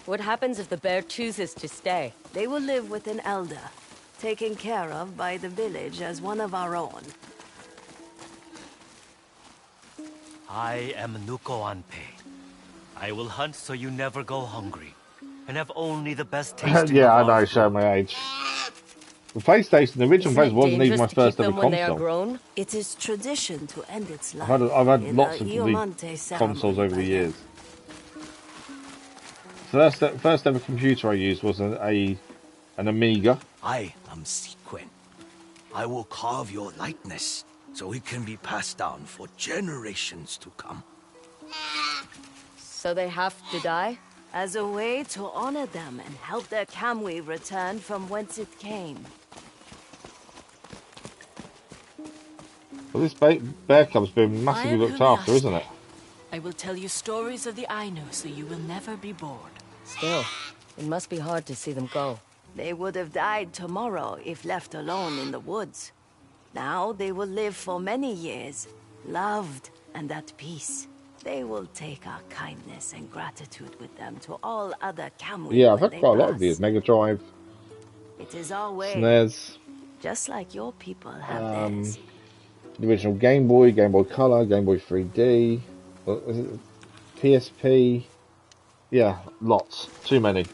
What happens if the bear chooses to stay? They will live with an elder, taken care of by the village as one of our own. I am Nuko Anpei. I will hunt so you never go hungry. and have only the best tasting Yeah, I of our know, show food. my age. The PlayStation, the original Isn't PlayStation it wasn't even dangerous my to keep first ever them when they are console. grown? It is tradition to end its life I've had in a lots of the Iomante consoles ceremony over the by them. years. First ever computer I used was an Amiga. I am Sequin. I will carve your likeness so it can be passed down for generations to come. So they have to die? As a way to honor them and help their Kamui return from whence it came. Well, this bear cub's been I massively am looked after, isn't it? I will tell you stories of the Ainu so you will never be bored. Still, it must be hard to see them go. They would have died tomorrow if left alone in the woods. Now they will live for many years, loved and at peace. They will take our kindness and gratitude with them to all other Kamui. Yeah, I've had quite a lot of these. Mega Drive, It is our way, SNES, just like your people have theirs. the original Game Boy Color, Game Boy 3D, what was it? PSP. Yeah, lots. Too many.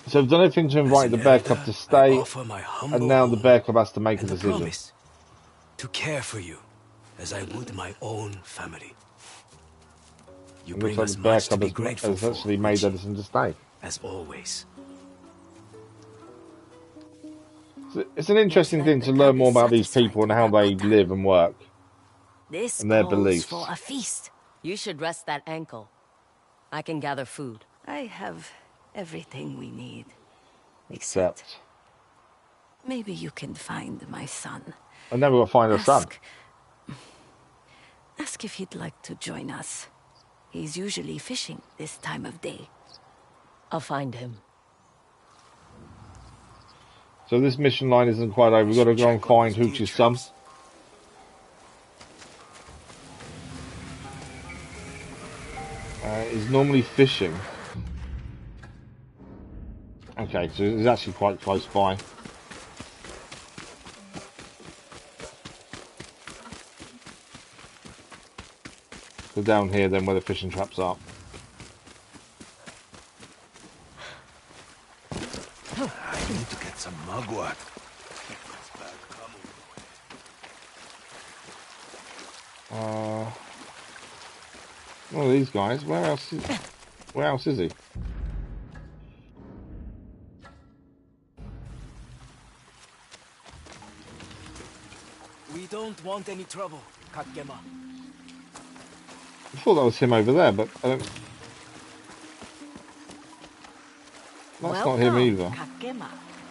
So I've done everything to invite the bear cub to stay, and now the bear cub has to make a decision. Promise to care for you as I would my own family. You It bring looks us like the bear much to cub be has grateful for, actually made their decision to stay. as always. So it's an interesting thing to learn more about these people and how they live and work, This and their calls beliefs. for a feast. You should rest that ankle. I can gather food. I have everything we need. Except. Maybe you can find my son. And then we'll find her son. Ask if he'd like to join us. He's usually fishing this time of day. I'll find him. So this mission line isn't quite over. We've got to go and find Huci's son. He's normally fishing. Okay, so he's actually quite close by. So down here then where the fishing traps are. I need to get some mugwort. One of these guys. Where else is he? We don't want any trouble, Kakema. I thought that was him over there, but I don't... That's not him either.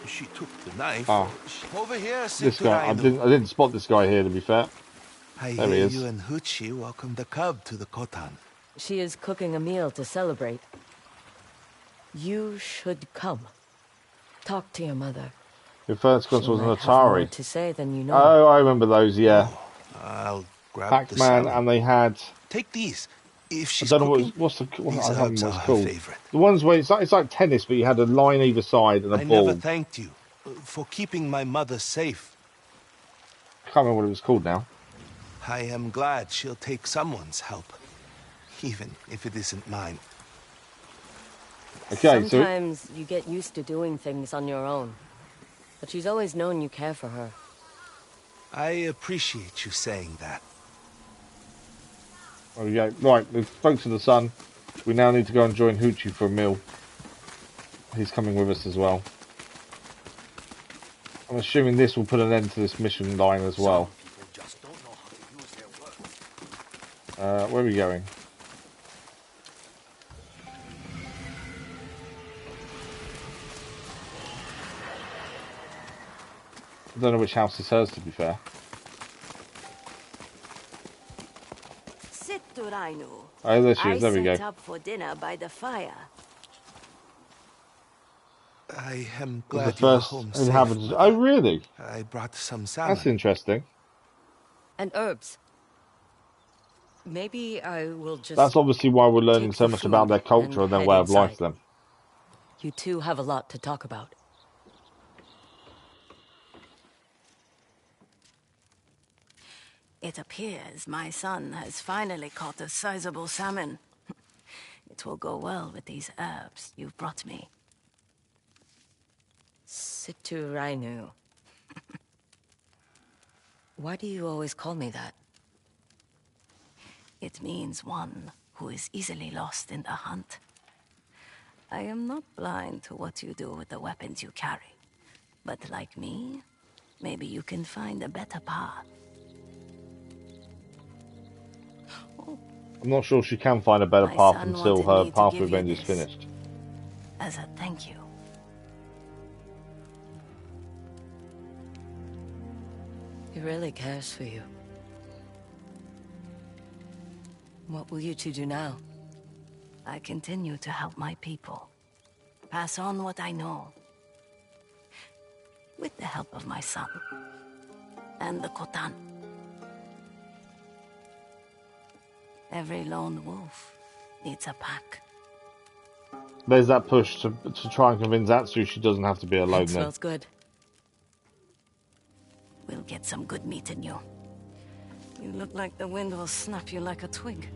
She took the knife. Ah, Over here, this guy. I Sitturaynu. didn't spot this guy here, to be fair. I There he hear is. you and Huci welcome the cub to the Kotan. She is cooking a meal to celebrate. You should come. Talk to your mother. Your first console was an She might have more Atari. to say than you know. Oh, I remember those. Yeah, I'll grab the Pac-Man, salad. and they had. Take these. If I she's don't know cooking, what's the. I these can't remember herbs what are it's her called. favorite. The ones where it's like tennis, but you had a line either side and a I ball. never thanked you for keeping my mother safe. I can't remember what it was called now. I am glad she'll take someone's help, even if it isn't mine. Okay, Sometimes you get used to doing things on your own. But she's always known you care for her. I appreciate you saying that. There we go. Right, we've spoke to the son. We now need to go and join Huci for a meal. He's coming with us as well. I'm assuming this will put an end to this mission line as well. Where are we going? I don't know which house is hers, to be fair. Sitturaynu. Oh, there she is. There we go. I set up for dinner by the fire. I am Was glad the you are first home safe. inhabitant. Oh, really? I brought some salad. That's interesting. And herbs. Maybe I will just... That's obviously why we're learning take so the much about their food culture and their head way of life inside. then. You two have a lot to talk about. It appears my son has finally caught a sizable salmon. it will go well with these herbs you've brought me. Sitturaynu. Why do you always call me that? It means one who is easily lost in the hunt. I am not blind to what you do with the weapons you carry. But like me, maybe you can find a better path. I'm not sure she can find a better My path son until wanted her me to path give with you Revenge is this. finished. As a thank you. He really cares for you. What will you two do now? I continue to help my people. Pass on what I know. With the help of my son. And the Khotan. Every lone wolf needs a pack. There's that push to try and convince Atsu she doesn't have to be alone then. Smells good. We'll get some good meat in you. You look like the wind will snap you like a twig.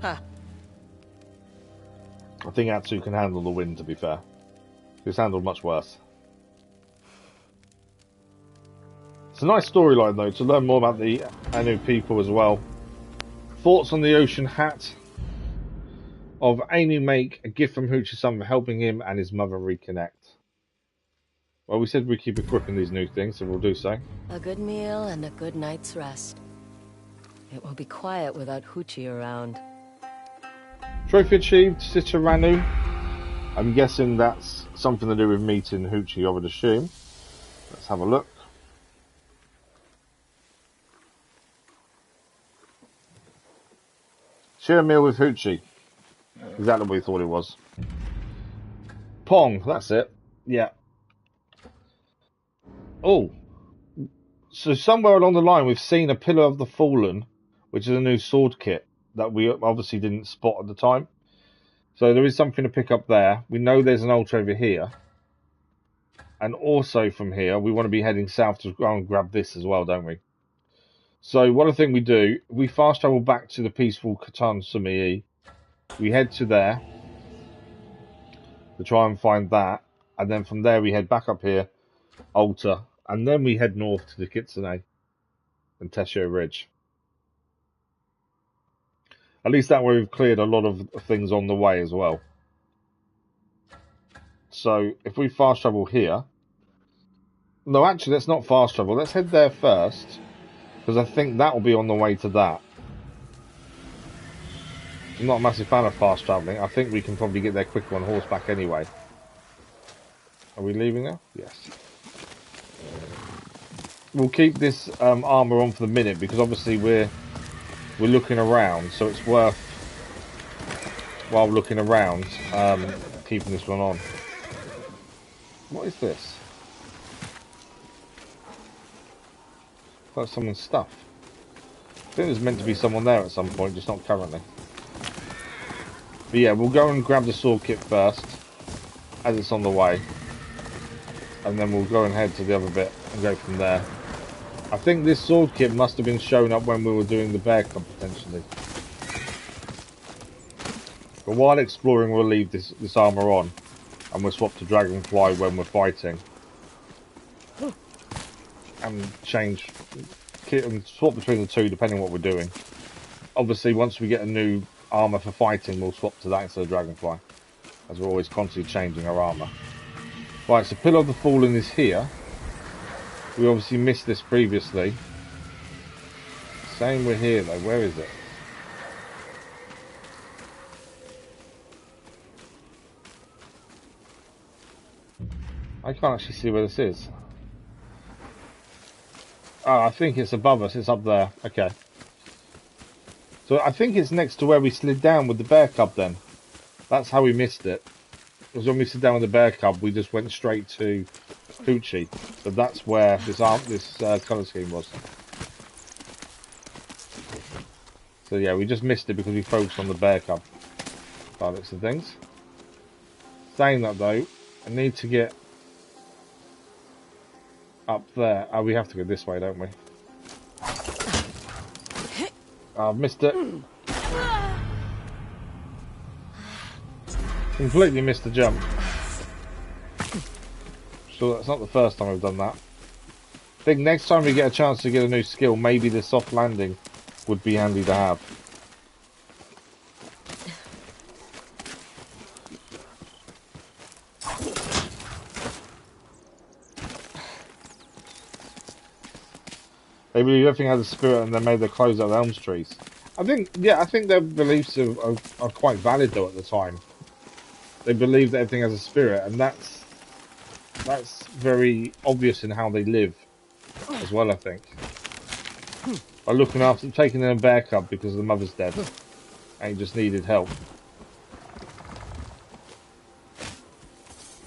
Huh. I think Atsu can handle the wind, to be fair. It's handled much worse. It's a nice storyline, though, to learn more about the Ainu people as well. Thoughts on the ocean hat of Ainu make a gift from Huci-san for helping him and his mother reconnect. Well, we said we'd keep equipping these new things, so we'll do so. A good meal and a good night's rest. It will be quiet without Huci around. Trophy achieved, Sitturaynu. I'm guessing that's something to do with meeting Huci, I would assume. Let's have a look. Share a meal with Huci. Exactly what we thought it was. Pong, that's it. Yeah. Oh. So somewhere along the line we've seen a Pillar of the Fallen, which is a new sword kit that we obviously didn't spot at the time. So there is something to pick up there. We know there's an altar over here. And also from here, we want to be heading south to go and grab this as well, don't we? So what I think we do, we fast travel back to the peaceful Katan Sumii. We head to there to try and find that. And then from there we head back up here, altar. And then we head north to the Kitsune and Teshio Ridge. At least that way we've cleared a lot of things on the way as well. So if we fast travel here... No, actually, let's not fast travel. Let's head there first. Because I think that will be on the way to that. I'm not a massive fan of fast travelling. I think we can probably get there quicker on horseback anyway. Are we leaving now? Yes. We'll keep this armour on for the minute because obviously we're looking around, so it's worth, while looking around, keeping this one on. What is this? That's someone's stuff. I think there's meant to be someone there at some point, just not currently. But yeah, we'll go and grab the sword kit first, as it's on the way. And then we'll go and head to the other bit and go from there. I think this sword kit must have been shown up when we were doing the bear club, potentially. But while exploring, we'll leave this armour on. And we'll swap to Dragonfly when we're fighting. And change kit and swap between the two depending on what we're doing. Obviously, once we get a new armour for fighting, we'll swap to that instead of Dragonfly. As we're always constantly changing our armour. Right, so Pillar of the Fallen is here. We obviously missed this previously. Saying we're here though, where is it? I can't actually see where this is. Oh, I think it's above us, it's up there. Okay. So I think it's next to where we slid down with the bear cub then. That's how we missed it. Because when we slid down with the bear cub, we just went straight to Huci. So that's where this colour scheme was. So yeah, we just missed it because we focused on the bear cub. By the looks of things. Saying that though, I need to get up there. Oh, we have to go this way, don't we? Oh, I've missed it. Completely missed the jump. Sure, that's not the first time I've done that. I think next time we get a chance to get a new skill, maybe the soft landing would be handy to have. They believe everything has a spirit and they made their clothes out of elm trees. I think their beliefs are quite valid though at the time. They believe that everything has a spirit, and that's very obvious in how they live as well, I think. By looking after, taking in a bear cub because the mother's dead and he just needed help.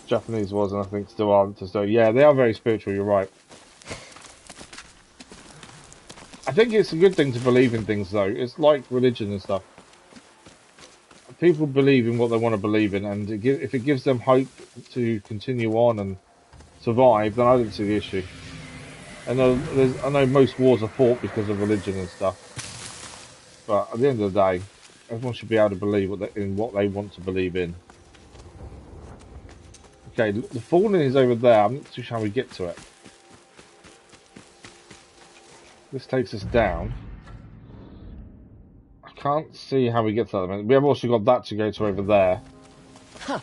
Japanese was, and I think still are to still. Yeah, they are very spiritual, you're right. I think it's a good thing to believe in things though. It's like religion and stuff. People believe in what they want to believe in, and if it gives them hope to continue on and survive, then I don't see the issue. I know most wars are fought because of religion and stuff, but at the end of the day, everyone should be able to believe in what they want to believe in. Okay, the fallen is over there. I'm not too sure how we get to it. This takes us down. I can't see how we get to that. We have also got that to go to over there. Huh.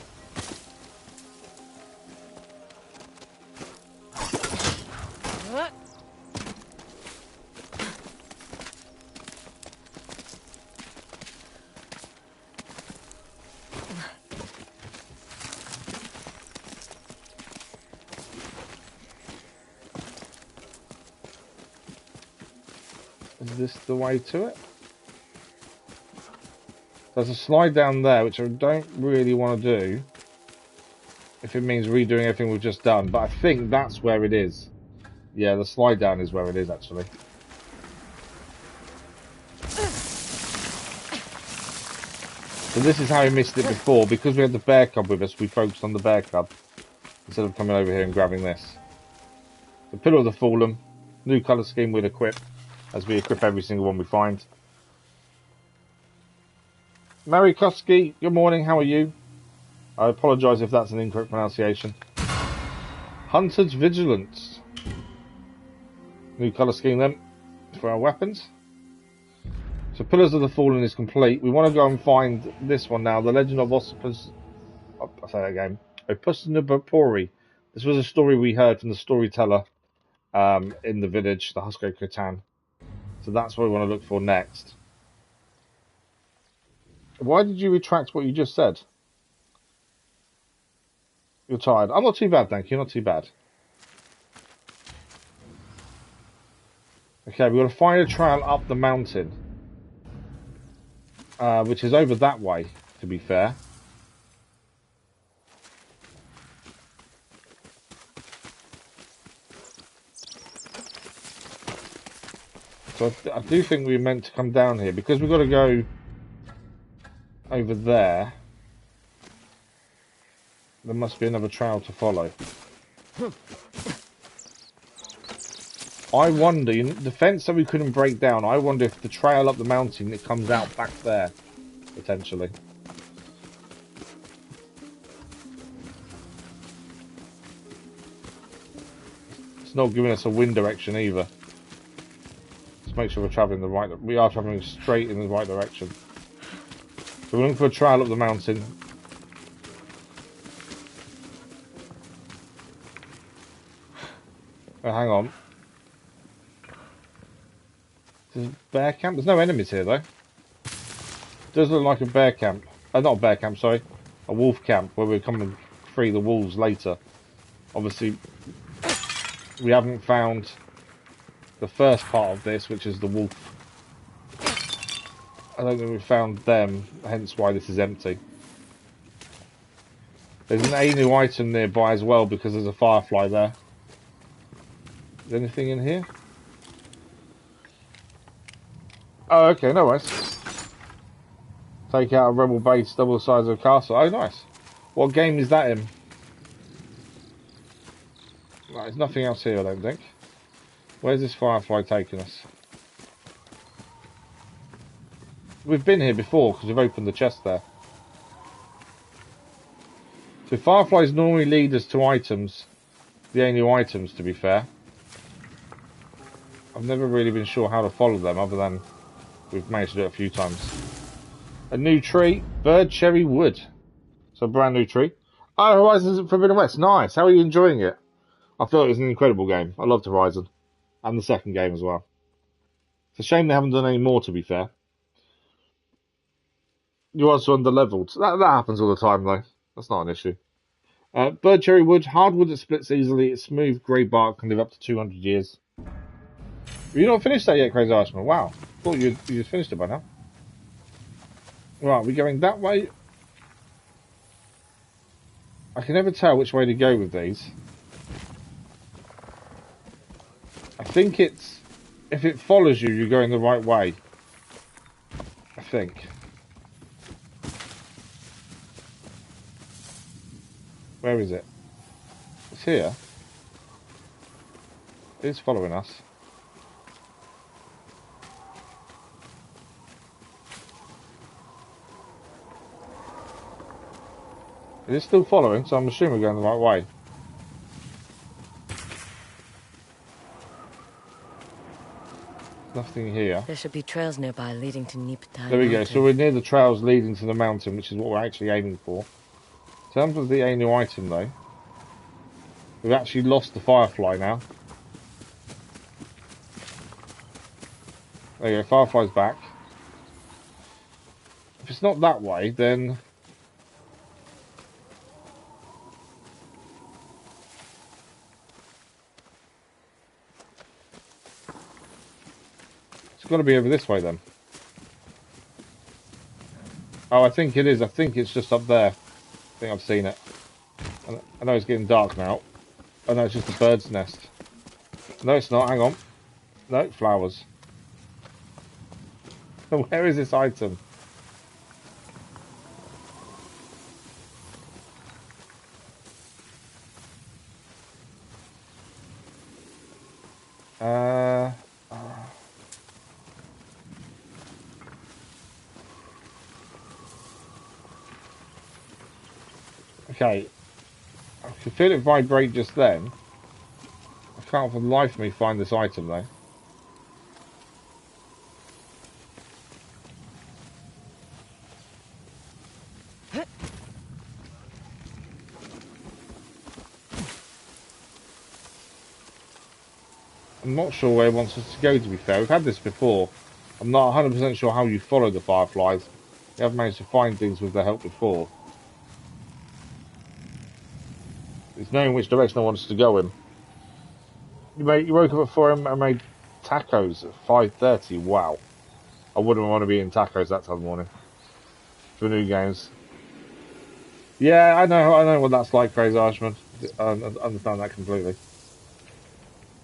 Is this the way to it? There's a slide down there, which I don't really want to do, if it means redoing everything we've just done, but I think that's where it is. Yeah, the slide down is where it is, actually. So this is how we missed it before. Because we had the bear cub with us, we focused on the bear cub, instead of coming over here and grabbing this. The Pillar of the Fallen, new colour scheme we'll equip, as we equip every single one we find. Mary Koski, good morning, how are you? I apologise if that's an incorrect pronunciation. Hunter's Vigilance. New colour scheme then, for our weapons. So Pillars of the Fallen is complete. We want to go and find this one now, The Legend of Ossipus... I'll say that again. Opusnabapori. This was a story we heard from the storyteller in the village, the Husko Kotan. So that's what we want to look for next. Why did you retract what you just said? You're tired. I'm not too bad, thank you. Not too bad. Okay, we've got to find a trail up the mountain. Which is over that way, to be fair. So I do think we're meant to come down here, because we've got to go over there. There must be another trail to follow. I wonder, the fence that we couldn't break down, I wonder if the trail up the mountain, it comes out back there, potentially. It's not giving us a wind direction either. Let's make sure we're travelling the right... We are travelling straight in the right direction. So we're looking for a trail up the mountain. Oh, hang on. There's a bear camp? There's no enemies here, though. It does look like a bear camp. Not a bear camp, sorry. A wolf camp, where we're coming to free the wolves later. Obviously, we haven't found the first part of this, which is the wolf. I don't think we've found them, hence why this is empty. There's an Ainu item nearby as well, because there's a firefly there. Is there anything in here? Oh, okay, no worries. Take out a rebel base double the size of a castle. Oh, nice. What game is that in? Right, there's nothing else here, I don't think. Where's this firefly taking us? We've been here before, because we've opened the chest there. So fireflies normally lead us to items, the Ainu items, to be fair. I've never really been sure how to follow them, other than we've managed to do it a few times. A new tree, bird cherry wood. So a brand new tree. Oh, Horizon Forbidden West, nice. How are you enjoying it? I thought it was an incredible game. I loved Horizon. And the second game as well. It's a shame they haven't done any more, to be fair. You're also under-leveled. That happens all the time, though. That's not an issue. Bird cherry wood, hardwood that splits easily. Its smooth grey bark can live up to 200 years. Have you not finished that yet, Crazy Arsenal? Wow. Thought you just finished it by now. Right, we're going that way. I can never tell which way to go with these. I think it's... If it follows you, you're going the right way. I think. Where is it? It's here. It's following us. It is still following, so I'm assuming we're going the right way. Nothing here. There should be trails nearby leading to Nipatai. There we go. So we're near the trails leading to the mountain, which is what we're actually aiming for. In terms of the Ainu item, though, we've actually lost the firefly now. There you go. Firefly's back. If it's not that way, then... It's got to be over this way then. Oh, I think it is. I think it's just up there. I think I've seen it. I know it's getting dark now. Oh no, it's just a bird's nest. No, it's not. Hang on. No, flowers. Where is this item? Okay. I could feel it vibrate just then. I can't for the life of me find this item though. I'm not sure where it wants us to go, to be fair. We've had this before. I'm not 100% sure how you follow the fireflies. We have managed to find things with their help before. It's knowing which direction I want us to go in. You woke up at 4 AM and made tacos at 5:30. Wow. I wouldn't want to be in tacos that time of the morning. For new games. Yeah, I know what that's like, Crazy Irishman. I understand that completely.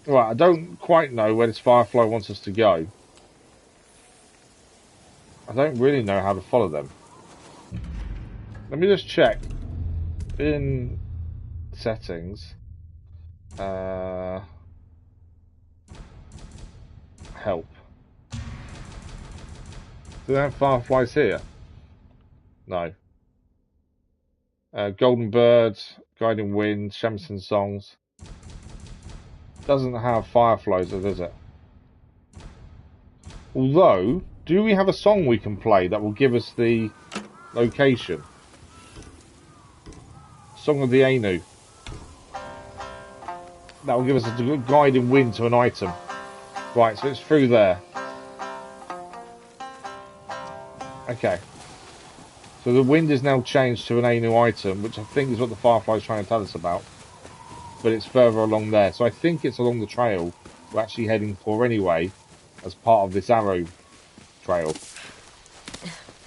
Right, I don't quite know where this firefly wants us to go. I don't really know how to follow them. Let me just check. In settings. Help. Do they have fireflies here? No. Golden Birds, Guiding Wind, Shamisen Songs. Doesn't have fireflies, does it? Although, do we have a song we can play that will give us the location? Song of the Ainu. That will give us a good guiding wind to an item. Right, so it's through there. Okay. So the wind is now changed to an Ainu item, which I think is what the firefly is trying to tell us about. But it's further along there. So I think it's along the trail we're actually heading for anyway, as part of this arrow trail.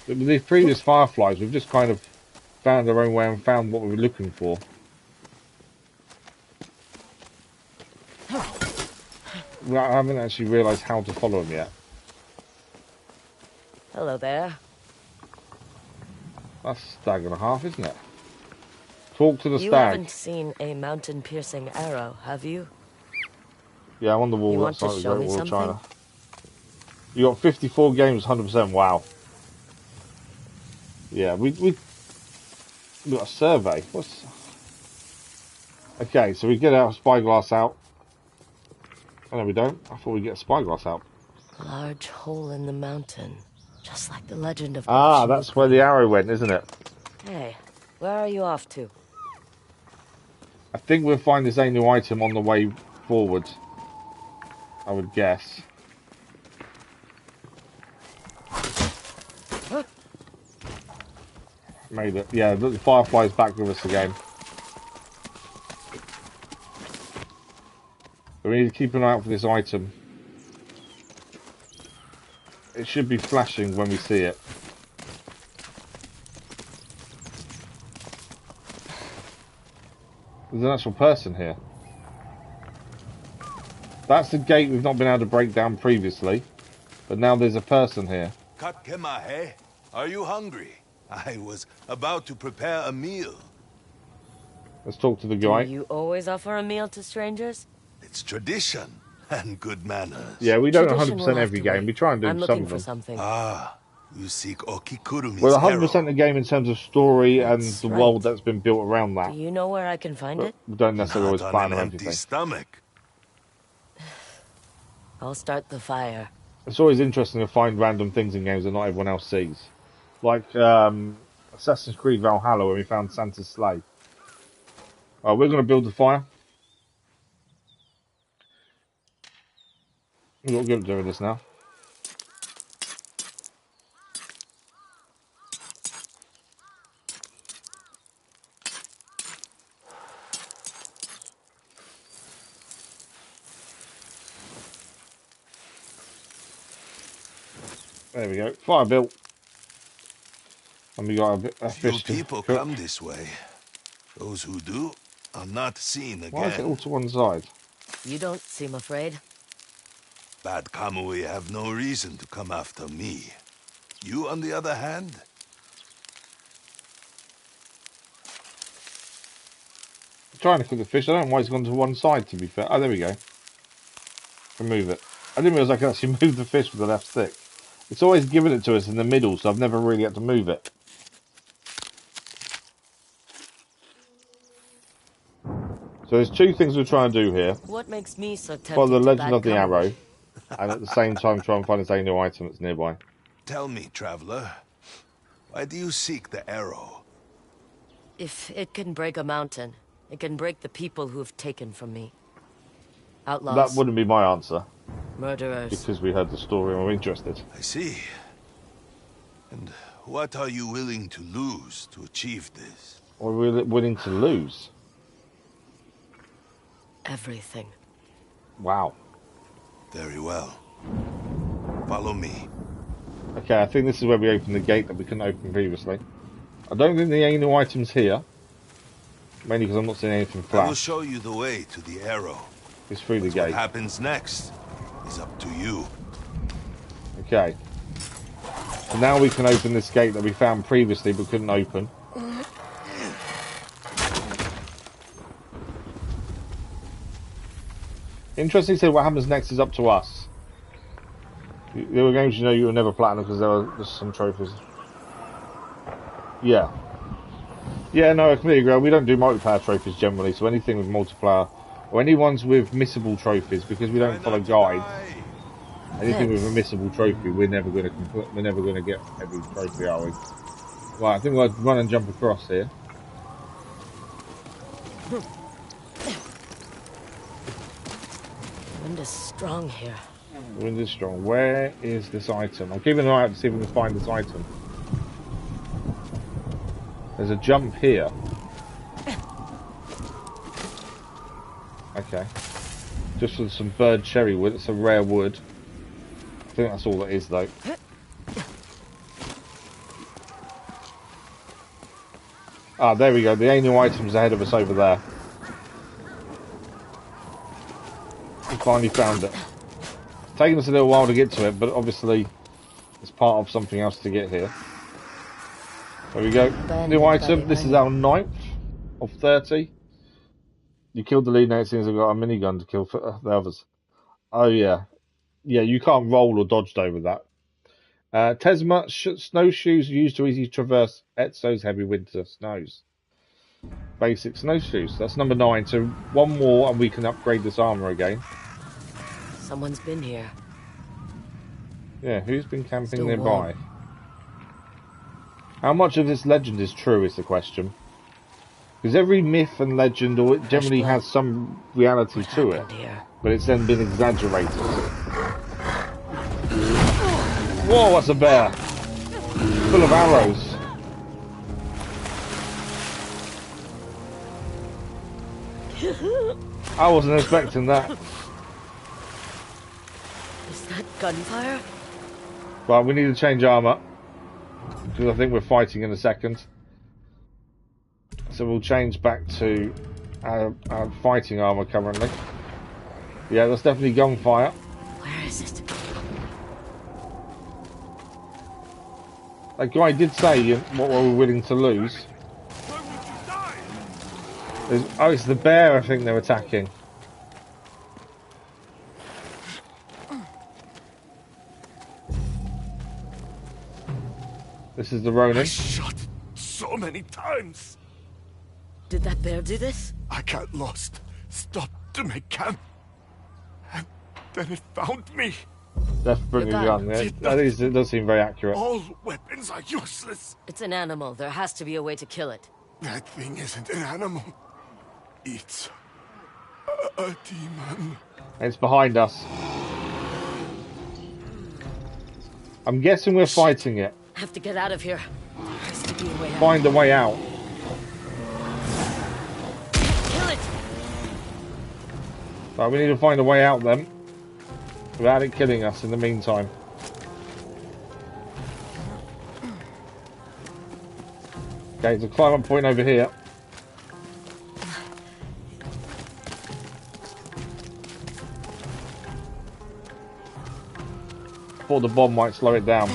But with the previous fireflies, we've just kind of found our own way and found what we were looking for. I haven't actually realised how to follow them yet. Hello there. That's a stag and a half, isn't it? Talk to the stag. You haven't seen a mountain-piercing arrow, have you? Yeah, I'm on the wall. You want to show me something? China. You got 54 games, 100%. Wow. Yeah, we We've got a survey. What's... Okay, so we get our spyglass out. Oh, no, we don't. I thought we'd get a spyglass out. Large hole in the mountain. Just like the legend of... Ah, that's where the arrow went, isn't it? Hey, where are you off to? I think we'll find this Ainu item on the way forward. I would guess. Huh? Made it. Yeah, look, the firefly's back with us again. So we need to keep an eye out for this item. It should be flashing when we see it. There's an actual person here. That's the gate we've not been able to break down previously. But now there's a person here. Katkemahe, are you hungry? I was about to prepare a meal. Let's talk to the guy. Do you always offer a meal to strangers? It's tradition and good manners. Yeah, we don't Tradition 100% every game. We try and do I'm some looking of for them. something. Ah, you seek Okikurumi's We're arrow. 100% the game in terms of story and That's the right. world that's been built around that. Do you know where I can find But it? we don't necessarily always Not on plan an on empty everything. stomach. I'll start the fire. It's always interesting to find random things in games that not everyone else sees. Like Assassin's Creed Valhalla, where we found Santa's sleigh. We're going to build the fire. We've got good at doing this now. There we go. Fire built. And we got a Few fish to people cook. come this way. Those who do are not seen Why is it all again. to one side? You don't seem afraid. Bad Kamui have no reason to come after me. You, on the other hand, I'm trying to cook the fish. I don't know why it's gone to one side, to be fair. Oh, there we go. Remove it. I didn't realise I could actually move the fish with the left stick. It's always given it to us in the middle, so I've never really had to move it. So there's two things we're trying to do here. What makes me so tempted Follow the to legend bad of the company? arrow, and at the same time try and find this Ainu item that's nearby. tell me, traveler, why do you seek the arrow? If it can break a mountain, it can break the people who have taken from me. Outlaws. That wouldn't be my answer, Murderers. because we heard the story and we're interested. I see. And what are you willing to lose to achieve this? Or we're willing to lose. Everything. Wow. Very well. Follow me. Okay, I think this is where we open the gate that we couldn't open previously. I don't think the Ainu item's here. Mainly because I'm not seeing anything I will flash. show you the way to the arrow. It's through the What gate. happens next is up to you. Okay. So now we can open this gate that we found previously but couldn't open. Interesting to say what happens next is up to us. There were games you know you were never platinum because there were just some trophies. Yeah. Yeah, no, I completely agree. We don't do multiplayer trophies generally, so anything with multiplayer, or any ones with missable trophies, because we don't follow guides. Anything with a missable trophy, we're never going to get every trophy, are we? Right, I think we'll run and jump across here. Wind is strong here. The wind is strong. Where is this item? I'm keeping an eye out to see if we can find this item. There's a jump here. Okay. Just for some bird cherry wood. It's a rare wood. I think that's all it is, though. Ah, there we go. The Ainu item's ahead of us over there. We finally found it. It's taken us a little while to get to it, but obviously it's part of something else to get here. There we go. New item. This is our 9th of 30. You killed the lead, now it seems I've got a minigun to kill the others. Oh, yeah. Yeah, you can't roll or dodge over that. Tesma, snowshoes used to easily traverse Etzo's heavy winter snows. Basic snowshoes. That's number 9. So one more and we can upgrade this armor again. Someone's been here. Yeah, who's been camping Still nearby? warm. How much of this legend is true is the question. Because every myth and legend or it generally has some reality to it. Here? But it's then been exaggerated. Whoa, that's a bear! Full of arrows. I wasn't expecting that. Is that gunfire? Right, we need to change armour. Because I think we're fighting in a second. So we'll change back to our fighting armour currently. Yeah, that's definitely gunfire. Where is it? That guy did say what were we willing to lose. Oh, it's the bear I think they're attacking. This is the Ronin. I shot so many times. Did that bear do this? I got lost, stopped to make camp, and then it found me. That's bringing gun. Yeah, it does seem very accurate. All weapons are useless. It's an animal. There has to be a way to kill it. That thing isn't an animal. It's a demon. It's behind us. I'm guessing we're fighting it. Have to get out of here. There has to be a way out. Find a way out. Kill it! Right, we need to find a way out then. Without it killing us in the meantime. Okay, there's a climb up point over here. Thought the bomb might slow it down.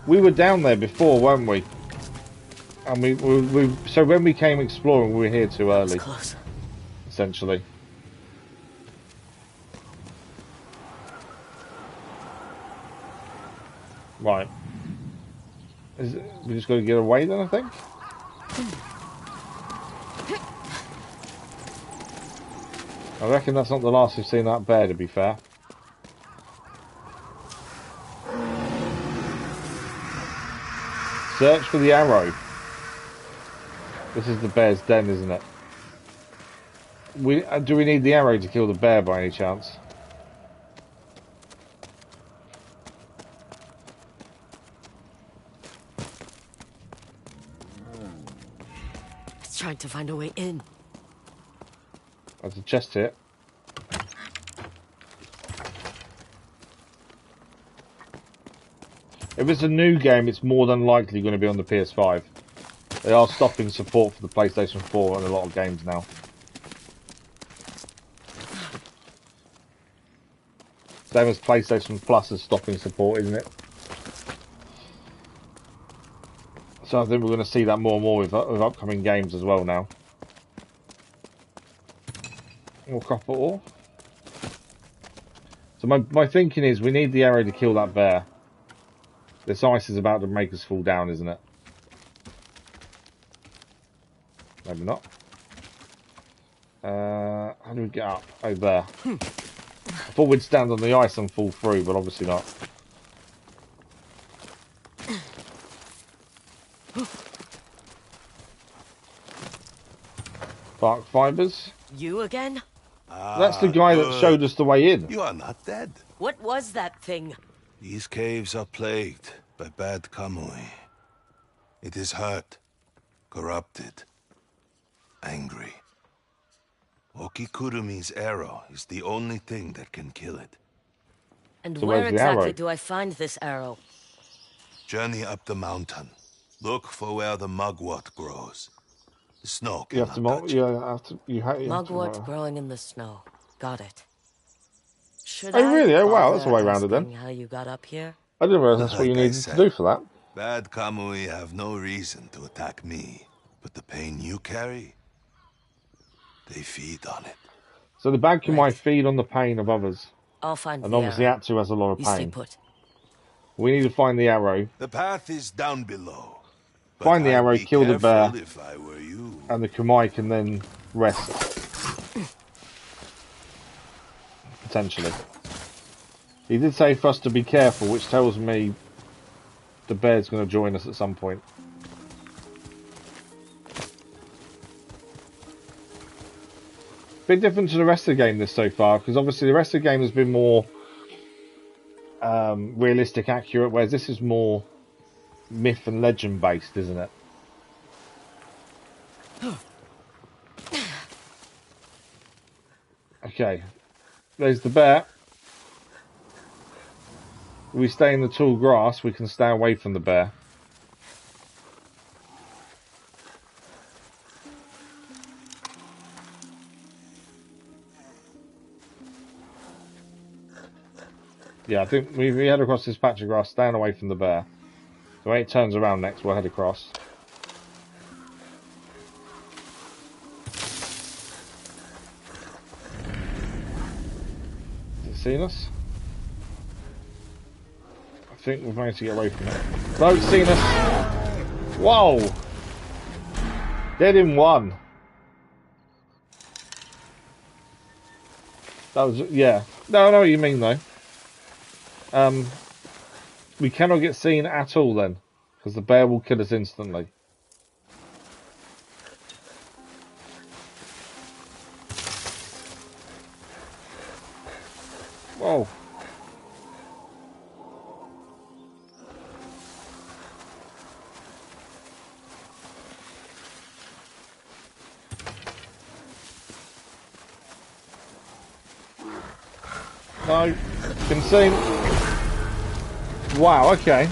We were down there before, weren't we? And we so when we came exploring, we were here too early. Close. Essentially. Right. We just got to get away then, I think? I reckon that's not the last we've seen that bear, to be fair. Search for the arrow. This is the bear's den, isn't it? Do we need the arrow to kill the bear by any chance? It's trying to find a way in. There's a chest here. If it's a new game, it's more than likely going to be on the PS5. They are stopping support for the PlayStation 4 on a lot of games now. Same as PlayStation Plus is stopping support, isn't it? So I think we're going to see that more and more with upcoming games as well now. More copper ore. So my thinking is we need the arrow to kill that bear. This ice is about to make us fall down, isn't it? Maybe not. How do we get up? Oh, there. I thought we'd stand on the ice and fall through, but obviously not. Bark fibers. You again? That's the guy that showed us the way in. You are not dead. What was that thing? These caves are plagued by bad kamui. It is hurt, corrupted, angry. Okikurumi's arrow is the only thing that can kill it. And So where where's the exactly arrow? do I find this arrow? Journey up the mountain. Look for where the mugwort grows. The snow You have cannot to. touch it. You have to. Mugwort growing in the snow. Got it. Should Oh, really? Oh, wow, bother that's the way around it then. asking how you got up here? I didn't realise that's what you Like I needed said, to do for that. Bad kamui have no reason to attack me, but the pain you carry, They feed on it. So the bad Kemai feed on the pain of others. I'll find And the obviously arrow. Atsu has a lot of You stay pain. put. We need to find the arrow. The path is down below. Find the arrow, kill the bear, if I were you. and the Kemai can then rest. Potentially. He did say for us to be careful, which tells me the bear's going to join us at some point. Bit different to the rest of the game this so far, because obviously the rest of the game has been more realistic, accurate, whereas this is more myth and legend based, isn't it? Okay, there's the bear. If we stay in the tall grass, we can stay away from the bear. Yeah, I think we head across this patch of grass, staying away from the bear. So when it turns around next, we'll head across. Has it seen us? I think we've managed to get away from it. No, it's seen us! Whoa! Dead in one. That was, yeah. No, I know what you mean though. We cannot get seen at all then, because the bear will kill us instantly. Whoa. No, been seen. Wow, okay.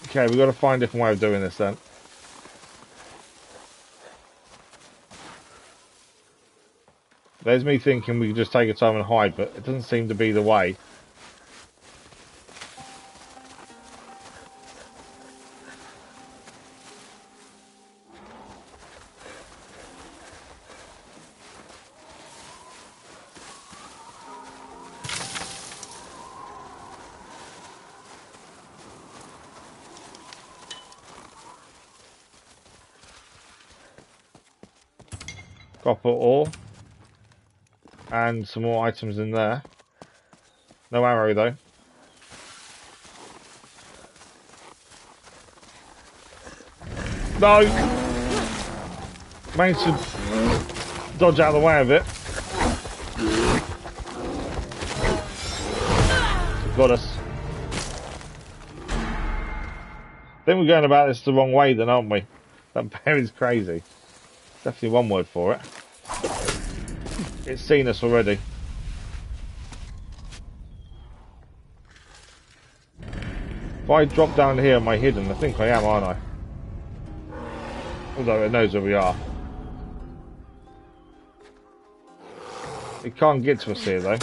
Okay, we've got to find a different way of doing this then. There's me thinking we could just take our time and hide, but it doesn't seem to be the way. Copper ore. And some more items in there. No arrow though. No! Managed to dodge out of the way of it. Got us. I think we're going about this the wrong way then, aren't we? That bear is crazy. Definitely one word for it. It's seen us already. If I drop down here, am I hidden? I think I am, aren't I? Although it knows where we are. It can't get to us here though.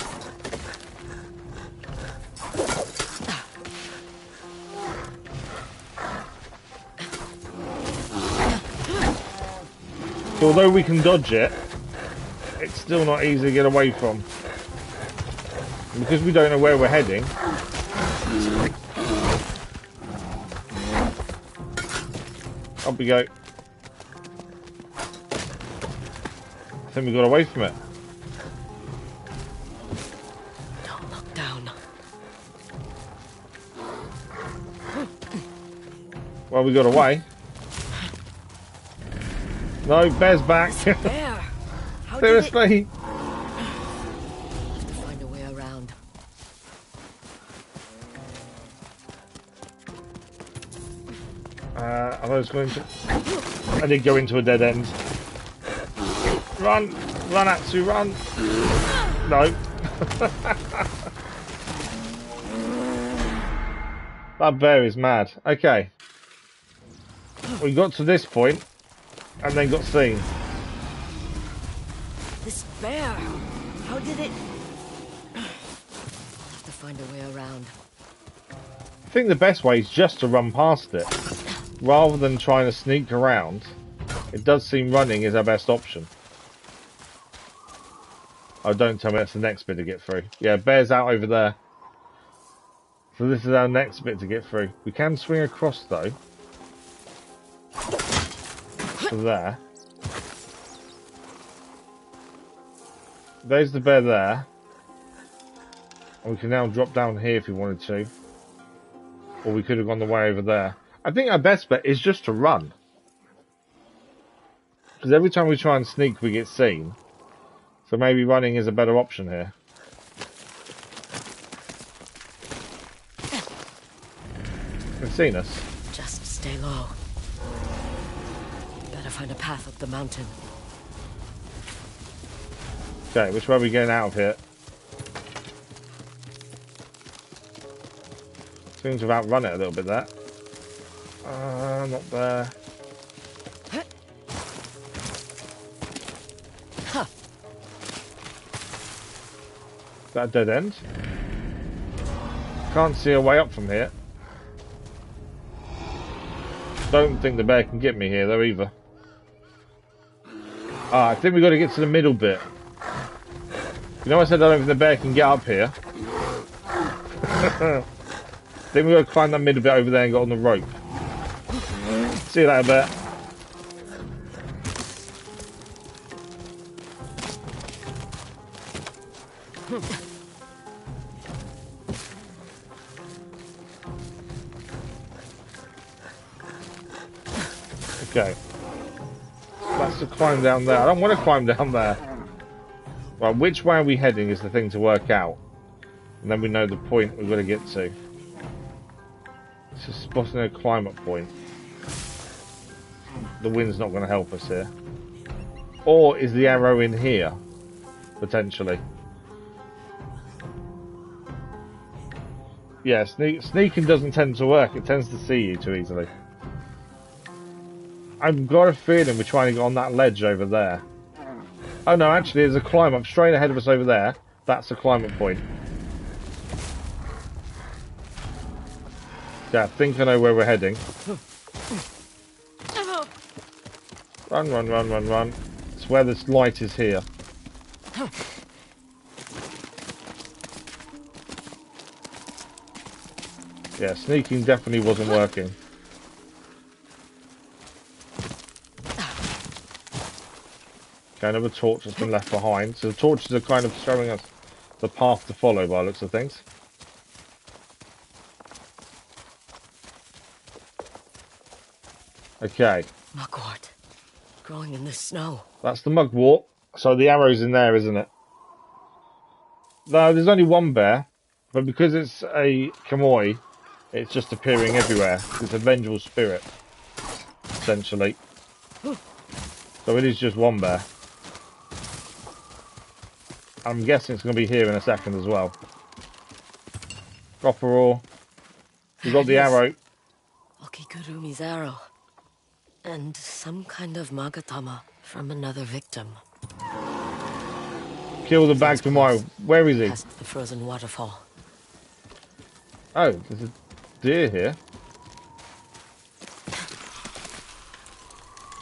So although we can dodge it, it's still not easy to get away from. And because we don't know where we're heading, up we go. I think we got away from it. Don't look down. Well, we got away. No, bear's back. Bear. Seriously? Have to find a way around. I was going to. I did go into a dead end. Run! Run, Atsu, run! No. That bear is mad. Okay. We got to this point and then got seen. This bear. How did it? Have to find a way around. I think the best way is just to run past it. rather than trying to sneak around, it does seem running is our best option. Oh, don't tell me that's the next bit to get through. Yeah, bear's out over there. So this is our next bit to get through. We can swing across, though. To there. There's the bear there. And we can now drop down here if we wanted to. Or we could have gone the way over there. I think our best bet is just to run. Because every time we try and sneak, we get seen. So maybe running is a better option here. They've seen us. Just stay low. Better find a path up the mountain. Okay, which way are we getting out of here? Seems to have outrun it a little bit there. Not there. Is that a dead end? Can't see a way up from here. Don't think the bear can get me here though either. I think we've got to get to the middle bit. You know I said I don't think the bear can get up here? I think we've got to climb that middle bit over there and get on the rope. See you later, bear. Okay. That's to climb down there. I don't want to climb down there. Right, which way are we heading is the thing to work out. And then we know the point we've got to get to. It's just spotting a climate point. The wind's not going to help us here. Or is the arrow in here? Potentially. Yeah, sneaking doesn't tend to work. It tends to see you too easily. I've got a feeling we're trying to get on that ledge over there. Oh no, actually there's a climb up straight ahead of us over there. That's the climate point. Yeah, I think I know where we're heading. Run, run, run, run, run. It's where this light is here. Yeah, sneaking definitely wasn't working. Okay, another torch has been left behind. So the torches are kind of showing us the path to follow by the looks of things. Okay. Mugwort. Growing in the snow. That's the mugwort. So the arrow's in there, isn't it? No, there's only one bear. But because it's a Kamoi, it's just appearing everywhere. It's a vengeful spirit. Essentially. So it is just one bear. I'm guessing it's going to be here in a second as well. Copper ore. We got the arrow. Okigurumi's arrow. And some kind of magatama from another victim. Kill the bag tomorrow. Where is he? Past the frozen waterfall. Oh, there's a deer here.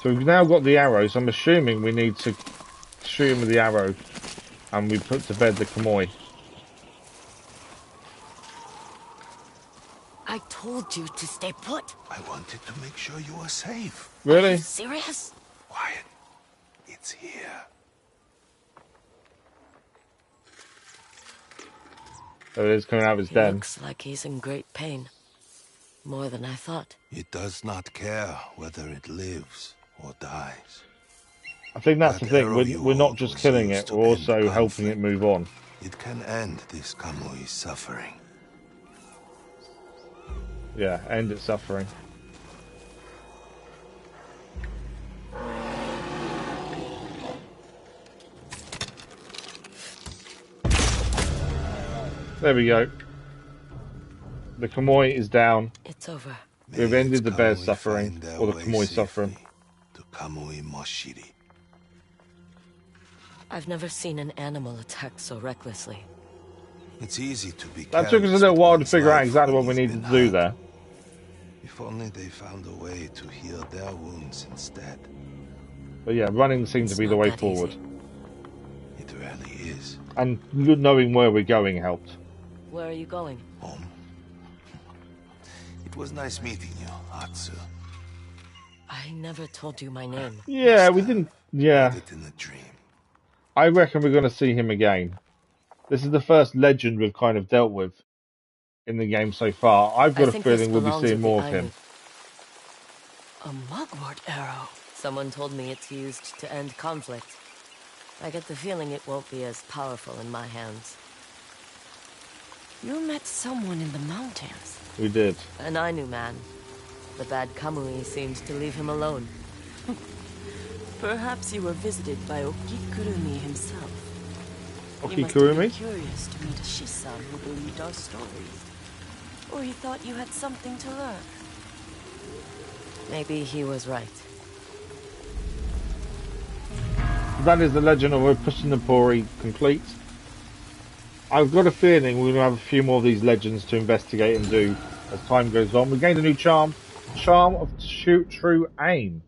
So we've now got the arrow, so I'm assuming we need to shoot him with the arrow. And we put to bed the Kamoi. I told you to stay put. I wanted to make sure you were safe. Really? Are you serious? Quiet. It's here. There it is, coming out of his den. Looks like he's in great pain. More than I thought. It does not care whether it lives or dies. I think that's the thing. We're not just killing it, we're also helping it move on. It can end this Kamui's suffering. Yeah, end its suffering. There we go. The Kamoi is down. It's over. We've ended the bear's suffering, or the Kamui's suffering. To Kamui Moshiri. I've never seen an animal attack so recklessly. It's easy to be. That took us a little while to figure out exactly what we needed to do there. If If only they found a way to heal their wounds instead. But yeah, running seemed to be the way forward. It really is. And knowing where we're going helped. Where are you going? Home. It was nice meeting you, Atsu. I never told you my name. Yeah, we didn't. Yeah. It in a dream. I reckon we're going to see him again. This is the first legend we've kind of dealt with in the game so far. I've got a feeling we'll be seeing more of him. A mugwort arrow. Someone told me it's used to end conflict. I get the feeling it won't be as powerful in my hands. You met someone in the mountains. We did. An Ainu man. The bad Kamui seemed to leave him alone. Perhaps you were visited by Okikurumi himself. Okikurumi? He must have been curious to meet a Shisan who believed our stories. Or he thought you had something to learn. Maybe he was right. That is the legend of Pushinapuri complete. I've got a feeling we're going to have a few more of these legends to investigate and do as time goes on. We gained a new charm. Charm of True Aim.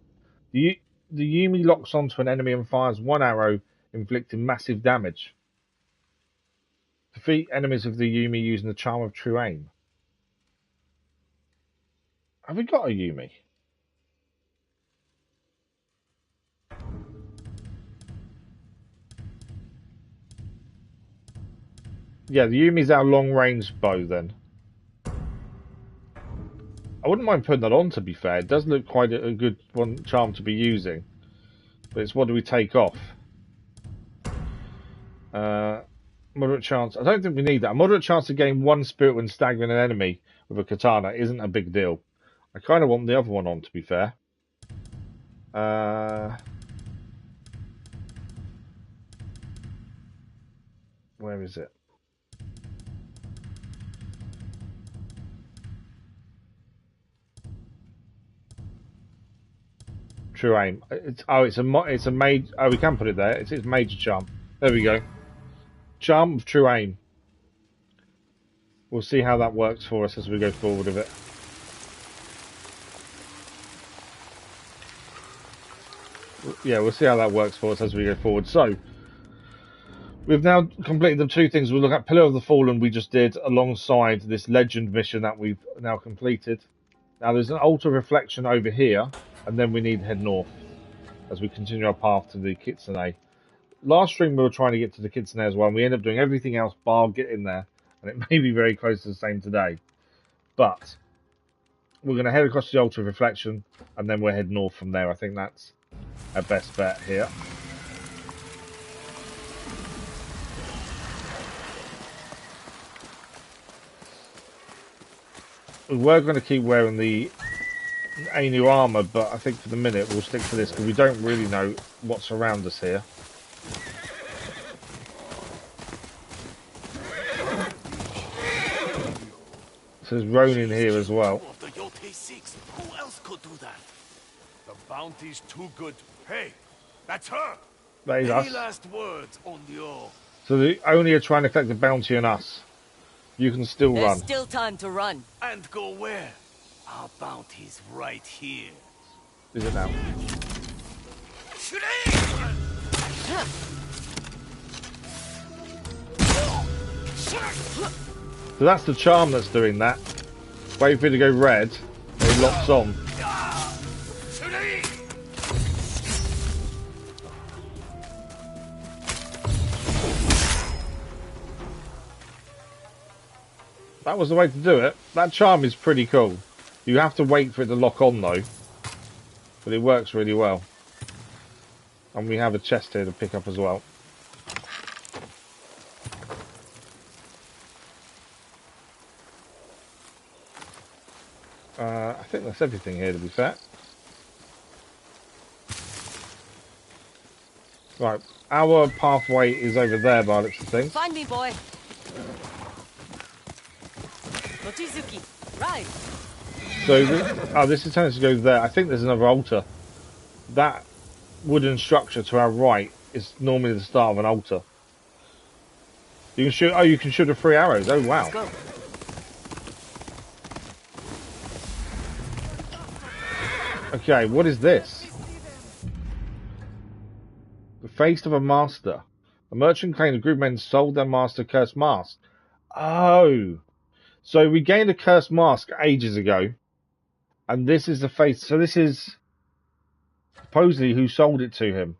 The Yumi locks onto an enemy and fires one arrow, inflicting massive damage. Defeat enemies of the Yumi using the Charm of True Aim. Have we got a Yumi? Yeah, the Yumi's our long-range bow then. I wouldn't mind putting that on, to be fair. It does look quite a good one charm to be using. But it's what do we take off? Moderate chance. I don't think we need that. A moderate chance to gain one spirit when staggering an enemy with a katana isn't a big deal. I kind of want the other one on, to be fair. Where is it? True Aim. It's a major. Oh, we can put it there. It's major charm. There we go. Charm of True Aim. We'll see how that works for us as we go forward with it. Yeah, we'll see how that works for us as we go forward. So, we've now completed the two things. We'll look at Pillar of the Fallen we just did alongside this legend mission that we've now completed. Now there's an altar reflection over here, and then we need to head north as we continue our path to the Kitsune. Last stream we were trying to get to the Kitsune as well, and we ended up doing everything else bar getting there, and it may be very close to the same today. But we're going to head across the altar reflection, and then we'll head north from there. I think that's our best bet here. We were going to keep wearing the Ainu armor, but I think for the minute we'll stick to this because we don't really know what's around us here. So there's Ronin here as well. The Yotei 6. Who else could do that? The bounty's too good. Hey, that's her. That is us. Any last words on the all? So they only are trying to collect the bounty on us. You can still run. There's still time to run. And go where? Our bounty's right here. Is it now? So that's the charm that's doing that. Wait for it to go red, and it locks on. That was the way to do it. That charm is pretty cool. You have to wait for it to lock on though. But it works really well. And we have a chest here to pick up as well. I think that's everything here to be fair. Right, our pathway is over there by the looks of things. Find me, boy. Mochizuki, right. So, this is telling us to go there. I think there's another altar. That wooden structure to our right is normally the start of an altar. You can shoot. Oh, you can shoot with 3 arrows. Oh, wow. Let's go. Okay, what is this? The face of a master. A merchant claimed a group of men sold their master a cursed mask. Oh. So we gained a cursed mask ages ago. And this is the face. So this is supposedly who sold it to him.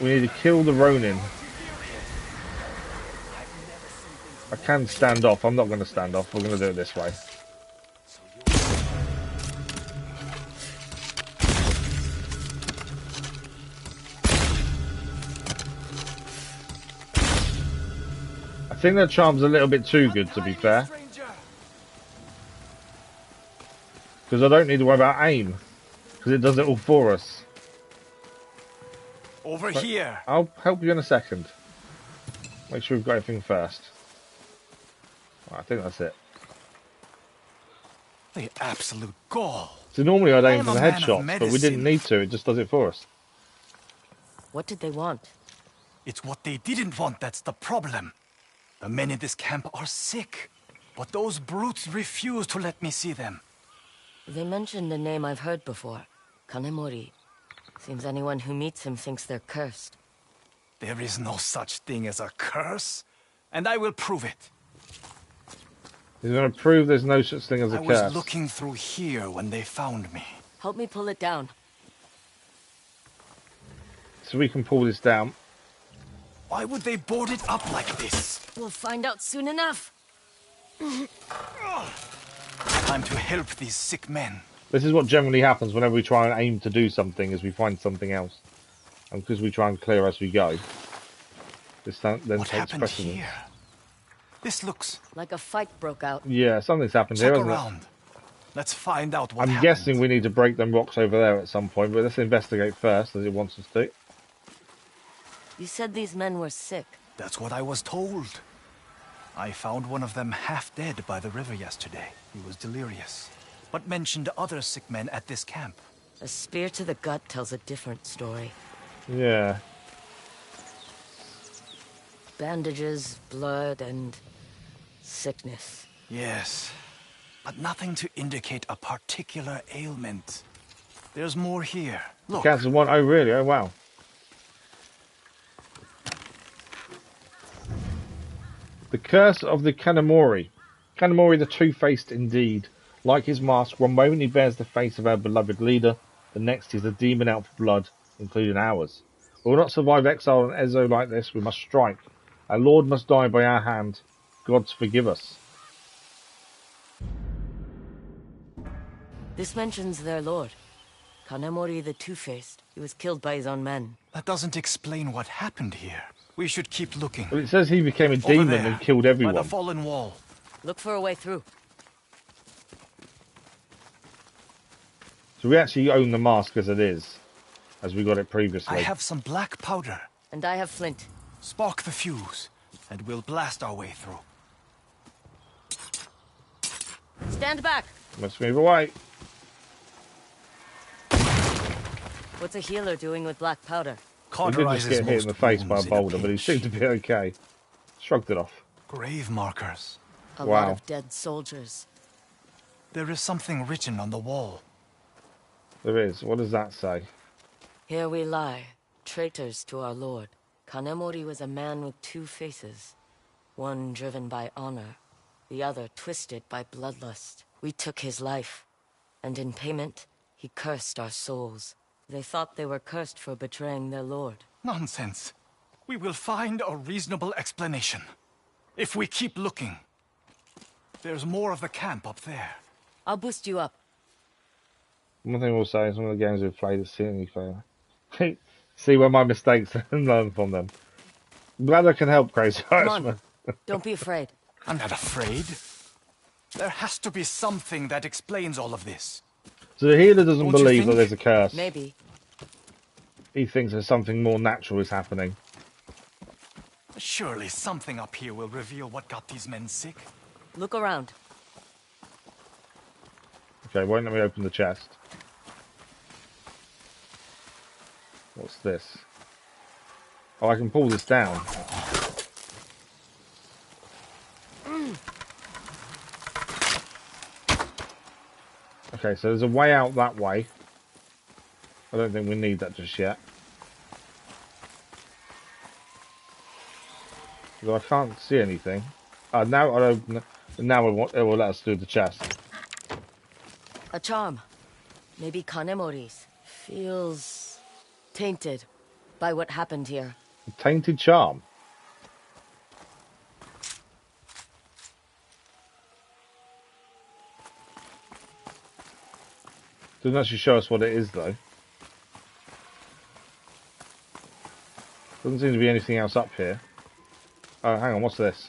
We need to kill the Ronin. I can stand off. I'm not going to stand off. We're going to do it this way. I think that charm's a little bit too good, to be fair. Because I don't need to worry about aim. Because it does it all for us. Over here. I'll help you in a second. Make sure we've got everything first. I think that's it. The absolute gall. So normally I'd aim for the headshots, but we didn't need to. It just does it for us. What did they want? It's what they didn't want that's the problem. The men in this camp are sick, but those brutes refuse to let me see them. They mentioned a name I've heard before. Kanemori. Seems anyone who meets him thinks they're cursed. There is no such thing as a curse, and I will prove it. He's going to prove there's no such thing as a curse. I was looking through here when they found me. Help me pull it down. So we can pull this down. Why would they board it up like this? We'll find out soon enough. Time to help these sick men. This is what generally happens whenever we try and aim to do something, is we find something else. And because we try and clear as we go, this then takes precedence. Here? This looks like a fight broke out. Yeah, something's happened here, hasn't around. Let's find out what I'm happened. guessing we need to break them rocks over there at some point, but let's investigate first, as it wants us to. You said these men were sick. That's what I was told. I found one of them half dead by the river yesterday. He was delirious, but mentioned other sick men at this camp. A spear to the gut tells a different story. Yeah. Bandages, blood, and sickness. Yes, but nothing to indicate a particular ailment. There's more here. Look. Cancer one. Oh, really? Oh, wow. The curse of the Kanemori. Kanemori the two-faced indeed. Like his mask, one moment he bears the face of our beloved leader, the next he's a demon out for blood, including ours. We will not survive exile on Ezo like this. We must strike. Our lord must die by our hand. Gods forgive us. This mentions their lord. Kanemori the Two-Faced. He was killed by his own men. That doesn't explain what happened here. We should keep looking. Well, it says he became a demon and killed everyone. By the fallen wall. Look for a way through. So we actually own the mask as it is, as we got it previously. I have some black powder. And I have flint. Spark the fuse, and we'll blast our way through. Stand back. Let's move away. What's a healer doing with black powder? He did just get hit in the face by a boulder, but he seemed to be okay. Shrugged it off. Grave markers. A lot of dead soldiers. There is something written on the wall. There is. What does that say? Here we lie, traitors to our lord. Kanemori was a man with two faces. One driven by honor, the other twisted by bloodlust. We took his life, and in payment, he cursed our souls. They thought they were cursed for betraying their lord. Nonsense. We will find a reasonable explanation. If we keep looking. There's more of the camp up there. I'll boost you up. One thing we'll say is some of the games we've played have seen me fail. See where my mistakes and learn from them. I'm glad I can help, Crazy. Come on. Don't be afraid. I'm not afraid. There has to be something that explains all of this. So the healer doesn't believe that there's a curse. Maybe. He thinks there's something more natural is happening. Surely something up here will reveal what got these men sick. Look around. Okay, won't let me open the chest. What's this? Oh, I can pull this down. Okay, so there's a way out that way. I don't think we need that just yet. Because I can't see anything. Now I open it. Now it will let us do the chest. A charm. Maybe Kanemori's. Feels tainted by what happened here. A tainted charm. Doesn't actually show us what it is though. Doesn't seem to be anything else up here. Oh, hang on, what's this?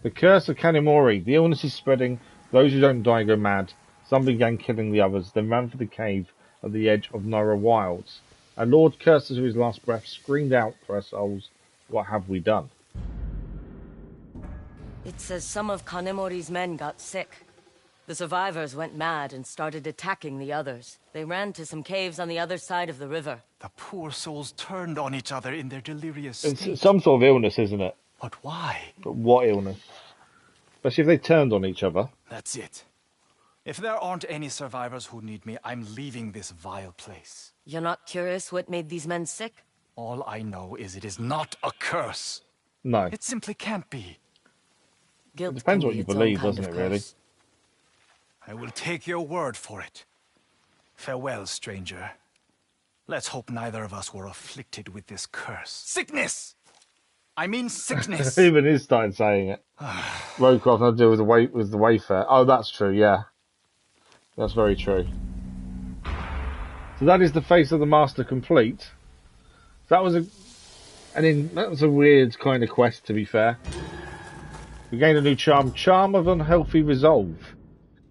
The curse of Kanemori. The illness is spreading. Those who don't die go mad. Some began killing the others, then ran for the cave at the edge of Nora Wilds. Our Lord cursed us with his last breath, screamed out for our souls. What have we done? It says some of Kanemori's men got sick. The survivors went mad and started attacking the others. They ran to some caves on the other side of the river. The poor souls turned on each other in their delirious It's state. some sort of illness, isn't it? But why? But what illness? Especially if they turned on each other. That's it. If there aren't any survivors who need me, I'm leaving this vile place. You're not curious what made these men sick? All I know is it is not a curse. No. It simply can't be. Guilt It depends can what be you its own believe, kind doesn't of it, really? curse. I will take your word for it. Farewell, stranger. Let's hope neither of us were afflicted with this curse. Sickness! I mean sickness! Even his started saying it. Roadcroft had to do with the Wayfarer. Oh, that's true, yeah. That's very true. So that is the face of the master complete. That was a weird kind of quest, to be fair. We gained a new charm. Charm of Unhealthy Resolve.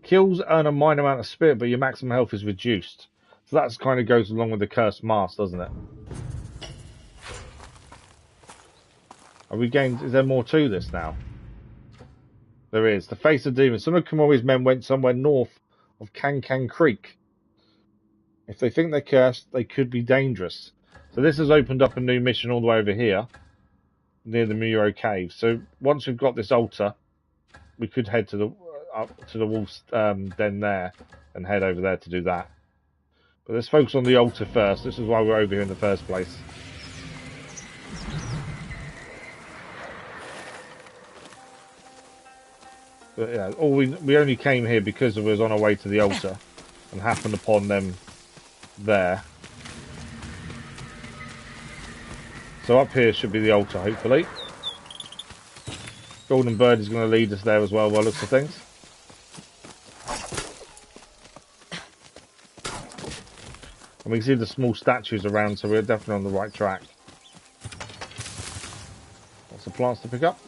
Kills earn a minor amount of spirit, but your maximum health is reduced. So that kind of goes along with the Cursed Mask, doesn't it? Have we gained... Is there more to this now? There is. The Face of Demons. Some of Komori's men went somewhere north of Kankan Creek. If they think they're cursed, they could be dangerous. So this has opened up a new mission all the way over here, near the Muro Cave. So once we've got this altar, we could head to the up to the wolf's den there and head over there to do that. But let's focus on the altar first. This is why we're over here in the first place. But yeah, we only came here because we was on our way to the altar and happened upon them there. So up here should be the altar, hopefully. Golden Bird is going to lead us there as well, by the looks of things. And we can see the small statues around, so we're definitely on the right track. Lots of plants to pick up.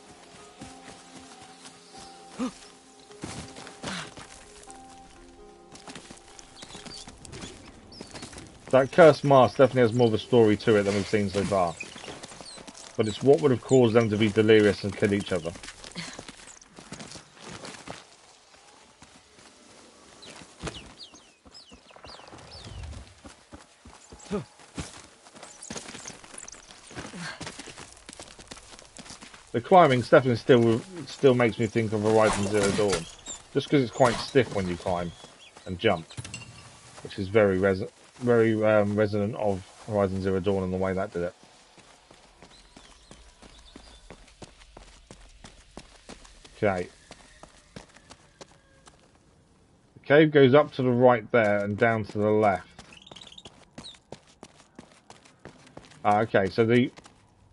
That Cursed Mask definitely has more of a story to it than we've seen so far. But it's what would have caused them to be delirious and kill each other. The climbing definitely still makes me think of Horizon Zero Dawn. Just because it's quite stiff when you climb and jump. Which is very resonant of Horizon Zero Dawn and the way that did it. Okay. The cave goes up to the right there and down to the left. Okay, so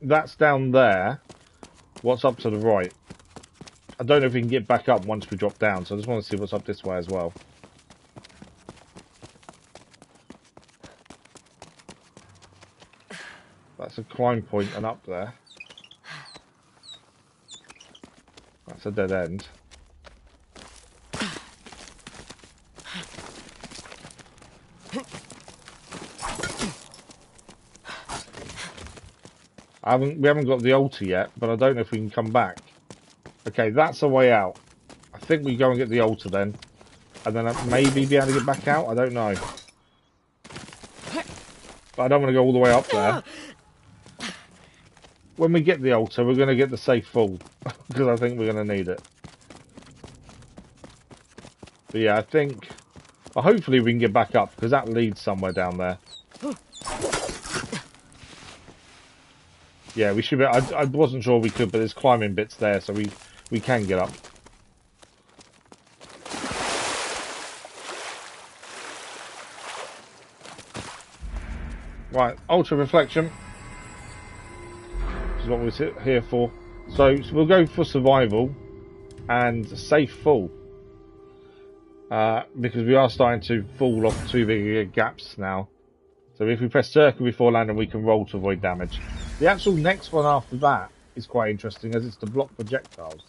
that's down there. What's up to the right? I don't know if we can get back up once we drop down, so I just want to see what's up this way as well. That's a climb point and up there. That's a dead end. We haven't got the altar yet, but I don't know if we can come back. Okay, that's a way out. I think we go and get the altar then. And then maybe be able to get back out? I don't know. But I don't want to go all the way up there. When we get the altar, we're going to get the safe full. Because I think we're going to need it. But yeah, I think But hopefully we can get back up, because that leads somewhere down there. Yeah, we should be... I wasn't sure we could, but there's climbing bits there, so we can get up. Right, ultra reflection. This is what we're here for. So we'll go for survival and safe fall. Because we are starting to fall off too big gaps now. So if we press circle before landing, we can roll to avoid damage. The actual next one after that is quite interesting, as it's to block projectiles.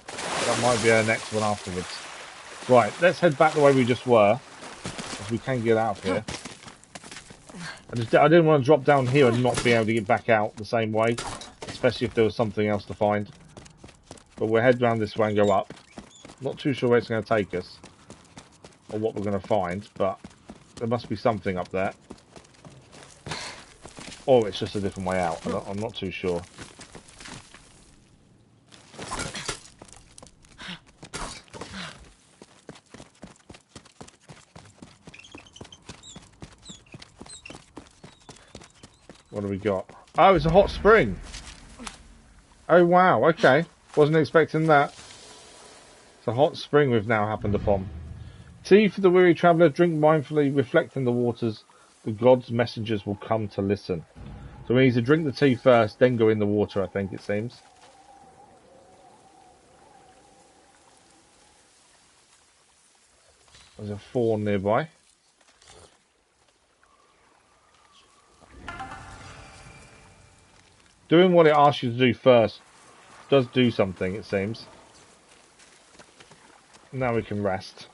That might be our next one afterwards. Right, let's head back the way we just were, if we can get out of here. I didn't want to drop down here and not be able to get back out the same way, especially if there was something else to find. But we'll head round this way and go up. Not too sure where it's going to take us, or what we're going to find, but there must be something up there. Or it's just a different way out. I'm not too sure. What do we got? Oh, it's a hot spring. Oh, wow. Okay. Wasn't expecting that. It's a hot spring we've now happened upon. Tea for the weary traveller. Drink mindfully. Reflect in the waters. The gods' messengers will come to listen. So we need to drink the tea first, then go in the water, I think it seems. There's a fawn nearby. Doing what it asks you to do first does do something, it seems. Now we can rest.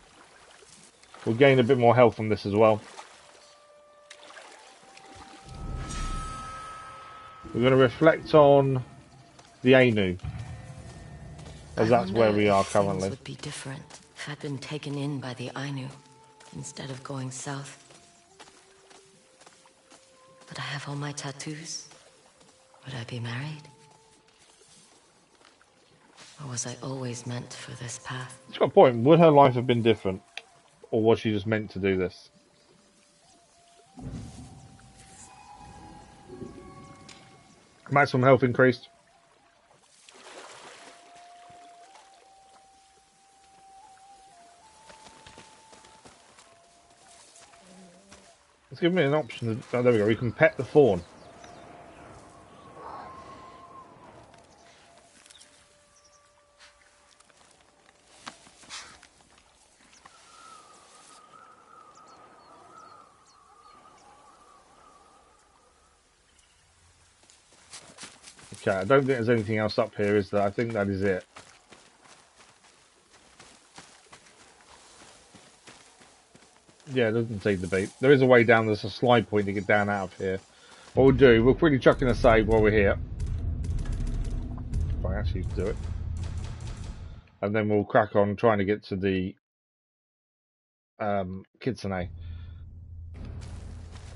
We'll gain a bit more health from this as well. We're going to reflect on the Ainu, as that's where we are currently. Things would be different if I'd been taken in by the Ainu instead of going south. Would I have all my tattoos? Would I be married? Or was I always meant for this path? It's got a point. Would her life have been different? Or was she just meant to do this? Maximum health increased. Let's give me an option. Oh, there we go. We can pet the fawn. Okay, I don't think there's anything else up here, is there? I think that is it. Yeah, it doesn't seem to be. There is a way down, there's a slide point to get down out of here. What we'll do, we'll quickly chuck in a save while we're here. If I actually do it. And then we'll crack on trying to get to the Kitsune.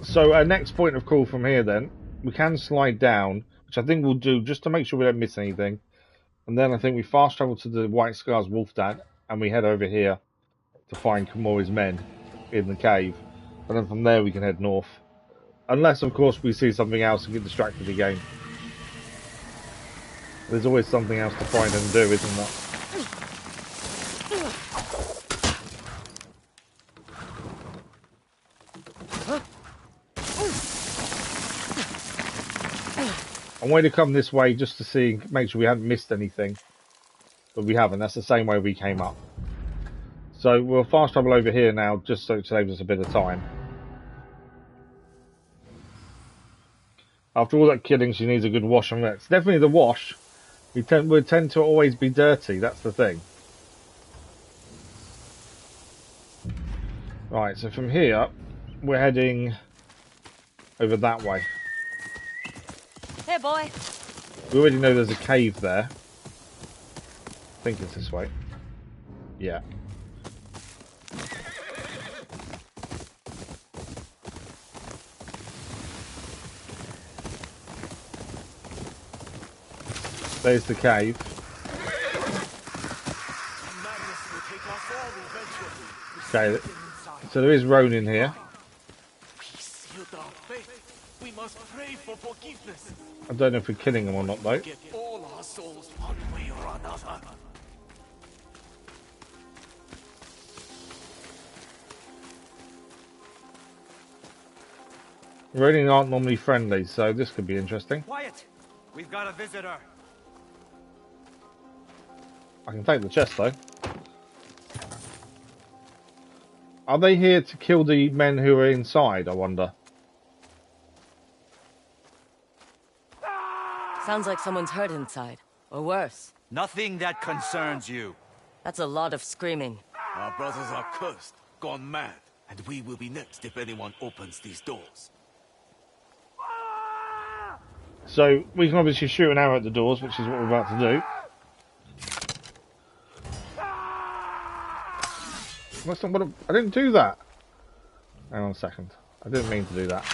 So our next point of call from here then, we can slide down, which I think we'll do just to make sure we don't miss anything. And then I think we fast travel to the White Scars Wolf Den, and we head over here to find Komori's men in the cave. And then from there we can head north. Unless, of course, we see something else and get distracted again. There's always something else to find and do, isn't there? I'm going to come this way just to see, make sure we haven't missed anything. But we haven't. That's the same way we came up. So we'll fast travel over here now, just so it saves us a bit of time. After all that killing, she needs a good wash and rest. Definitely the wash. We tend to always be dirty. That's the thing. Right, so from here, we're heading over that way. Hey, boy. We already know there's a cave there. I think it's this way. Yeah. There's the cave. Okay, So there is Ronin here. We sealed our fate. We must pray for forgiveness. I don't know if we're killing them or not, though. Get all our souls one way or another. Ronin aren't normally friendly, so this could be interesting. Quiet! We've got a visitor. I can take the chest, though. Are they here to kill the men who are inside, I wonder? Sounds like someone's hurt inside. Or worse. Nothing that concerns you. That's a lot of screaming. Our brothers are cursed, gone mad, and we will be next if anyone opens these doors. So we can obviously shoot an arrow at the doors, which is what we're about to do. That's not what I didn't do that. Hang on a second. I didn't mean to do that.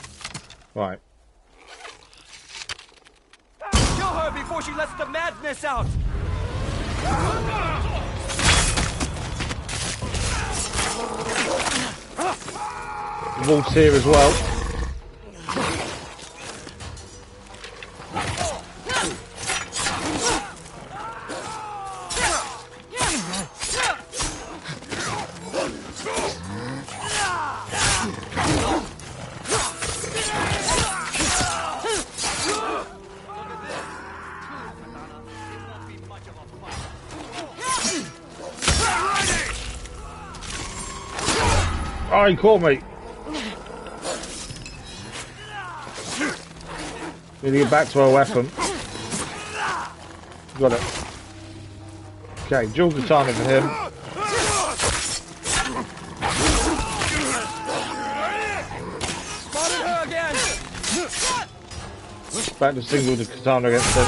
Right. Kill her before she lets the madness out! The wolf's here as well. Oh, he caught me. Need to get back to our weapon. Got it. Okay, dual katana for him. Spotted her again! Back to single katana against him.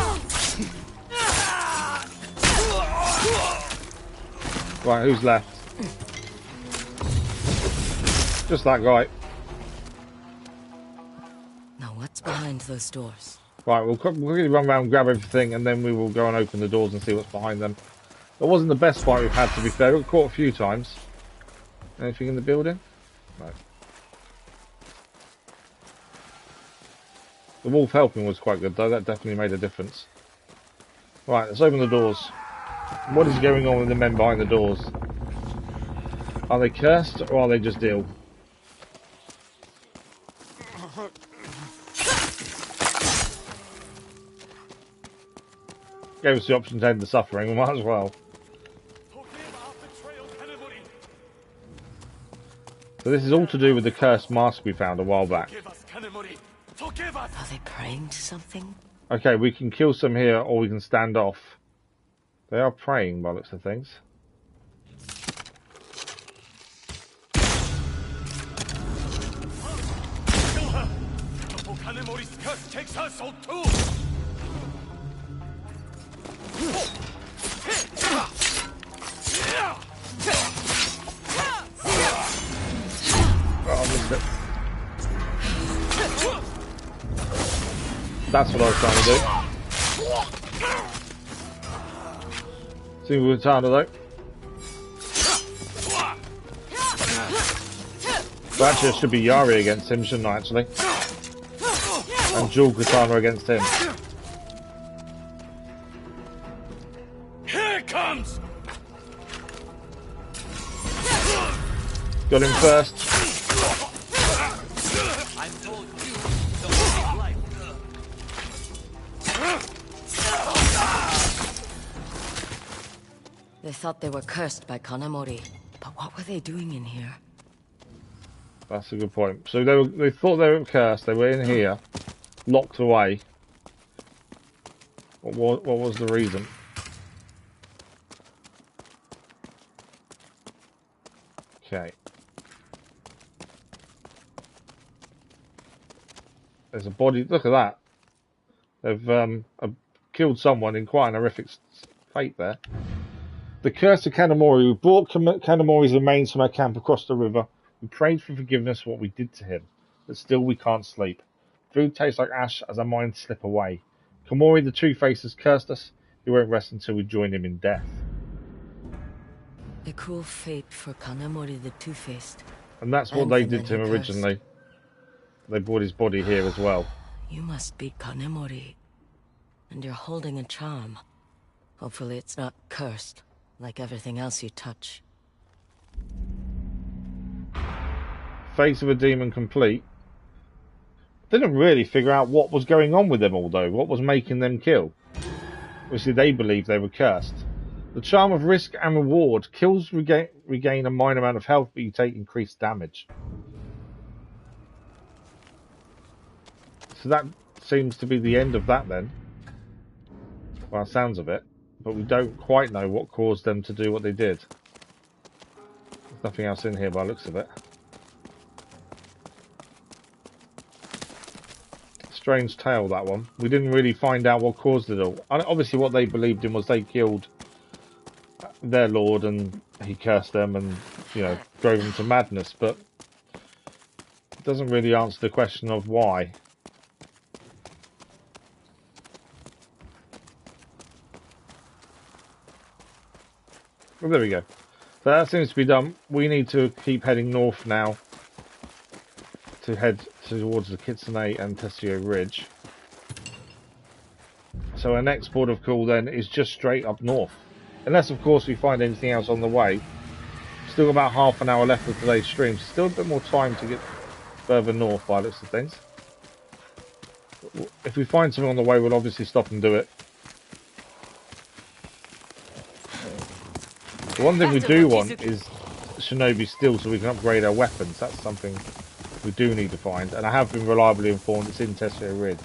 Right, who's left? Just that guy. Now what's behind those doors? Right, we'll quickly run around and grab everything, and then we will go and open the doors and see what's behind them. It wasn't the best fight we've had, to be fair. We got caught a few times. Anything in the building? No. The wolf helping was quite good, though. That definitely made a difference. Right, let's open the doors. What is going on with the men behind the doors? Are they cursed, or are they just ill? Gave us the option to end the suffering, we might as well. So this is all to do with the cursed mask we found a while back. Are they praying to something? Okay, we can kill some here, or we can stand off. They are praying by the looks of things. Kill her! Before Kanemori's curse takes her soul too! Oh, I missed it. That's what I was trying to do. Single katana though. Well, actually, it should be Yari against him, shouldn't I, actually? And dual katana against him. Here it comes! Got him first. I'm told you don't life. They thought they were cursed by Kanemori. But what were they doing in here? That's a good point. So they thought they were cursed. They were in here, locked away. What was the reason? Okay. There's a body. Look at that. They've killed someone in quite an horrific fate there. The curse of Kanemori. We brought Kanemori's remains from our camp across the river. We prayed for forgiveness for what we did to him, but still we can't sleep. Food tastes like ash as our minds slip away. Komori the Two-Faced has cursed us. He won't rest until we join him in death. A cruel fate for Kanemori the Two-Faced. And that's what And they the did men to him he cursed. originally. They brought his body here as well. You must be Kanemori. And you're holding a charm. Hopefully it's not cursed, like everything else you touch. Face of a demon complete. Didn't really figure out what was going on with them all, though. What was making them kill? Obviously, they believed they were cursed. The charm of risk and reward kills regain a minor amount of health, but you take increased damage. So that seems to be the end of that then. Well, sounds of it. But we don't quite know what caused them to do what they did. There's nothing else in here by the looks of it. Strange tale, that one. We didn't really find out what caused it all. And obviously what they believed in was they killed their lord and he cursed them and, you know, drove them to madness, but it doesn't really answer the question of why. Well, there we go. So that seems to be done. We need to keep heading north now to head towards the Kitsune and Teshio Ridge. So our next port of call then is just straight up north. Unless, of course, we find anything else on the way. Still about half an hour left of today's stream. So still a bit more time to get further north by the looks of things. If we find something on the way, we'll obviously stop and do it. The one thing we do want is Shinobi Steel so we can upgrade our weapons. That's something we do need to find. And I have been reliably informed it's in Teshio Ridge.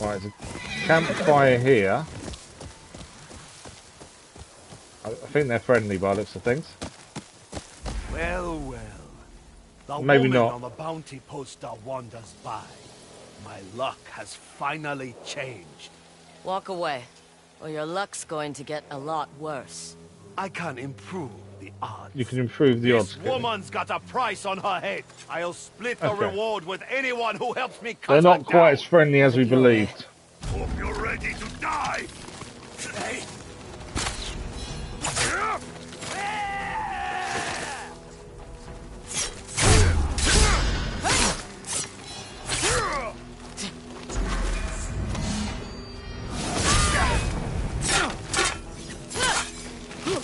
Right, there's a campfire here. I think they're friendly by the looks of things. Well, well. The Maybe woman not. on the bounty poster wanders by. My luck has finally changed. Walk away, or your luck's going to get a lot worse. I can improve the odds. You can improve the odds. This woman's got a price on her head. I'll split the Okay. reward with anyone who helps me cut They're her not quite down. as friendly as we believed. Hope you're ready to die. Hey.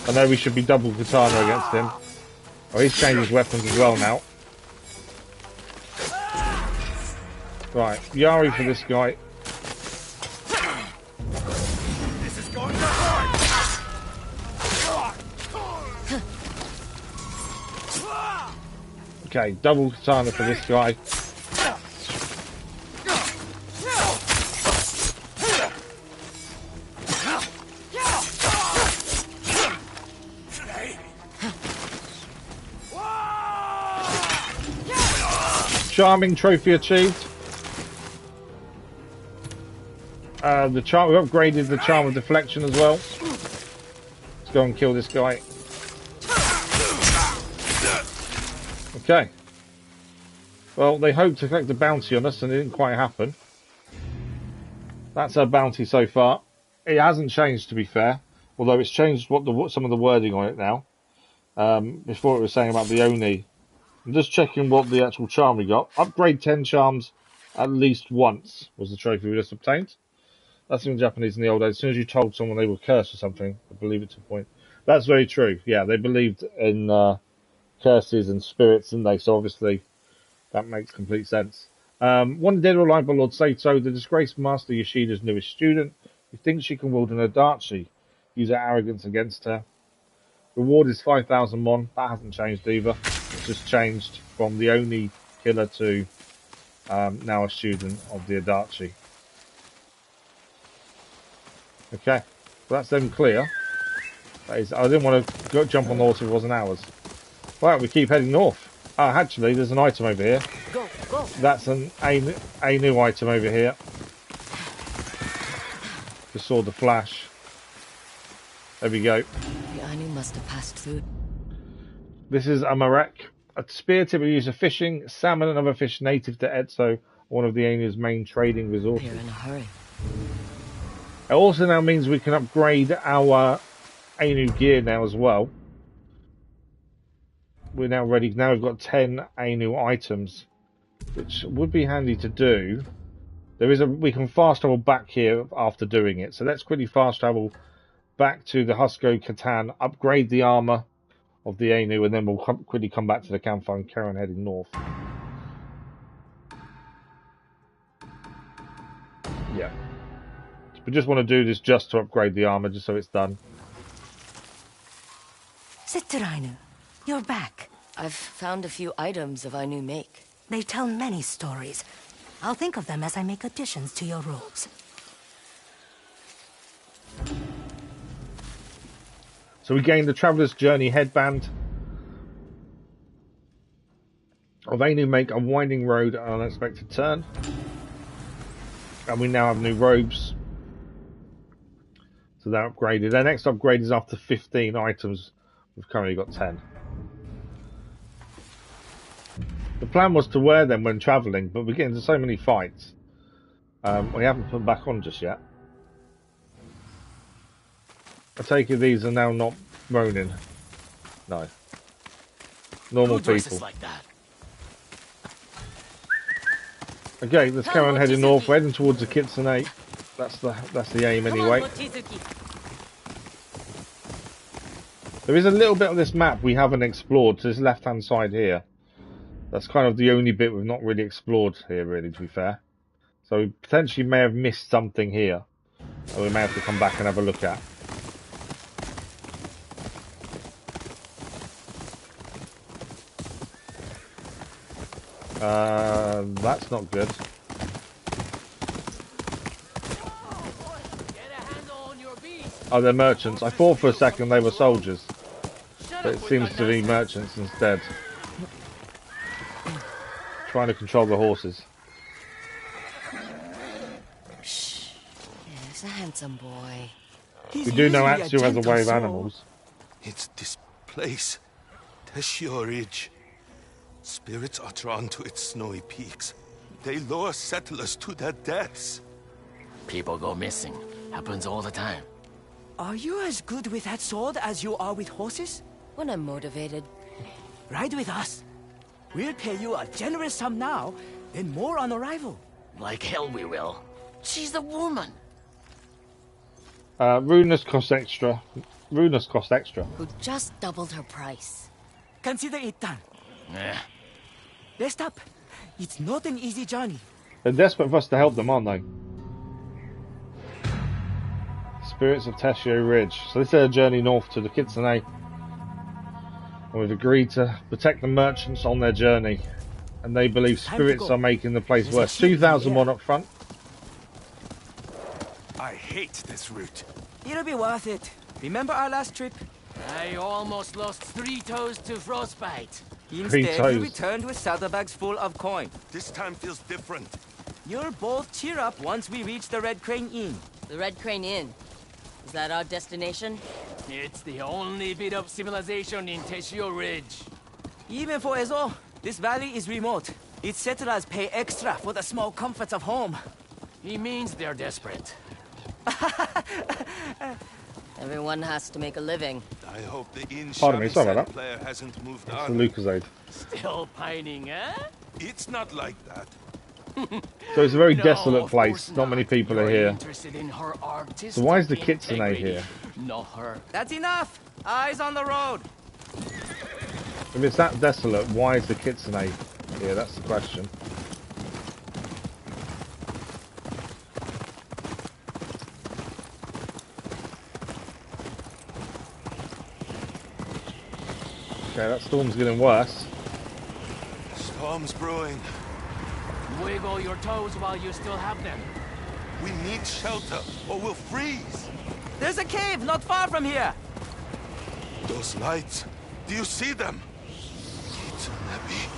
I know we should be double katana against him. Oh, he's changed his weapons as well now. Right, Yari for this guy. This is going to hurt. Okay, double katana for this guy. Charming trophy achieved. The charm, we upgraded the charm of deflection as well. Let's go and kill this guy. Okay. Well, they hoped to collect a bounty on us and it didn't quite happen. That's our bounty so far. It hasn't changed, to be fair. Although it's changed some of the wording on it now. Before it was saying about the Oni. I'm just checking what the actual charm we got. Upgrade 10 charms at least once was the trophy we just obtained. That's in Japanese in the old days. As soon as you told someone they were cursed or something, I believe it to a point. That's very true. Yeah, they believed in curses and spirits, didn't they? So obviously that makes complete sense. One dead or alive by Lord Sato, the disgraced Master Yoshida's newest student, who thinks she can wield an Adachi. Use her arrogance against her. Reward is 5,000 mon. That hasn't changed either. It's just changed from the only killer to now a student of the Adachi. Okay, so that's them clear. That is, I didn't want to go jump on the horse if it wasn't ours. Right, we keep heading north. Actually, there's an item over here. Go, go. That's an Ainu item over here. Just saw the flash. There we go. The Ainu must have passed through. This is a marek. A spear typically used for fishing, salmon and other fish native to Etso, one of the Ainu's main trading resources. Here in a hurry. It also now means we can upgrade our Ainu gear now as well. We're now ready. Now we've got 10 Ainu items, which would be handy to do. We can fast travel back here after doing it. So let's quickly fast travel back to the Husko Catan, upgrade the armor of the Ainu, and then we'll quickly come back to the campfire and carry on heading north. Yeah. We just want to do this just to upgrade the armor, just so it's done. Sitturaynu, you're back. I've found a few items of Ainu make. They tell many stories. I'll think of them as I make additions to your robes. So we gained the Traveler's Journey headband. Of Ainu make a winding road and unexpected turn. And we now have new robes. So they're upgraded. Their next upgrade is after 15 items. We've currently got 10. The plan was to wear them when travelling, but we get into so many fights. We haven't put them back on just yet. I take it these are now not Ronin. No. Normal people. Like that. Okay, let's carry on heading north. We're heading towards the Kitsune. That's the aim anyway. There is a little bit of this map we haven't explored to this left-hand side here. That's kind of the only bit we've not really explored here, really, to be fair. So we potentially may have missed something here that we may have to come back and have a look at. That's not good. Oh, they're merchants. I thought for a second they were soldiers, but it seems to be merchants instead. Trying to control the horses. Shh. There's a handsome boy. We do know Atsu has a way of animals. It's this place, Teshio Ridge. Spirits are drawn to its snowy peaks. They lure settlers to their deaths. People go missing. Happens all the time. Are you as good with that sword as you are with horses? When I'm motivated. Ride with us. We'll pay you a generous sum now, then more on arrival. Like hell we will. She's a woman. Runas cost extra. Runas cost extra. Who just doubled her price. Consider it done. Yeah. Rest up. It's not an easy journey. They're desperate for us to help them, aren't they? Spirits of Teshio Ridge. So this is a journey north to the Kitsune. And we've agreed to protect the merchants on their journey. And they believe spirits are making the place worse. 2,001 up front. I hate this route. It'll be worth it. Remember our last trip? I almost lost 3 toes to frostbite. Instead, we returned with saddlebags full of coin. This time feels different. You'll both cheer up once we reach the Red Crane Inn. The Red Crane Inn. Is that our destination? It's the only bit of civilization in Teshio Ridge. Even for Ezo, this valley is remote. Its settlers pay extra for the small comforts of home. He means they're desperate. Everyone has to make a living. I hope the inn player hasn't moved That's on. the Lucasade. Still pining, eh? It's not like that. So it's a very No, desolate of place. course Not many people are You're here. interested in her So why is the artistic Kitsune integrity, here? not her. That's enough. Eyes on the road. If it's that desolate, why is the Kitsune here? That's the question. Okay, that storm's getting worse. Storm's brewing. Wiggle your toes while you still have them. We need shelter, or we'll freeze. There's a cave not far from here. Those lights, do you see them? It's heavy.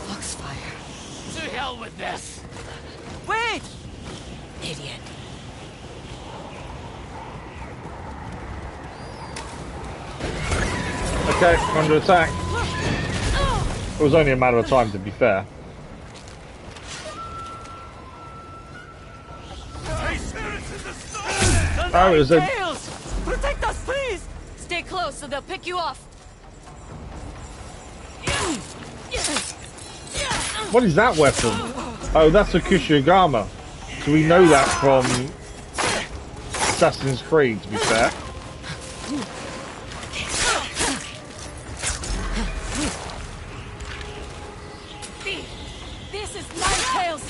Foxfire. To hell with this. Wait! Idiot. Okay, under attack. It was only a matter of time, to be fair. Oh, it was a... Protect us, please! Stay close so they'll pick you off. What is that weapon? Oh, that's a Kushigama. So we know that from Assassin's Creed, to be fair. This is Ninetales.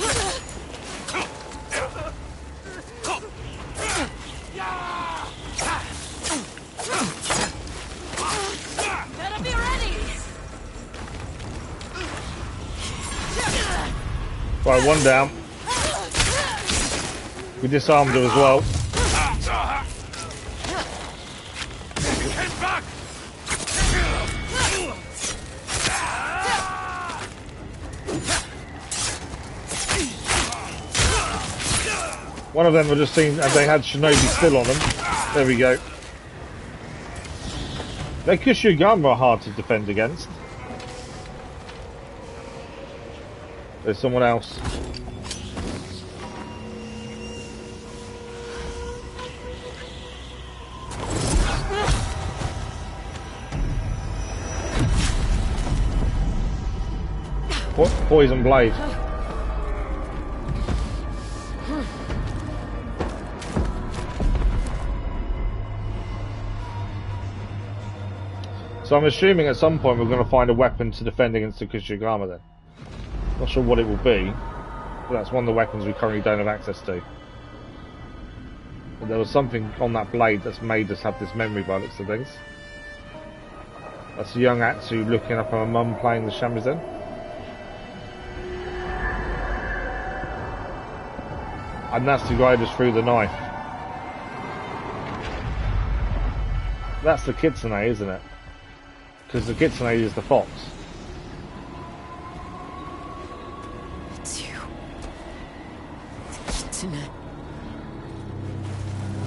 Better be ready. Right, one down. We disarmed her as well. One of them were just seen, and they had Shinobi still on them. There we go. Their Kushigama are hard to defend against. There's someone else. Poison blade. So I'm assuming at some point we're going to find a weapon to defend against the Kushigama then. Not sure what it will be, but that's one of the weapons we currently don't have access to. But there was something on that blade that's made us have this memory by the looks of things. That's a young Atsu looking up at her mum playing the shamisen. And that's to guide us through the knife. That's the Kitsune, isn't it? Because the Kitsune is the fox. It's you. The Kitsune.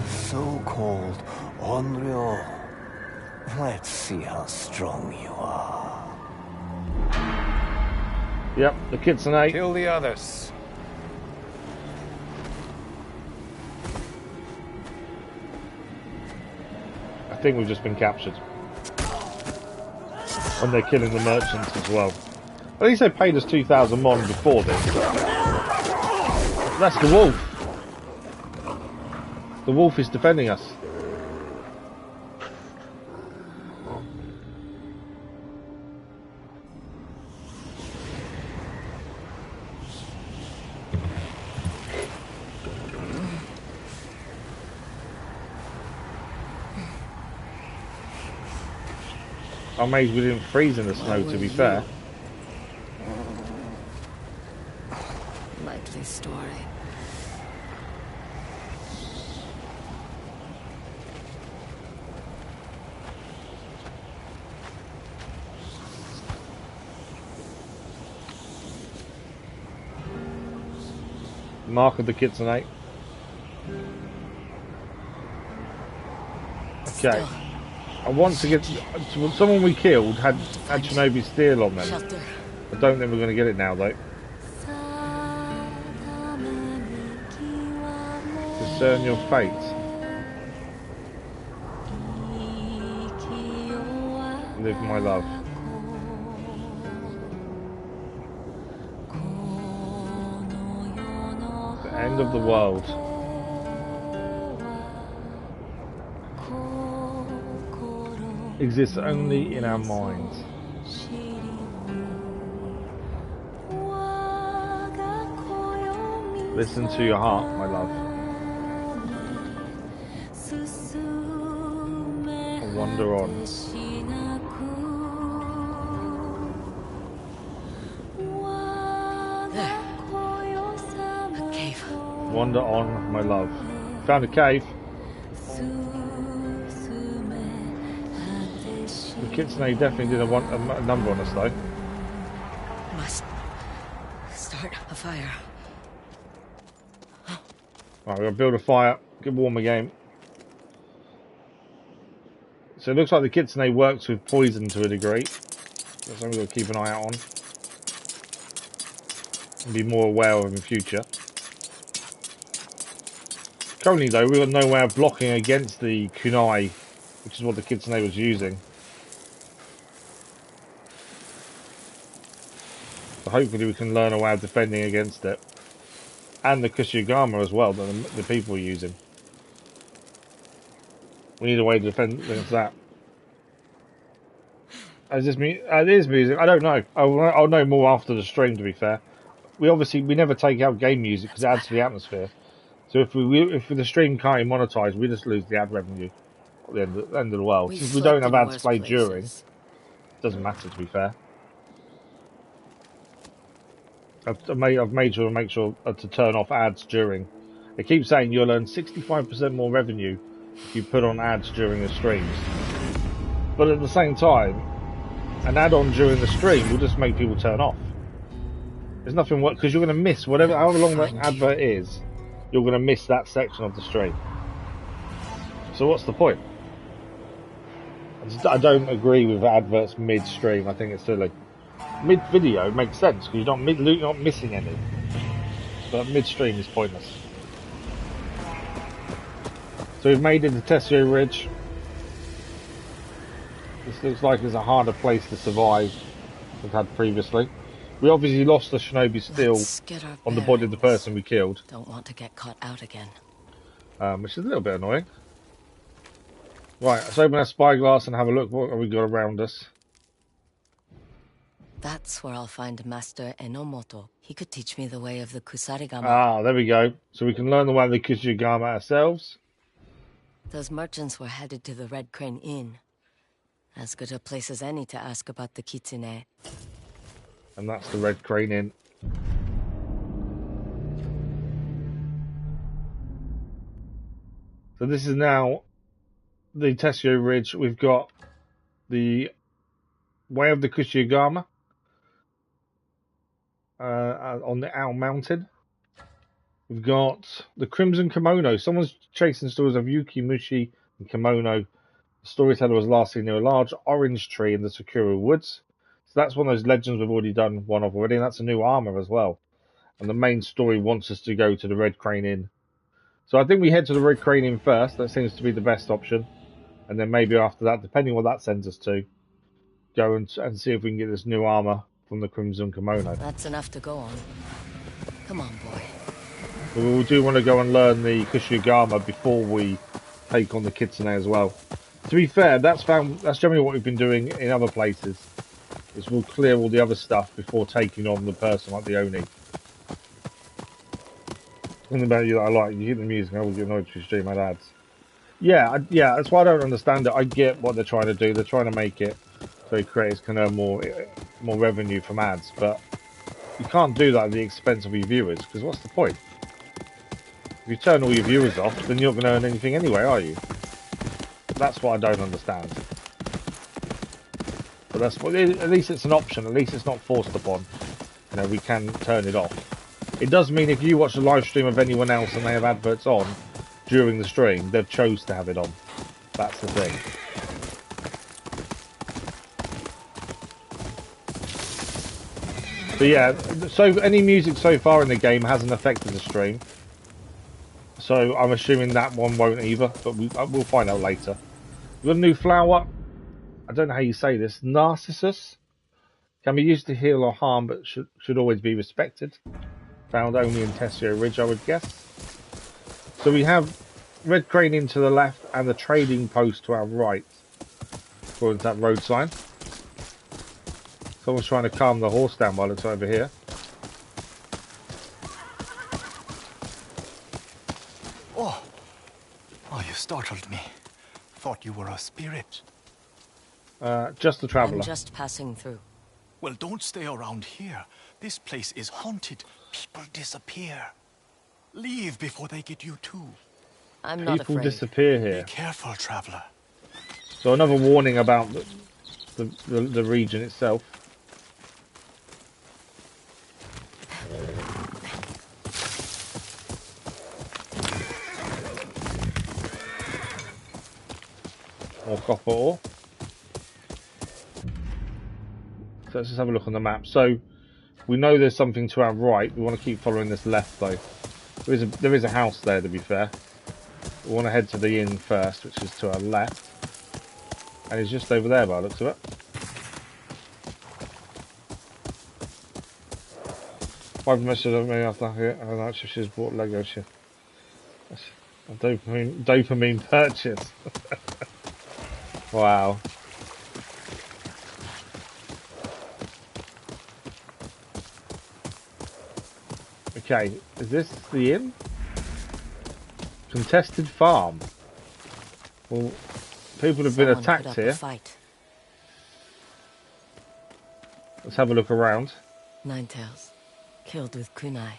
So-called unreal. Let's see how strong you are. Yep, the Kitsune. Kill the others. I think we've just been captured. And they're killing the merchants as well. At least they paid us 2,000 mon before this. That's the wolf. The wolf is defending us. I'm amazed we didn't freeze in the snow, to be fair. Likely story. Mark of the Kitsune. Okay. I want to get someone we killed had Shinobi steel on them. I don't think we're going to get it now though. Discern your fate. Live my love. The end of the world. Exists only in our minds. Listen to your heart, my love. And wander on. There. A cave. Wander on, my love. Found a cave. The Kitsune definitely did a number on us though. Must start a fire. Right, we're going to build a fire, get warm again. So it looks like the Kitsune works with poison to a degree. That's something we've got to keep an eye out on. And be more aware of in the future. Currently though, we've got no way of blocking against the kunai which is what the Kitsune was using. So hopefully we can learn a way of defending against it. And the Kushigama as well, that the people are using. We need a way to defend against that. Is this it is music. I don't know. I'll know more after the stream, to be fair. We never take out game music because it adds to the atmosphere. So if the stream can't monetize, we just lose the ad revenue at the end of the world. Since we don't have ads played during, it doesn't matter, to be fair. I've made sure to make sure to turn off ads during. It keeps saying you'll earn 65% more revenue if you put on ads during the streams. But at the same time, an add-on during the stream will just make people turn off. There's nothing worse, because you're going to miss however long that advert is, you're going to miss that section of the stream. So what's the point? I don't agree with adverts mid-stream. I think it's silly. Mid-video makes sense because you're not missing any. But mid-stream is pointless. So we've made it to Teshio Ridge. This looks like it's a harder place to survive than we've had previously. We obviously lost the shinobi steel on the body of the person we killed. Don't want to get caught out again. Which is a little bit annoying. Right, let's open our spyglass and have a look what we got around us. That's where I'll find Master Enomoto. He could teach me the way of the Kusarigama. Ah, there we go. So we can learn the way of the Kusarigama ourselves. Those merchants were headed to the Red Crane Inn. As good a place as any to ask about the Kitsune. And that's the Red Crane Inn. So this is now the Teshio Ridge. We've got the way of the Kusarigama on the Owl Mountain. We've got the Crimson Kimono. Someone's chasing stories of Yuki, Mushi, and Kimono. The storyteller was last seen near a large orange tree in the Sakura Woods. So that's one of those legends we've already done one of already, and that's a new armor as well. And the main story wants us to go to the Red Crane Inn. So I think we head to the Red Crane Inn first. That seems to be the best option. And then maybe after that, depending on what that sends us to, go and see if we can get this new armor from the Crimson Kimono. That's enough to go on. Come on, boy. But we do want to go and learn the Kusarigama before we take on the Kitsune as well. To be fair, that's generally what we've been doing in other places. Is we'll clear all the other stuff before taking on the person like the Oni. Something about you that I like. You hear the music, I will get annoyed if you stream my ads. Yeah, that's why I don't understand it. I get what they're trying to do. They're trying to make it so creators can earn more revenue from ads, but you can't do that at the expense of your viewers, because what's the point? If you turn all your viewers off, then you're not going to earn anything anyway, are you? That's what I don't understand. But that's at least it's an option. At least it's not forced upon. You know, we can turn it off. It does mean if you watch a live stream of anyone else and they have adverts on during the stream, they've chose to have it on. That's the thing. But yeah, so any music so far in the game hasn't affected the stream. So I'm assuming that one won't either, but we'll find out later. We've got a new flower. I don't know how you say this. Narcissus. Can be used to heal or harm, but should always be respected. Found only in Teshio Ridge, I would guess. So we have Red Crane Inn to the left and the trading post to our right. According to that road sign. Someone's trying to calm the horse down while it's over here. Oh, you startled me. Thought you were a spirit. Just a traveler. I'm just passing through. Well, don't stay around here. This place is haunted. People disappear. Leave before they get you too. I'm not People afraid. disappear here. Be careful, traveler. So another warning about the region itself. More copper ore. So let's just have a look on the map. So we know there's something to our right. We want to keep following this left though. There is a house there, to be fair. We want to head to the inn first, which is to our left. And he's just over there by the looks of it. Five messages of me after here, and actually she's bought Lego shit. That's a dopamine purchase. Wow. Okay, is this the inn? Contested farm. Well, people have been attacked here. Let's have a look around. Ninetales, killed with kunai.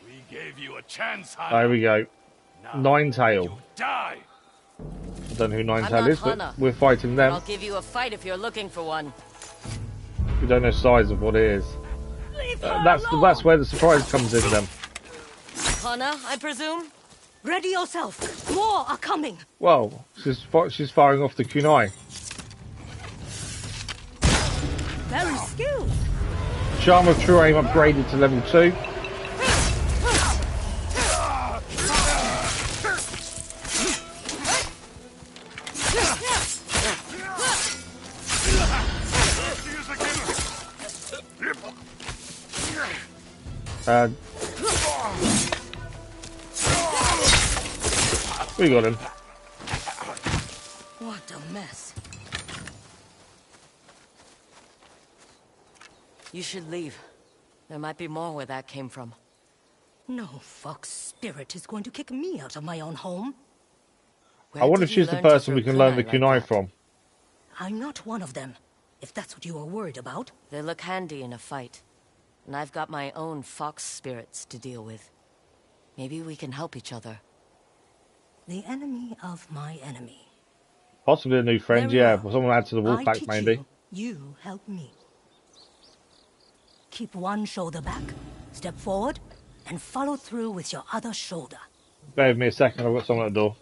We gave you a chance, Hana. There we go. Ninetail. Die. I don't know who Ninetail is, Hana, but we're fighting them. I'll give you a fight if you're looking for one. We don't know the size of what it is. That's where the surprise comes in then. Hana, I presume? Ready yourself. More are coming. Well, she's firing off the kunai. Very skilled. Charm of True Aim upgraded to level 2. We got him. What a mess. You should leave. There might be more where that came from. No fox spirit is going to kick me out of my own home. I wonder if she's the person we can learn the kunai from. I'm not one of them, if that's what you are worried about. They look handy in a fight. And I've got my own fox spirits to deal with. Maybe we can help each other. The enemy of my enemy. Possibly a new friend, yeah. Someone add to the wolf pack, maybe. You help me. Keep one shoulder back, step forward, and follow through with your other shoulder. Bear with me a second, I've got someone at the door.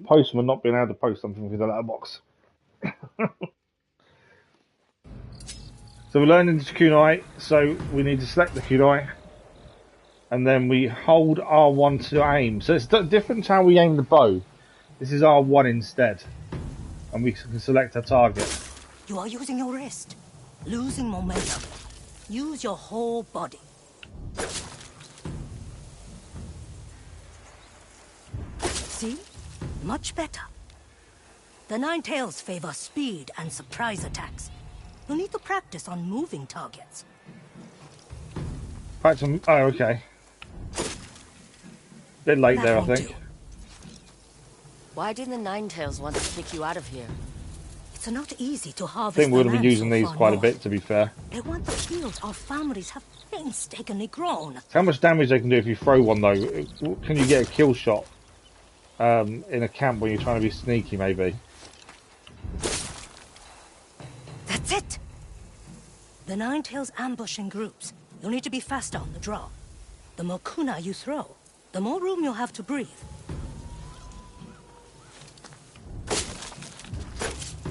Postman not being able to post something with a letterbox. So we're learning the kunai, so we need to select the kunai, and then we hold R1 to aim. So it's different to how we aim the bow. This is R1 instead, and we can select a target. You are using your wrist, losing momentum. Use your whole body. See? Much better. The Ninetales favor speed and surprise attacks. You'll need to practice on moving targets. Practice on... Oh, okay. Bit late there, I think. Why didn't the Ninetales want to kick you out of here? It's not easy to harvest. I think we're going to be using these quite a bit, to be fair. They want the fields our families have painstakingly grown. How much damage they can do if you throw one, though? Can you get a kill shot in a camp when you're trying to be sneaky, maybe? That's it! The Ninetales ambush in groups. You'll need to be faster on the draw. The more kunai you throw, the more room you'll have to breathe.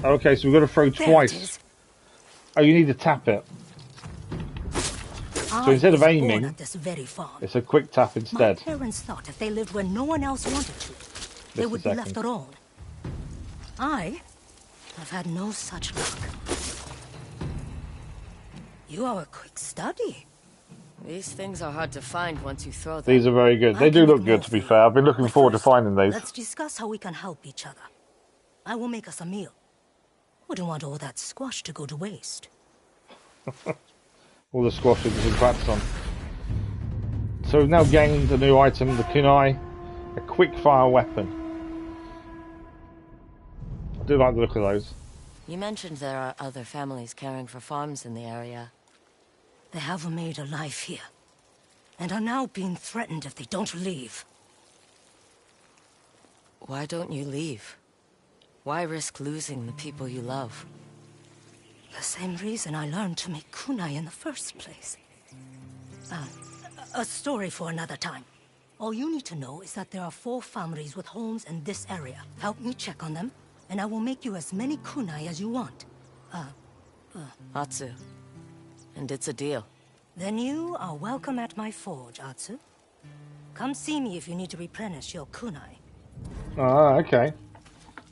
Okay, so we've got to throw twice. Oh, you need to tap it. So instead of aiming, it's a quick tap instead. My parents thought if they lived where no one else wanted to, they would be left alone. I have had no such luck. You are a quick study. These things are hard to find once you throw them. These are very good. They do look good, to be fair. I've been looking forward to finding these. Let's discuss how we can help each other. I will make us a meal. Wouldn't want all that squash to go to waste. All the squash that we've been practiced on. So we've now gained a new item, the kunai, a quick-fire weapon. I do like the look of those. You mentioned there are other families caring for farms in the area. They have made a life here, and are now being threatened if they don't leave. Why don't you leave? Why risk losing the people you love? The same reason I learned to make kunai in the first place. A story for another time. All you need to know is that there are 4 families with homes in this area. Help me check on them, and I will make you as many kunai as you want. Atsu. And it's a deal. Then you are welcome at my forge, Atsu. Come see me if you need to replenish your kunai. Ah, okay.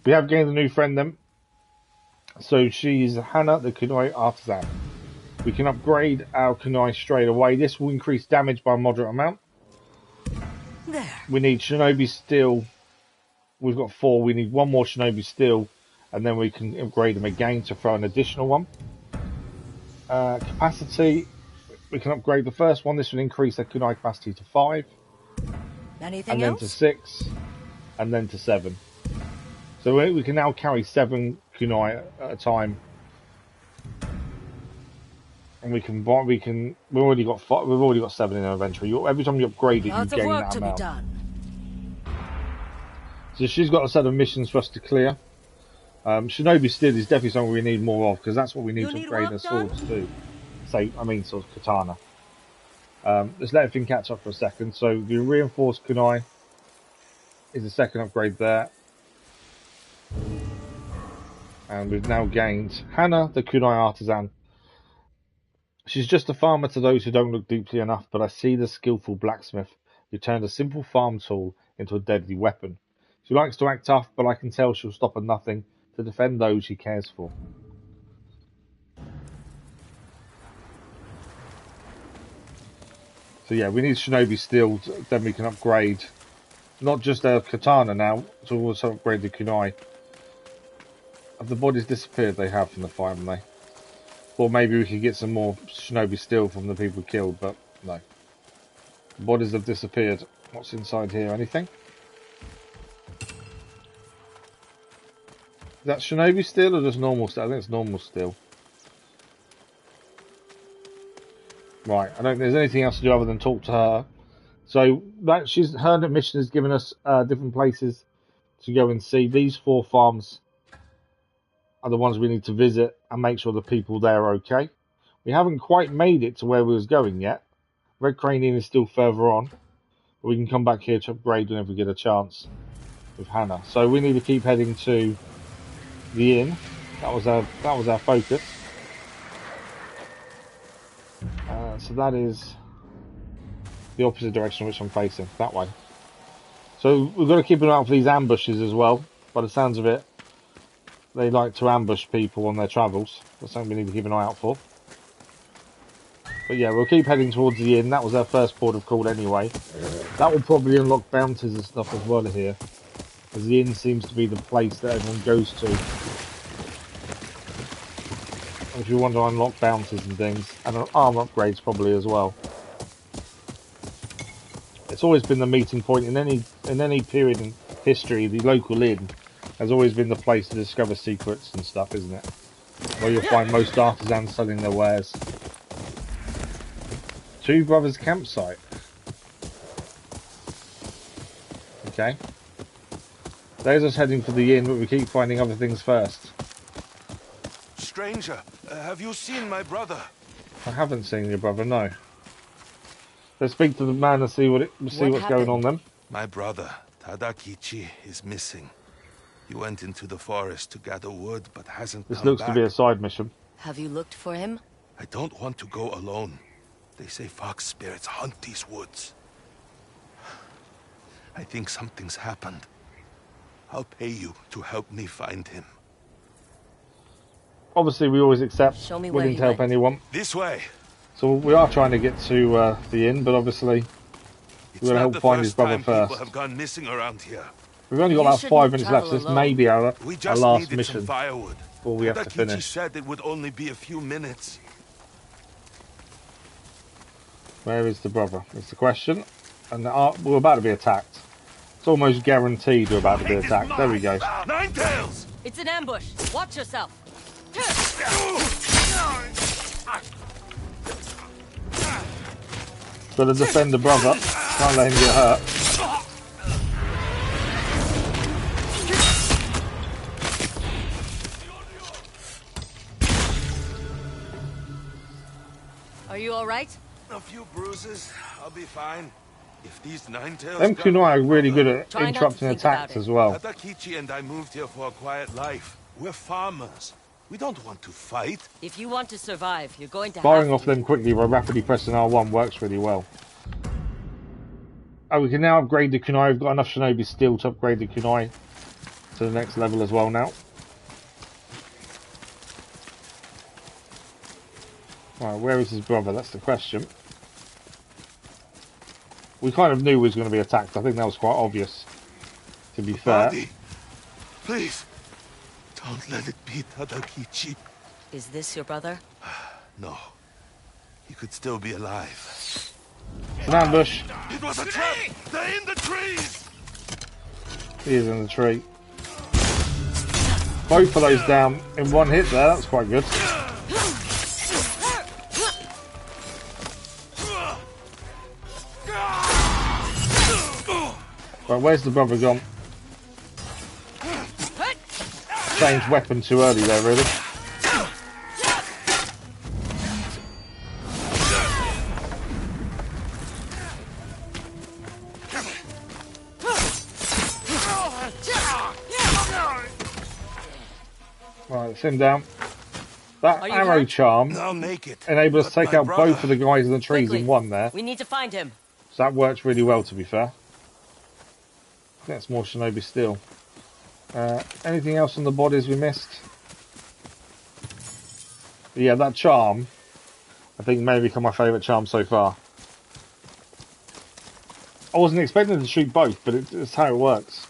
We have gained a new friend then. So she's Hana, the kunai artisan. We can upgrade our kunai straight away. This will increase damage by a moderate amount. There. We need shinobi steel. We've got 4. We need 1 more shinobi steel, and then we can upgrade them again to throw an additional one. Capacity. We can upgrade the first one. This will increase their kunai capacity to 5. Anything and then else? to 6, and then to 7. So we can now carry 7 kunai at a time. And we've already got 5, we've already got 7 in our inventory. Every time you upgrade it, you gain that amount. So she's got a set of missions for us to clear. Shinobi Steel is definitely something we need more of, because that's what we need to upgrade our swords to. Sort of katana. Let's let everything catch up for a second. So the reinforced kunai is the second upgrade there. And we've now gained Hana, the kunai artisan. She's just a farmer to those who don't look deeply enough, but I see the skillful blacksmith who turned a simple farm tool into a deadly weapon. She likes to act tough, but I can tell she'll stop at nothing to defend those she cares for. So yeah, we need shinobi steel, then we can upgrade not just our katana now, to also upgrade the kunai. Have the bodies disappeared? They have from the fire, haven't they? Or maybe we could get some more shinobi steel from the people killed, but no. The bodies have disappeared. What's inside here? Anything? Is that shinobi steel or just normal steel? I think it's normal steel. Right, I don't think there's anything else to do other than talk to her. So her mission has given us different places to go and see. These 4 farms are the ones we need to visit and make sure the people there are okay. We haven't quite made it to where we was going yet. Red Crane Inn is still further on. But we can come back here to upgrade whenever we get a chance with Hannah. So we need to keep heading to the inn. That was our focus. So that is the opposite direction which I'm facing, that way. So we've got to keep an eye out for these ambushes as well. By the sounds of it, they like to ambush people on their travels. That's something we need to keep an eye out for. But yeah, we'll keep heading towards the inn. That was our first port of call anyway. That will probably unlock bounties and stuff as well here, because the inn seems to be the place that everyone goes to if you want to unlock bounties and things, and armor upgrades probably as well. It's always been the meeting point in any period in history. The local inn has always been the place to discover secrets and stuff, isn't it? Where you'll find most artisans selling their wares. Two Brothers campsite. Okay. There's us heading for the inn, but we keep finding other things first. Stranger, have you seen my brother? I haven't seen your brother, no. Let's speak to the man and see what's going on then. My brother, Tadakichi, is missing. He went into the forest to gather wood, but hasn't come back. This looks to be a side mission. Have you looked for him? I don't want to go alone. They say fox spirits hunt these woods. I think something's happened. I'll pay you to help me find him. Obviously, we always accept willing to help anyone. This way. So we are trying to get to the inn, but obviously we're going to help find his brother first. People have gone missing around here. We've only got about 5 minutes left, so this may be our last mission before we have to finish. Said it would only be a few minutes. Where is the brother? It's the question. And we're about to be attacked. It's almost guaranteed we're about to be attacked. There we go. Ninetales! It's an ambush. Watch yourself. Got to defend the brother. Can't let him get hurt. Are you all right? A few bruises, I'll be fine. If these nine-tails Them kunai are really good at Try not to interrupting think attacks about it. as well. Tadakichi and I moved here for a quiet life. We're farmers. We don't want to fight. If you want to survive, you're going to Firing have off them quickly by rapidly pressing R1 works really well. Oh, we can now upgrade the kunai. We've got enough shinobi steel to upgrade the kunai to the next level as well now. Right, where is his brother? That's the question. We kind of knew he was going to be attacked. I think that was quite obvious, to be fair. Buddy, please, don't let it be Tadakichi. Is this your brother? No, he could still be alive. An ambush. It was a trap! They're in the trees! He is in the tree. Both of those down in one hit there. That's quite good. Right, where's the brother gone? Changed weapon too early there, really. Right, it's him down. That arrow charm enables us to take out both of the guys in the trees in one there. We need to find him. So that works really well, to be fair. That's more shinobi steel. Anything else on the bodies we missed? But yeah, that charm, I think, may become my favourite charm so far. I wasn't expecting to shoot both, but it's how it works.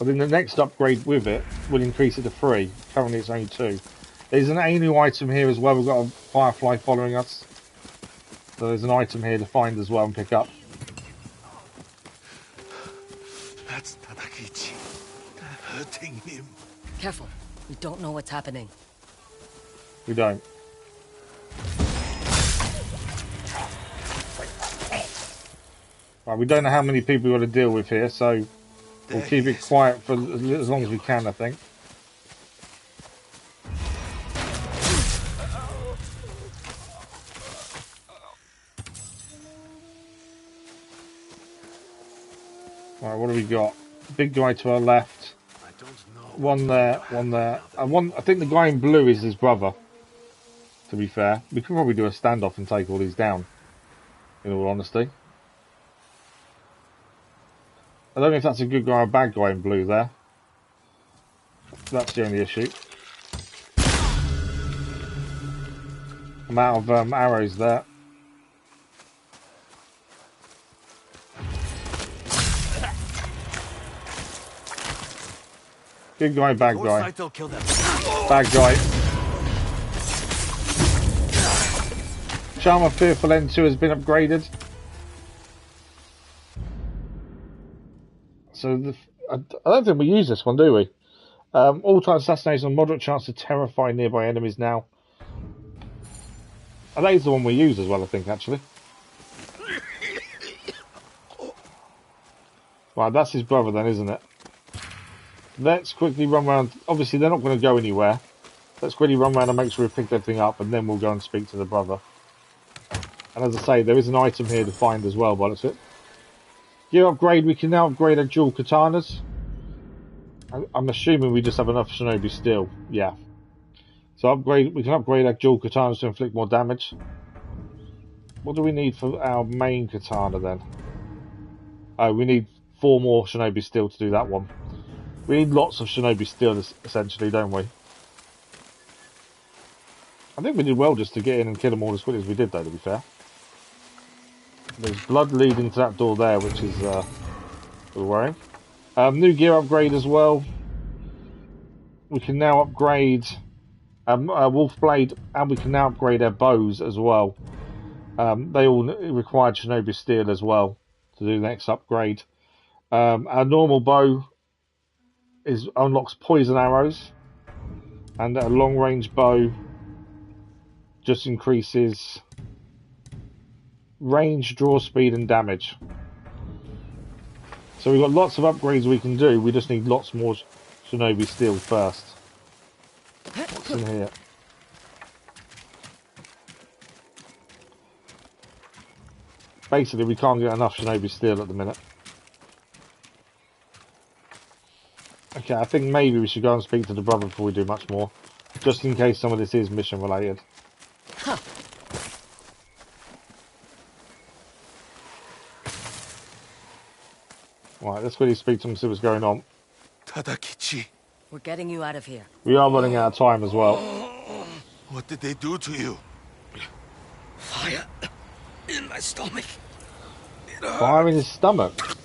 I think the next upgrade with it will increase it to 3. Currently it's only 2. There's an Ainu item here as well. We've got a firefly following us. So there's an item here to find as well and pick up. That's Tadakichi. They're hurting him. Careful. We don't know what's happening. We don't. Right, we don't know how many people we've got to deal with here, so we'll keep it quiet for as long as we can, I think. Right, what do we got? Big guy to our left. One there, one there. I think the guy in blue is his brother, to be fair. We could probably do a standoff and take all these down, in all honesty. I don't know if that's a good guy or a bad guy in blue there. That's the only issue. I'm out of arrows there. Good guy, bad guy. Bad guy. Charm of Fearful End 2 has been upgraded. So I don't think we use this one, do we? All-time assassination, moderate chance to terrify nearby enemies now. And that is the one we use as well, I think, actually. Right, that's his brother then, isn't it? Let's quickly run around. Obviously, they're not going to go anywhere. Let's quickly run around and make sure we've picked everything up, and then we'll go and speak to the brother. And as I say, there is an item here to find as well, but that's it. Gear upgrade, we can now upgrade our dual katanas. I'm assuming we just have enough shinobi steel. Yeah. So we can upgrade our dual katanas to inflict more damage. What do we need for our main katana then? Oh, we need 4 more shinobi steel to do that one. We need lots of shinobi steel, essentially, don't we? I think we did well just to get in and kill them all as quickly as we did, though, to be fair. There's blood leading to that door there, which is worrying. New gear upgrade as well. We can now upgrade Wolf Blade, and we can now upgrade our bows as well. They all required shinobi steel as well to do the next upgrade. Our normal bow unlocks poison arrows, and a long range bow just increases range, draw speed and damage. So we've got lots of upgrades we can do, we just need lots more shinobi steel first. What's in here? Basically, we can't get enough Shinobi Steel at the minute. Okay, I think maybe we should go and speak to the brother before we do much more. Just in case some of this is mission related. Huh. Right, let's really speak to him and see what's going on. Tadakichi. We're getting you out of here. We are running out of time as well. What did they do to you? Fire in my stomach. Fire in his stomach.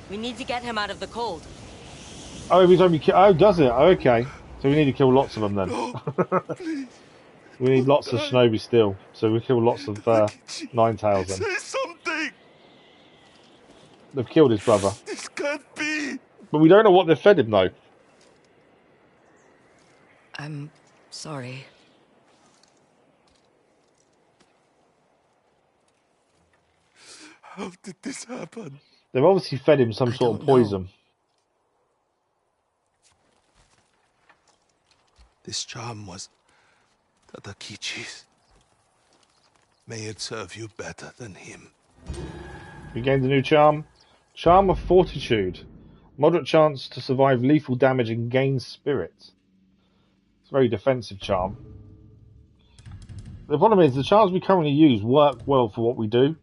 We need to get him out of the cold. Oh, he's only oh, does it? Oh, okay. So we need to kill lots of them then. No, please. We need lots of Shinobi Steel, so we kill lots of Ninetales then. Say something. They've killed his brother. This can't be. But we don't know what they've fed him though. I'm sorry. How did this happen? They've obviously fed him some sort of poison. Know. This charm was Tadakichi's. May it serve you better than him. We gained a new charm. Charm of Fortitude. Moderate chance to survive lethal damage and gain spirit. It's a very defensive charm. The problem is the charms we currently use work well for what we do.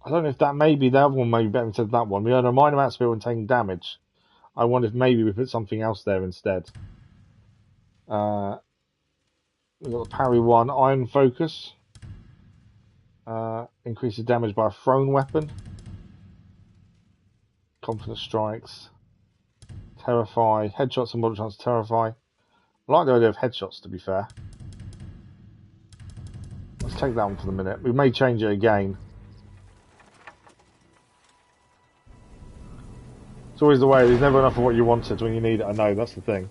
I don't know if that may be the other one, maybe better than that one. We earn a minor amount of spirit when taking damage. I wonder if maybe we put something else there instead. We've got the parry one, Iron Focus. Increases damage by a thrown weapon. Confident Strikes. Terrify. Headshots and moderate chance to terrify. I like the idea of headshots, to be fair. Let's take that one for the minute. We may change it again. It's always the way, there's never enough of what you wanted when you need it, I know, that's the thing.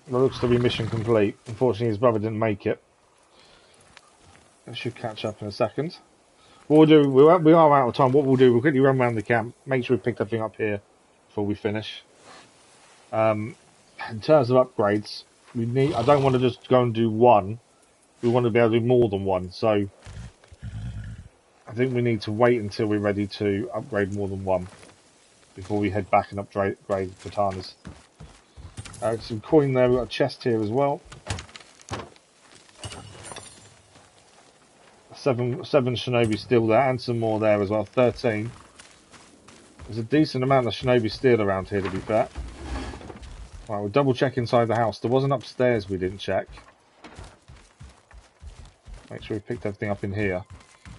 It looks to be mission complete. Unfortunately his brother didn't make it. I should catch up in a second. What we'll do, we are out of time, what we'll do, we'll quickly run around the camp, make sure we picked everything up here before we finish. In terms of upgrades, we need. I don't want to just go and do one. We want to be able to do more than one. So I think we need to wait until we're ready to upgrade more than one before we head back and upgrade katanas. Some coin there. We've got a chest here as well. Seven Shinobi Steel there, and some more there as well. 13. There's a decent amount of Shinobi Steel around here, to be fair. Right, we'll double check inside the house. There wasn't upstairs we didn't check. Make sure we picked everything up in here.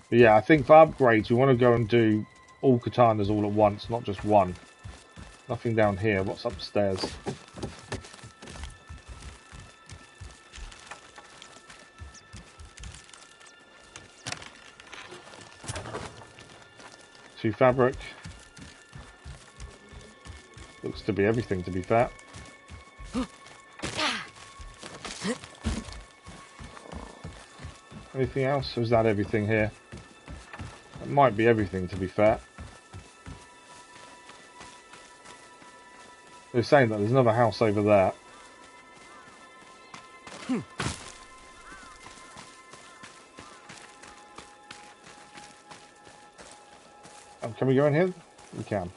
But yeah, I think for upgrades we want to go and do all katanas all at once, not just one. Nothing down here. What's upstairs? Two fabric. Looks to be everything, to be fair. Anything else? Or is that everything here? It might be everything, to be fair. They're saying that there's another house over there. Can we go in here? We can.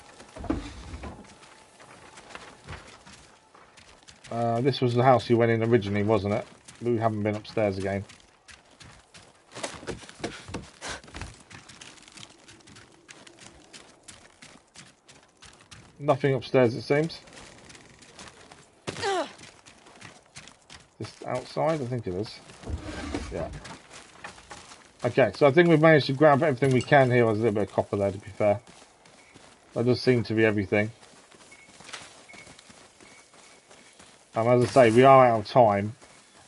This was the house you went in originally, wasn't it? We haven't been upstairs again. Nothing upstairs, it seems. Just outside, I think it is. Yeah. Okay, so I think we've managed to grab everything we can here. There's a little bit of copper there, to be fair. That does seem to be everything. As I say, we are out of time.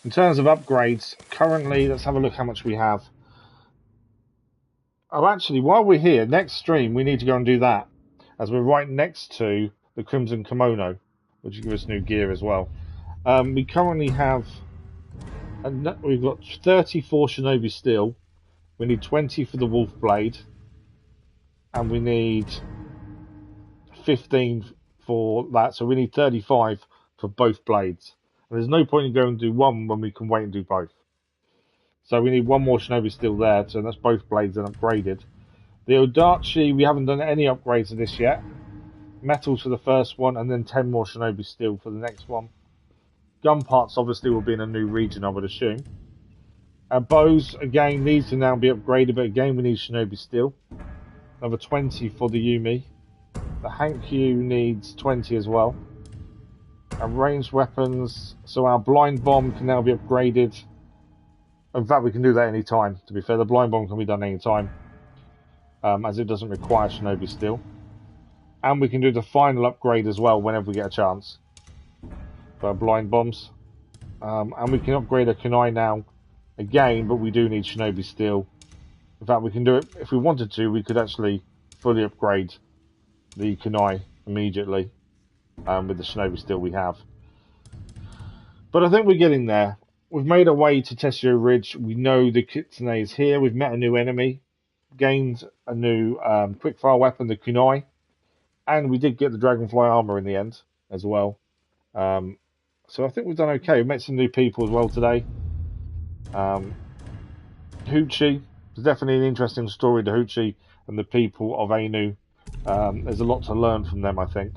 In terms of upgrades, currently, let's have a look how much we have. Oh, actually, while we're here, next stream, we need to go and do that, as we're right next to the Crimson Kimono, which will give us new gear as well. We currently have, we've got 34 Shinobi Steel, We need 20 for the wolf blade, and we need 15 for that, so we need 35 for both blades. And there's no point in going and do one when we can wait and do both. So we need one more shinobi steel there, so that's both blades and upgraded. The Odachi, we haven't done any upgrades to this yet. Metals for the first one, and then 10 more shinobi steel for the next one. Gun parts obviously will be in a new region, I would assume. Bows, again, needs to now be upgraded, but again we need shinobi steel. Another 20 for the Yumi. The Hankyu needs 20 as well. And ranged weapons, so our blind bomb can now be upgraded. In fact, we can do that any time, to be fair. The blind bomb can be done any time, as it doesn't require shinobi steel. And we can do the final upgrade as well whenever we get a chance for our blind bombs. And we can upgrade a kunai now again, but we do need shinobi steel. In fact, we can do it, if we wanted to, we could actually fully upgrade the kunai immediately with the shinobi steel we have. But I think we're getting there. We've made our way to Teshio Ridge. We know the Kitsune is here. We've met a new enemy, gained a new quickfire weapon, the kunai, and we did get the Dragonfly Armor in the end as well. So I think we've done okay. We met some new people as well today. Huci, there's definitely an interesting story to Huci and the people of Ainu. There's a lot to learn from them, I think.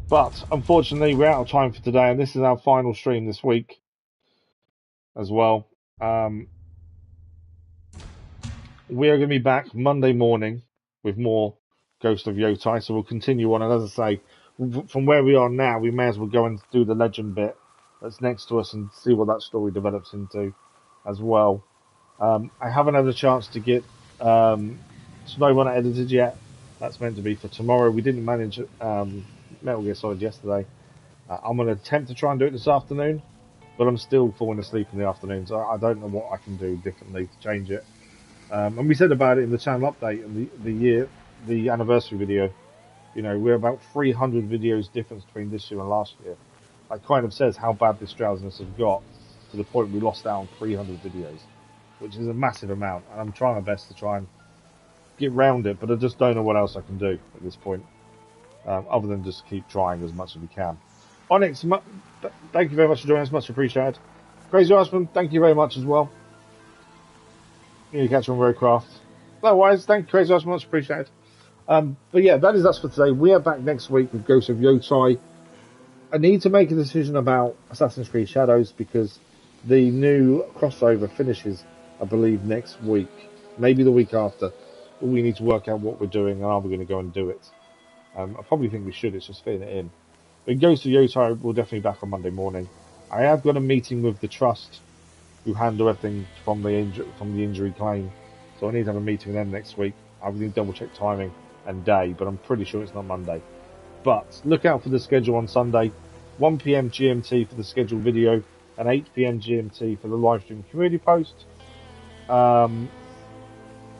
But unfortunately, we're out of time for today, and this is our final stream this week as well. We are going to be back Monday morning with more Ghost of Yotei, so we'll continue on. And as I say, from where we are now, we may as well go and do the legend bit that's next to us and see what that story develops into as well. I haven't had a chance to get Snowrunner edited yet. That's meant to be for tomorrow. We didn't manage Metal Gear Solid yesterday. I'm going to attempt to try and do it this afternoon, but I'm still falling asleep in the afternoon, so I don't know what I can do differently to change it. And we said about it in the channel update and the anniversary video. You know, we're about 300 videos difference between this year and last year. That kind of says how bad this drowsiness has got, to the point we lost out on 300 videos, which is a massive amount. And I'm trying my best to try and get round it, but I just don't know what else I can do at this point, other than just keep trying as much as we can. Onyx, thank you very much for joining us, much appreciated. Crazy Iceman, thank you very much as well. You catch on Roadcraft. Otherwise, thank you, Crazy Iceman, much appreciated. But yeah, that is us for today. We are back next week with Ghost of Yotei. I need to make a decision about Assassin's Creed Shadows because the new crossover finishes, I believe, next week, maybe the week after. But we need to work out what we're doing and are we going to go and do it. I probably think we should. It's just fitting it in. But Ghost of Yotei will definitely be back on Monday morning. I have got a meeting with the trust who handle everything from the injury claim, so I need to have a meeting with them next week. I will need to double check timing and day, but I'm pretty sure it's not Monday. But look out for the schedule on Sunday, 1 PM GMT for the scheduled video, and 8 PM GMT for the live stream community post. And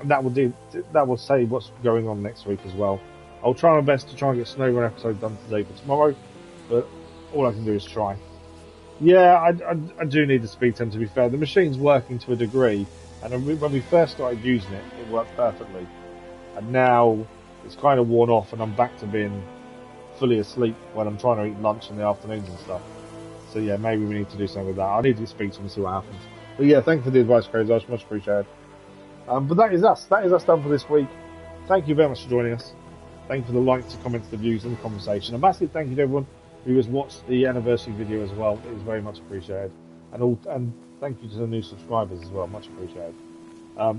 that will say what's going on next week as well. I'll try my best to try and get Snowrun episode done today for tomorrow, but all I can do is try. Yeah, I do need the speed 10, to be fair. The machine's working to a degree, and when we first started using it, it worked perfectly. And now it's kind of worn off, and I'm back to being fully asleep when I'm trying to eat lunch in the afternoons and stuff. So yeah, maybe we need to do something with that. I need to speak to them and see what happens. But yeah, thank you for the advice, Crazy. It's much appreciated. But that is us. That is us done for this week. Thank you very much for joining us. Thank you for the likes, the comments, the views, and the conversation. A massive thank you to everyone who has watched the anniversary video as well. It is very much appreciated. And thank you to the new subscribers as well. Much appreciated.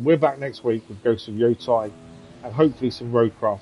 We're back next week with Ghost of Yotei and hopefully some Roadcraft